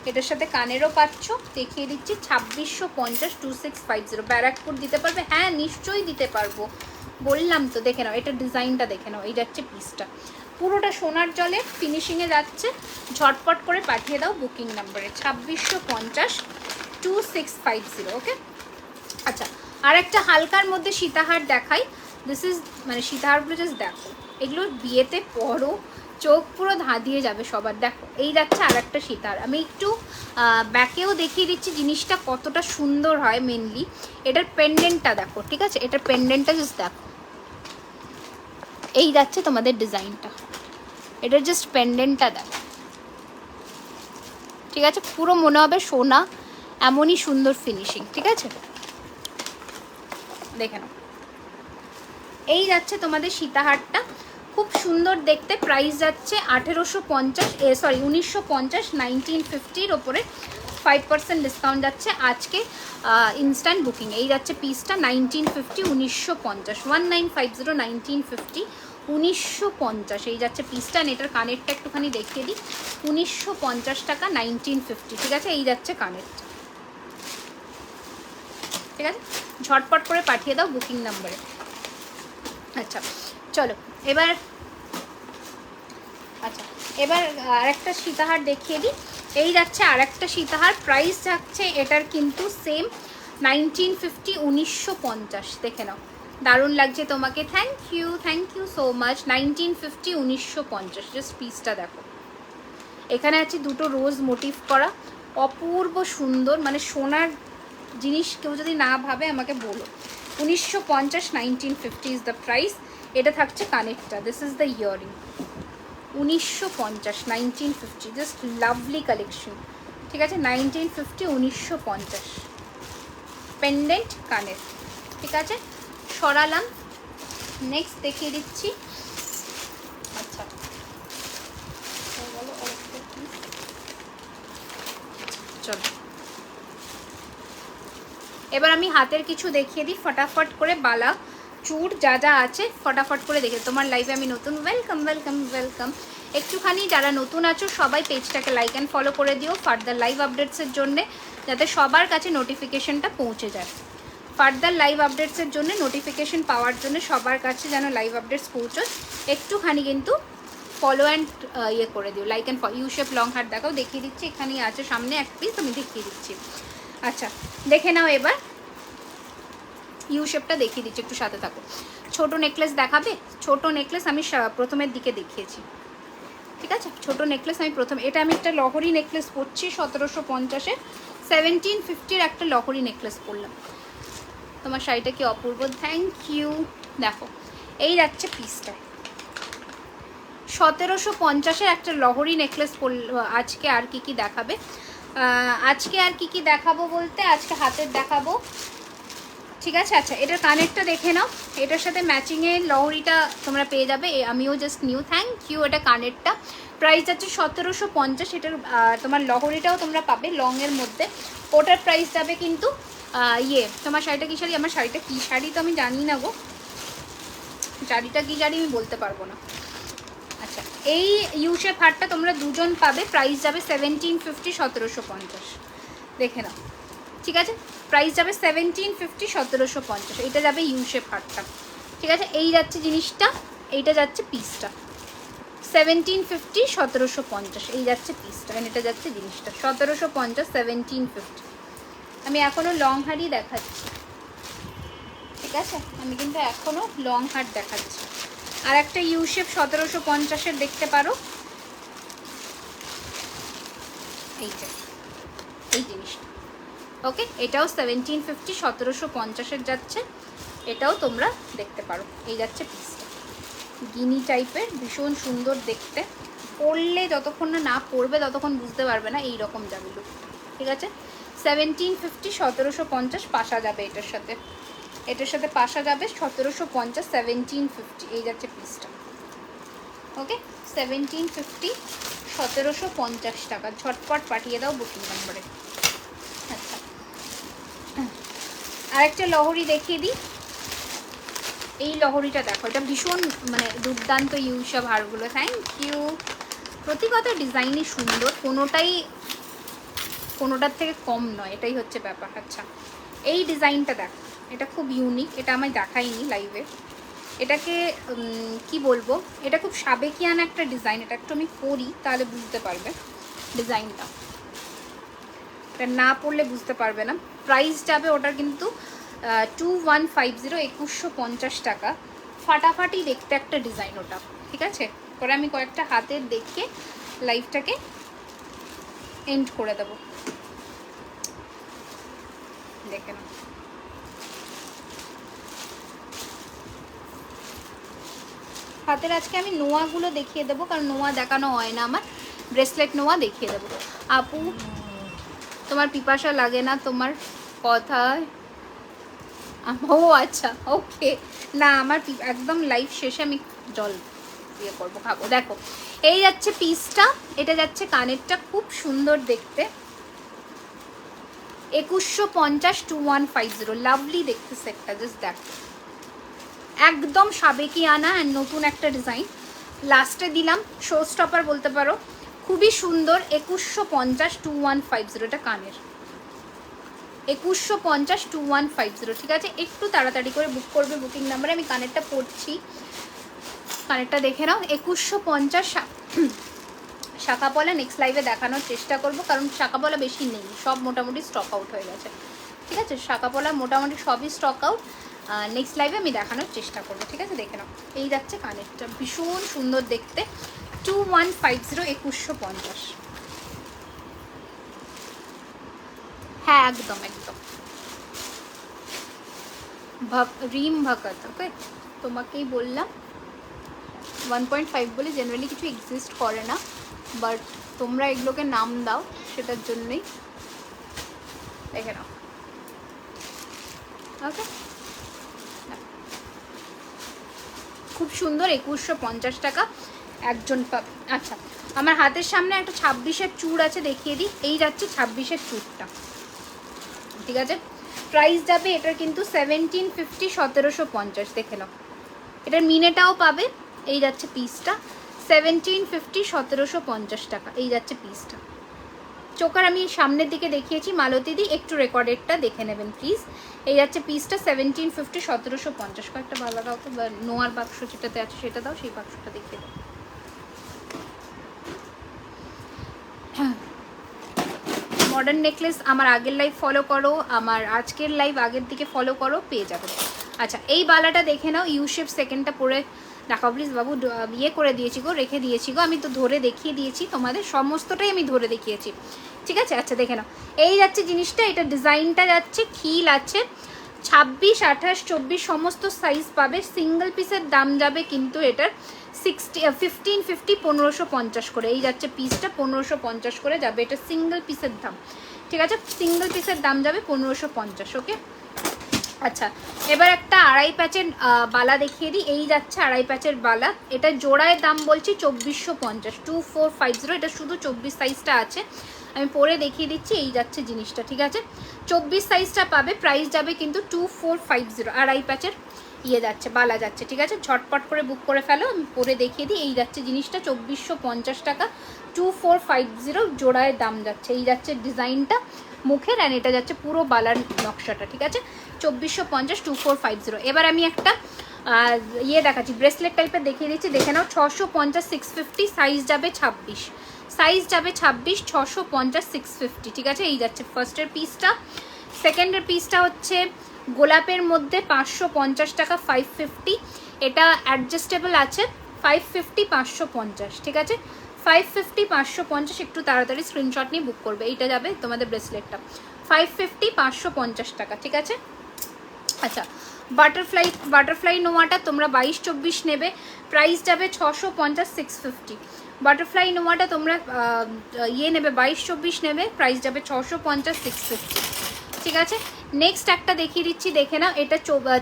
এটার সাথে কানেরও পাচ্ছ, দেখিয়ে দিচ্ছি। 2650, 2650। ব্যারাকপুর দিতে পারবে? হ্যাঁ নিশ্চয়ই দিতে পারবো, বললাম তো। দেখে নাও এটা ডিজাইনটা, দেখে নাও, এই যাচ্ছে পিসটা, পুরোটা সোনার জলে ফিনিশিংয়ে যাচ্ছে। ঝটপট করে পাঠিয়ে দাও বুকিং নাম্বারে 2650, 2650, ওকে? আচ্ছা, আর একটা হালকার মধ্যে সীতাহার দেখাই। দিস ইজ মানে সীতাহারগুলো জাস্ট দেখো, এগুলো বিয়েতে পরো, চোখ পুরো ধাঁধিয়ে যাবে সবার। দেখো এই যাচ্ছে আর একটা সীতাহার, আমি একটু ব্যাকেও দেখিয়ে দিচ্ছি জিনিসটা কতটা সুন্দর হয়। মেনলি এটার পেন্ডেন্টটা দেখো, ঠিক আছে? এটার পেন্ডেন্টটা জাস্ট দেখো, এই যাচ্ছে তোমাদের ডিজাইনটা, এটার জাস্ট পেন্ডেন্টটা দেখো, ঠিক আছে? পুরো মনে হবে সোনা, এমনই সুন্দর ফিনিশিং, ঠিক আছে? দেখে নাও, এই যাচ্ছে তোমাদের সীতাহারটা, খুব সুন্দর দেখতে। প্রাইস যাচ্ছে 1850, 1950, 1950-র ওপরে 5% ডিসকাউন্ট যাচ্ছে আজকে ইনস্ট্যান্ট বুকিং। এই যাচ্ছে পিসটা 1950, 1950, 1950, 1950, 1950। এই যাচ্ছে পিসটা। এটার কানেরটা একটুখানি দেখিয়ে দিই, 1950 টাকা, 1950, ঠিক আছে? এই যাচ্ছে কানেরটা, ঠিক আছে? ঝটপট করে পাঠিয়ে দাও বুকিং নাম্বারে। আচ্ছা চলো এবার, আচ্ছা এবার আরেকটা সীতাহার দেখিয়ে দিই। এই যাচ্ছে আরেকটা সীতাহার, প্রাইস যাচ্ছে এটার কিন্তু সেম 1950, 1950। দেখে নাও, দারুণ লাগছে তোমাকে, thank you so much. 1950, 1950, just পিসটা দেখো, এখানে আছে দুটো রোজ মোটিভ করা, অপূর্ব সুন্দর, মানে সোনার জিনিস কেউ যদি না ভাবে আমাকে বলো। 1950, 1950 ইজ দ্য প্রাইস। এটা থাকছে কানেরটা, this is the earring. 1950, 1950, just lovely collection, ঠিক আছে? 1950, 1950, পেন্ডেন্ট কানের, ঠিক আছে? সরালাম, নেক্সট দেখিয়ে দিচ্ছি। আচ্ছা চলো এবার আমি হাতের কিছু দেখিয়ে দিই ফটাফট করে। বালা চুড় যা যা আছে ফটাফট করে দেখে, তোমার লাইভে আমি নতুন, ওয়েলকাম ওয়েলকাম ওয়েলকাম। একটুখানি যারা নতুন আছো সবাই পেজটাকে লাইক অ্যান্ড ফলো করে দিও ফার্দার লাইভ আপডেটসের জন্যে, যাতে সবার কাছে নোটিফিকেশনটা পৌঁছে যায়। ফার্দার লাইভ আপডেটসের জন্য নোটিফিকেশন পাওয়ার জন্য সবার কাছে যেন লাইভ আপডেটস পৌঁছোয়, একটুখানি কিন্তু ফলো অ্যান্ড ইয়ে করে দিও, like and U shape long হার দেখাও, দেখিয়ে দিচ্ছি এখানেই আছে সামনে এক পিস, আমি দেখিয়ে দিচ্ছি। আচ্ছা দেখে নাও এবার ইউ শেপটা দেখিয়ে দিচ্ছি, একটু সাথে থাকো। ছোট নেকলেস দেখাবে? ছোট নেকলেস আমি প্রথমের দিকে দেখিয়েছি, ঠিক আছে? ছোট নেকলেস আমি প্রথমে, এটা আমি একটা লহরি নেকলেস পরছি 1750-এর, 1750-র একটা লহরি নেকলেস পরলাম। তোমার শাড়িটা কি অপূর্ব, থ্যাংক ইউ। দেখো এই যাচ্ছে পিসটা, 1750-এর একটা লহরি নেকলেস আজকে আর কি দেখাবে? আজকে আর কি দেখাবো বলতে, আজকে হাতের দেখাবো, ঠিক আছে? আচ্ছা এটার কানেরটা দেখে নাও, এটার সাথে ম্যাচিংয়ে লহরিটা তোমরা পেয়ে যাবে, আমিও জাস্ট নিউ, থ্যাংক ইউ। এটা কানেরটা প্রাইস যাচ্ছে 1750, এটার তোমার লহরিটাও তোমরা পাবে লংয়ের মধ্যে, ওটার প্রাইস যাবে কিন্তু তোমার শাড়িটা কী শাড়ি, আমার শাড়িটা কী শাড়ি তো আমি জানি না গো, শাড়িটা কী শাড়ি আমি বলতে পারবো না। আচ্ছা এই ইউশেপ হারটা তোমরা দুজন পাবে, প্রাইস যাবে 1750, 1750, দেখে নাও, ঠিক আছে? প্রাইস যাবে 1750, 1750, এইটা যাবে ইউশেপ হারটা, ঠিক আছে? এই যাচ্ছে জিনিসটা, এইটা যাচ্ছে পিসটা, 1750, 1750, এই যাচ্ছে পিসটা, এটা যাচ্ছে জিনিসটা 1750, 1750। আমি এখনও লং হারই দেখাচ্ছি, ঠিক আছে? আমি কিন্তু এখনও লং হার দেখাচ্ছি। আর একটা ইউশেপ 1750-এর দেখতে পারো, এইটা, এই জিনিসটা, ওকে? এটাও 1750, 1750-এর যাচ্ছে, এটাও তোমরা দেখতে পারো। এই যাচ্ছে পিসটা, গিনি টাইপের, ভীষণ সুন্দর দেখতে, পরলে যতক্ষণ না পরবে ততক্ষণ বুঝতে পারবে না, এইরকম যাবে লুক, ঠিক আছে? 1750, 1750 পাশা যাবে এটার সাথে, এটার সাথে পাশা যাবে 1750, 1750, এই যাচ্ছে পিসটা, ওকে? 1750, 1750 টাকা, ঝটপট পাঠিয়ে দাও বুকিং নম্বরে। আচ্ছা আরেকটা লহরি দেখিয়ে দিই, এই লহরিটা দেখো, এটা ভীষণ মানে দুর্দান্ত ইউসব হারগুলো, থ্যাংক ইউ। প্রতিকটা ডিজাইনই সুন্দর, কোনোটার থেকে কম নয়, এটাই হচ্ছে ব্যাপার। আচ্ছা এই ডিজাইনটা দেখো, এটা খুব ইউনিক, এটা আমি দেখাইনি লাইভে, এটাকে কি বলবো, এটা খুব সাবেকিয়ান একটা ডিজাইন, এটা একটু আমি পরি তাহলে বুঝতে পারবে ডিজাইনটা, এটা না পড়লে বুঝতে পারবে না। প্রাইস যাবে ওটার কিন্তু 2150, 2150 টাকা, ফাটাফাটি দেখতে একটা ডিজাইন ওটা, ঠিক আছে? পরে আমি কয়েকটা হাতের দেখে লাইভটাকে এন্ড করে দেবো, দেখে নাও। হাতের আজকে আমি নোয়াগুলো দেখিয়ে দেবো, কারণ নোয়া দেখানো হয় না আমার, ব্রেসলেট নোয়া দেখিয়ে দেবো। আপু তোমার পিপাসা লাগে না তোমার কথায়? ও আচ্ছা ওকে, না আমার একদম লাইভ শেষে আমি জল ইয়ে করবো, খাবো। দেখো এই যাচ্ছে পিসটা, এটা যাচ্ছে কানেরটা, খুব সুন্দর দেখতে, 2150, 2150, লাভলি দেখতে সেটটা, জাস্ট দেখো একদম সাবেকিয়ানা অ্যান্ড নতুন একটা ডিজাইন, লাস্টে দিলাম শো স্টপার বলতে পারো, খুবই সুন্দর। 2150, 2150, এটা কানের 2150, 2150, ঠিক আছে? একটু তাড়াতাড়ি করে বুক করবে বুকিং নাম্বারে, আমি কানেরটা পড়ছি, কানেরটা দেখে নাও। 2150 শাখাপলা নেক্সট লাইভে দেখানোর চেষ্টা করব, কারণ শাখাপলা বেশি নেই, সব মোটামুটি স্টক আউট হয়ে গেছে, ঠিক আছে? শাখাপলা মোটামুটি সবই স্টক আউট, নেক্সট লাইভে আমি দেখানোর চেষ্টা করবো, ঠিক আছে? দেখে নাও এই যাচ্ছে কানেরটা, ভীষণ সুন্দর দেখতে, 2150, 2150, হ্যাঁ একদম একদম রিম ভকত, ওকে? তোমাকেই বললাম 1.5 বলে জেনারেলি কিছু এক্সিস্ট করে না, বাট তোমরা এগুলোকে নাম দাও, সেটার জন্যই, দেখে নাও, ওকে? খুব সুন্দর, 2150 টাকা একজন পাবে। আচ্ছা আমার হাতের সামনে একটা 26-এর চূড় আছে, দেখিয়ে দিই, এই যাচ্ছে 26-এর চূড়টা, ঠিক আছে? প্রাইস যাবে এটার কিন্তু 1750, 1750, দেখে নাও, এটার মিনেটাও পাবে, এই যাচ্ছে পিসটা 1750, 1750 টাকা। এই যাচ্ছে পিসটা। চোকার আমি সামনের দিকে দেখিয়েছি মালতীদি, একটু রেকর্ডেডটা দেখে নেবেন প্লিজ। এই যাচ্ছে পিসটা 1750, 1750। কয়েকটা ভালো দাও তো, নোয়ার বাক্স যেটাতে আছে সেটা দাও, সেই বাক্সটা দেখিয়ে দাও। মডার্ন নেকলেস আমার আগের লাইভ ফলো করো, আমার আজকের লাইভ আগের দিকে ফলো করো, পেয়ে যাবে। আচ্ছা এই বালাটা দেখে নাও, ইউ শেপ সেকেন্ডটা পরে দেখাও প্লিজ বাবু। ইয়ে করে দিয়েছি গো, রেখে দিয়েছি গো, আমি তো ধরে দেখিয়ে দিয়েছি তোমাদের, সমস্তটাই আমি ধরে দেখিয়েছি, ঠিক আছে। আচ্ছা দেখে নাও, এই যাচ্ছে জিনিসটা, এটা ডিজাইনটা যাচ্ছে, খিল আছে, 26, 28, 24 সমস্ত সাইজ পাবে। সিঙ্গেল পিসের দাম যাবে কিন্তু এটার 1550, 1550 করে। এই যাচ্ছে পিসটা 1550 করে যাবে, এটা সিঙ্গেল পিসের দাম, ঠিক আছে। সিঙ্গেল পিসের দাম যাবে 1550, ওকে। আচ্ছা এবার একটা আড়াই প্যাচের বালা দেখিয়ে দিই। এই যাচ্ছে আড়াই প্যাচের বালা, এটা জোড়ায় দাম বলছি 2450, 2450। এটা শুধু 24 সাইজটা আছে, আমি পরে দেখিয়ে দিচ্ছি। এই যাচ্ছে জিনিসটা, ঠিক আছে। 24 সাইজটা পাবে, প্রাইস যাবে কিন্তু 2450। আড়াই প্যাচের ইয়ে যাচ্ছে, বালা যাচ্ছে, ঠিক আছে। ঝটপট করে বুক করে ফেলো, আমি পরে দেখিয়ে দিই। এই যাচ্ছে জিনিসটা 2450 টাকা, 2450 জোড়ায় দাম যাচ্ছে। এই যাচ্ছে ডিজাইনটা মুখের, আর এটা যাচ্ছে পুরো বালার নকশাটা, ঠিক আছে। 2450, 2450। এবার আমি একটা ইয়ে দেখাচ্ছি, ব্রেসলেট টাইপের দেখিয়ে দিচ্ছি, দেখে নাও। 650, 650, সাইজ যাবে 26, সাইজ যাবে 26, 650, 650, ঠিক আছে। এই যাচ্ছে ফার্স্টের পিসটা। সেকেন্ডের পিসটা হচ্ছে গোলাপের মধ্যে 550 টাকা, 550। এটা অ্যাডজাস্টেবল আছে, 550, 550, ঠিক আছে। 550, 550, একটু তাড়াতাড়ি স্ক্রিনশট নিয়ে বুক করবে। এইটা যাবে তোমাদের ব্রেসলেটটা 550, 550 টাকা, ঠিক আছে। আচ্ছা বাটারফ্লাই নোয়াটা তোমরা 22-24 নেবে, প্রাইস যাবে 650, 650। বাটারফ্লাই নোয়াটা তোমরা ইয়ে নেবে 22-24 নেবে, প্রাইস যাবে 650, 650, ঠিক আছে। নেক্সট একটা দেখিয়ে দিচ্ছি, দেখে নাও। এটা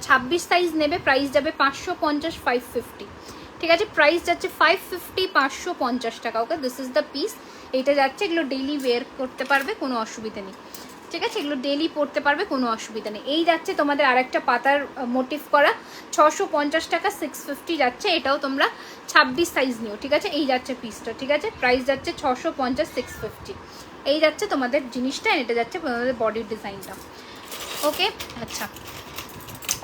26 সাইজ নেবে, প্রাইস যাবে 550, 550, ঠিক আছে। প্রাইস যাচ্ছে 550, 550 টাকা, okay. This is the piece. এইটা যাচ্ছে, এগুলো ডেইলি ওয়্যার করতে পারবে, কোনো অসুবিধা নেই, ঠিক আছে। এগুলো ডেইলি পড়তে পারবে, কোনো অসুবিধা নেই। এই যাচ্ছে তোমাদের আরেকটা পাতার মোটিভ করা, 650 টাকা, 650 যাচ্ছে। এটাও তোমরা 26 সাইজ নিও, ঠিক আছে। এই যাচ্ছে পিসটা, ঠিক আছে। প্রাইস যাচ্ছে 650, 650। এই যাচ্ছে তোমাদের জিনিসটা, এটা যাচ্ছে তোমাদের বডির ডিজাইনটা, ওকে। আচ্ছা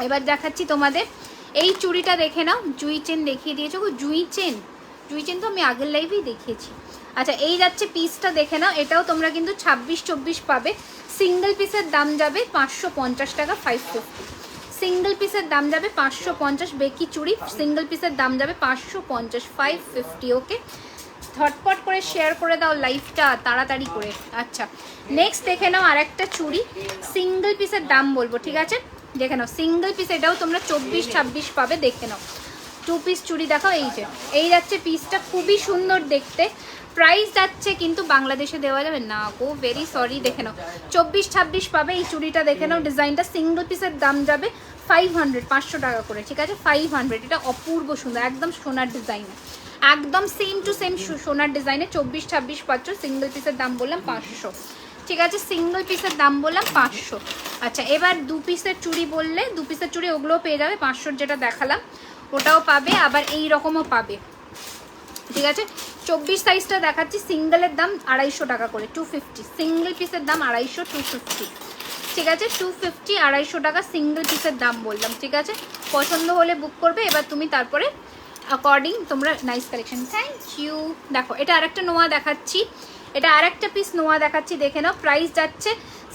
এবার দেখাচ্ছি তোমাদের এই চুড়িটা, দেখে নাও। জুই চেন দেখিয়ে দিয়েছো, জুই চেন তো আমি আগের লাইভেই দেখিয়েছি। আচ্ছা এই যাচ্ছে পিসটা, দেখে নাও। এটাও তোমরা কিন্তু 26-24 পাবে। সিঙ্গেল পিসের দাম যাবে 550 টাকা, 550। সিঙ্গেল পিসের দাম যাবে 550, বেকি চুড়ি সিঙ্গেল পিসের দাম যাবে 550, 550, ওকে। ঝটপট করে শেয়ার করে দাও লাইভটা তাড়াতাড়ি করে। আচ্ছা নেক্সট দেখে নাও আরেকটা চুড়ি, সিঙ্গেল পিসের দাম বলবো, ঠিক আছে। দেখে নাও সিঙ্গেল পিস, এটাও তোমরা 24-26 পাবে, দেখে নাও। 2 পিস চুড়ি দেখাও, এই যে এই যাচ্ছে পিসটা, খুবই সুন্দর দেখতে। প্রাইস যাচ্ছে কিন্তু বাংলাদেশে দেওয়া যাবে না গো, ভেরি সরি। দেখে নাও 24-26 পাবে এই চুড়িটা, দেখে নাও ডিজাইনটা। সিঙ্গেল পিসের দাম যাবে 500, 500 টাকা করে, ঠিক আছে। 500, এটা অপূর্ব সুন্দর, একদম সোনার ডিজাইনে, একদম সেম টু সেম সোনার ডিজাইনে। 24-26 পাচ্ছ। সিঙ্গেল পিসের দাম বললাম 500, ঠিক আছে। সিঙ্গেল পিসের দাম বললাম 500। আচ্ছা এবার 2 পিসের চুড়ি বললে, 2 পিসের চুড়ি ওগুলোও পেয়ে যাবে 500, যেটা দেখালাম ওটাও পাবে, আবার এই রকমও পাবে, ঠিক আছে। 24 সাইজটা দেখাচ্ছি, সিঙ্গেলের দাম 250 টাকা করে, 250। সিঙ্গেল পিসের দাম 250, 250, ঠিক আছে। 250, 250 টাকা সিঙ্গেল পিসের দাম বললাম, ঠিক আছে। পছন্দ হলে বুক করবে। এবার তুমি তারপরে অ্যাকর্ডিং তোমরা, নাইস কালেকশন, থ্যাংক ইউ। দেখো এটা আরেকটা নোয়া দেখাচ্ছি, এটা আরেকটা পিস নোয়া দেখাচ্ছি, দেখে নাও। প্রাইস যাচ্ছে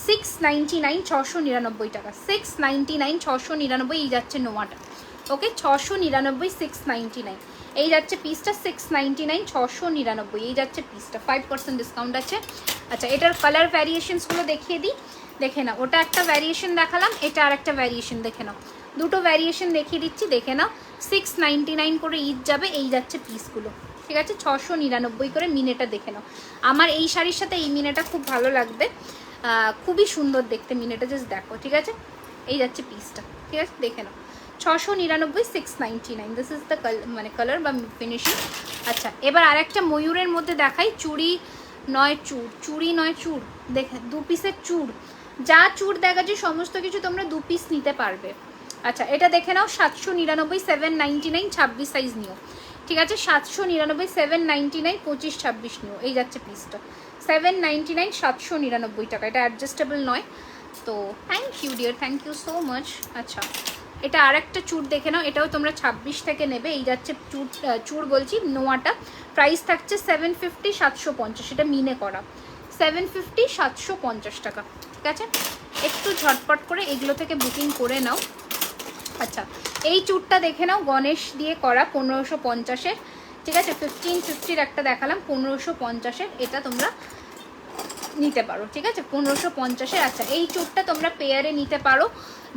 699, 699 টাকা, 699, 699। এই যাচ্ছে নোয়াটা, ওকে। 699, 699। এই যাচ্ছে পিসটা 699, 699। এই যাচ্ছে পিসটা, 5% ডিসকাউন্ট আছে। আচ্ছা এটার কালার ভ্যারিয়েশনসগুলো দেখিয়ে দিই, দেখে নাও। ওটা একটা ভ্যারিয়েশন দেখালাম, এটা আর একটা ভ্যারিয়েশন, দেখে নাও। দুটো ভ্যারিয়েশন দেখিয়ে দিচ্ছি, দেখে নাও। 699 করে ঈদ যাবে। এই যাচ্ছে পিসগুলো, ঠিক আছে। 699 করে মিনেটা, দেখে নাও। আমার এই শাড়ির সাথে এই মিনেটা খুব ভালো লাগবে, খুবই সুন্দর দেখতে মিনেটা, জাস্ট দেখো, ঠিক আছে। এই যাচ্ছে পিসটা, ঠিক আছে, দেখে নাও। 699, 699, দিস ইজ দ্য মানে কালার বা ফিনিশিং। আচ্ছা এবার আরেকটা ময়ূরের মধ্যে দেখাই, চুড়ি নয় চূড়, চুড়ি নয় চূড়, দেখে 2 পিসের চূড়, যা চূড় দেখাচ্ছে সমস্ত কিছু তোমরা 2 পিস নিতে পারবে। আচ্ছা এটা দেখে নাও, 799, 799, 26 সাইজ নিও। ঠিক আছে 799, 799, 25-26 নিও, এই যাচ্ছে পিসটা 799, 799 টাকা। এটা অ্যাডজাস্টেবল নয়। তো thank you dear, thank you so much. আচ্ছা এটা আর একটা চুড় দেখে নাও, এটাও তোমরা 26 থেকে নেবে। এই যাচ্ছে চুড় বলছি নোয়াটা, প্রাইস থাকছে 750, 750, এটা মিনে করা 750, 750 টাকা। ঠিক আছে একটু ঝটপট করে এগুলো থেকে বুকিং করে নাও। আচ্ছা এই চুড়টা দেখে নাও, গণেশ দিয়ে করা 1550-এর। ঠিক আছে 1550-র একটা দেখালাম, 1550-এর এটা তোমরা নিতে পারো। ঠিক আছে 1550-এর। আচ্ছা এই চুড়টা তোমরা পেয়ারে নিতে পারো,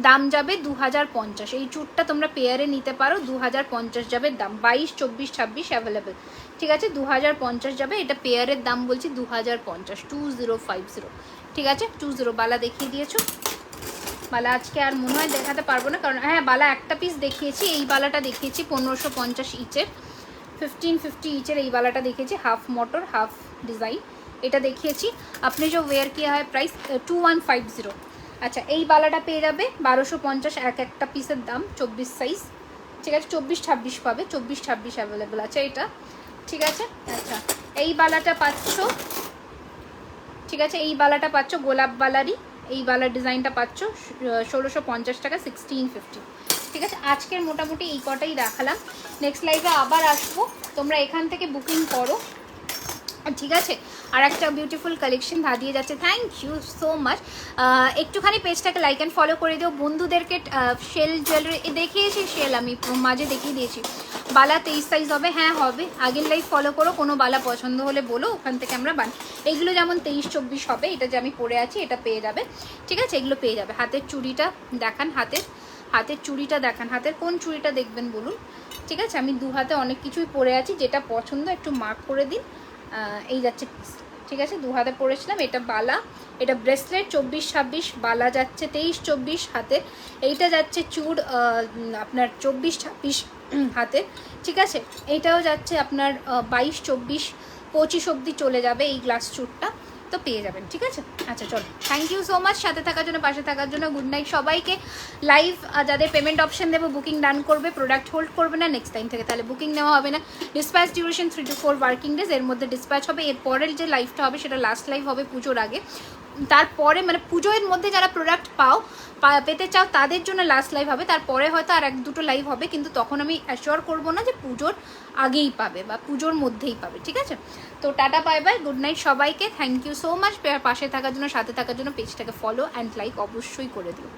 দাম যাবে 2050। এই চুড়টা তোমরা পেয়ারে নিতে পারো, 2050 যাবে দাম, 22, 24, 26 অ্যাভেলেবেল। ঠিক আছে 2050 যাবে, এটা পেয়ারের দাম বলছি 2050, 2050। ঠিক আছে 20। বালা দেখিয়ে দিয়েছো, বালা আজকে আর মনে হয় দেখাতে পারবো না, কারণ হ্যাঁ বালা একটা পিস দেখিয়েছি, এই বালাটা দেখিয়েছি 1550 ইচের, 1550 ইচের এই বালাটা দেখিয়েছি, হাফ মোটর হাফ ডিজাইন এটা দেখিয়েছি। আপনি যে ওয়্যার কিয়া হয় প্রাইস 2150। আচ্ছা এই বালাটা পেয়ে যাবে 1250, একটা পিসের দাম, 24 সাইজ। ঠিক আছে 24-26 পাবে, 24-26 অ্যাভেলেবেল আছে এটা। ঠিক আছে আচ্ছা এই বালাটা পাচ্ছ, ঠিক আছে এই বালাটা পাচ্ছ গোলাপ বালারই, এই বালার ডিজাইনটা পাচ্ছ 1650 টাকা, 1650। ঠিক আছে আজকের মোটামুটি এই কটাই দেখালাম, নেক্সট লাইভে আবার আসবো, তোমরা এখান থেকে বুকিং করো। ঠিক আছে আর একটা বিউটিফুল কালেকশন দিয়ে যাচ্ছে, থ্যাংক ইউ সো মাচ। একটুখানি পেজটাকে লাইক অ্যান্ড ফলো করে দিও। বন্ধুদেরকে শেল জুয়েলারি দেখিয়েছি, শেল আমি মাঝে দেখিয়ে দিয়েছি। বালা 23 সাইজ হবে, হ্যাঁ হবে, আগের লাইভ ফলো করো, কোনো বালা পছন্দ হলে বলো, ওখান থেকে আমরা এইগুলো যেমন 23-24 হবে, এটা যে আমি পরে আছি এটা পেয়ে যাবে। ঠিক আছে এগুলো পেয়ে যাবে। হাতের চুড়িটা দেখান, হাতের চুড়িটা দেখান, হাতের কোন চুড়িটা দেখবেন বলুন। ঠিক আছে আমি দু হাতে অনেক কিছুই পরে আছি, যেটা পছন্দ একটু মার্ক করে দিন। এই যাচ্ছে পিস। ঠিক আছে 2 হাতে পরেছিলাম, এটা বালা, এটা ব্রেসলেট 24-26, বালা যাচ্ছে 23-24 হাতে, এইটা যাচ্ছে চুড় আপনার 24-26 হাতে। ঠিক আছে এইটাও যাচ্ছে আপনার 22-24, 25 অবধি চলে যাবে এই গ্লাস চুড়টা, তো পেয়ে যাবেন। ঠিক আছে আচ্ছা চলো, থ্যাংক ইউ সো মাচ সাথে থাকার জন্য, পাশে থাকার জন্য। গুড নাইট সবাইকে। লাইভ যাদের পেমেন্ট অপশন দেবো বুকিং ডান করবে, প্রোডাক্ট হোল্ড করবে না নেক্সট টাইম থেকে, তাহলে বুকিং নেওয়া হবে না। Dispatch duration 3 to 4 working days, এর মধ্যে ডিসপ্যাচ হবে। এর পরের যে লাইভটা হবে সেটা লাস্ট লাইভ হবে পুজোর আগে, তারপরে মানে পুজোর মধ্যে যারা প্রোডাক্ট পেতে চাও তাদের জন্য লাস্ট লাইভ হবে, তারপরে হয়তো আর 1-2 লাইভ হবে, কিন্তু তখন আমি অ্যাশিওর করবো না যে পুজোর আগেই পাবে বা পুজোর মধ্যেই পাবে। ঠিক আছে তো tata bye bye, good night সবাইকে, থ্যাংক ইউ সো মাচ পাশে থাকার জন্য, সাথে থাকার জন্য। পেজটাকে ফলো অ্যান্ড লাইক অবশ্যই করে দিও।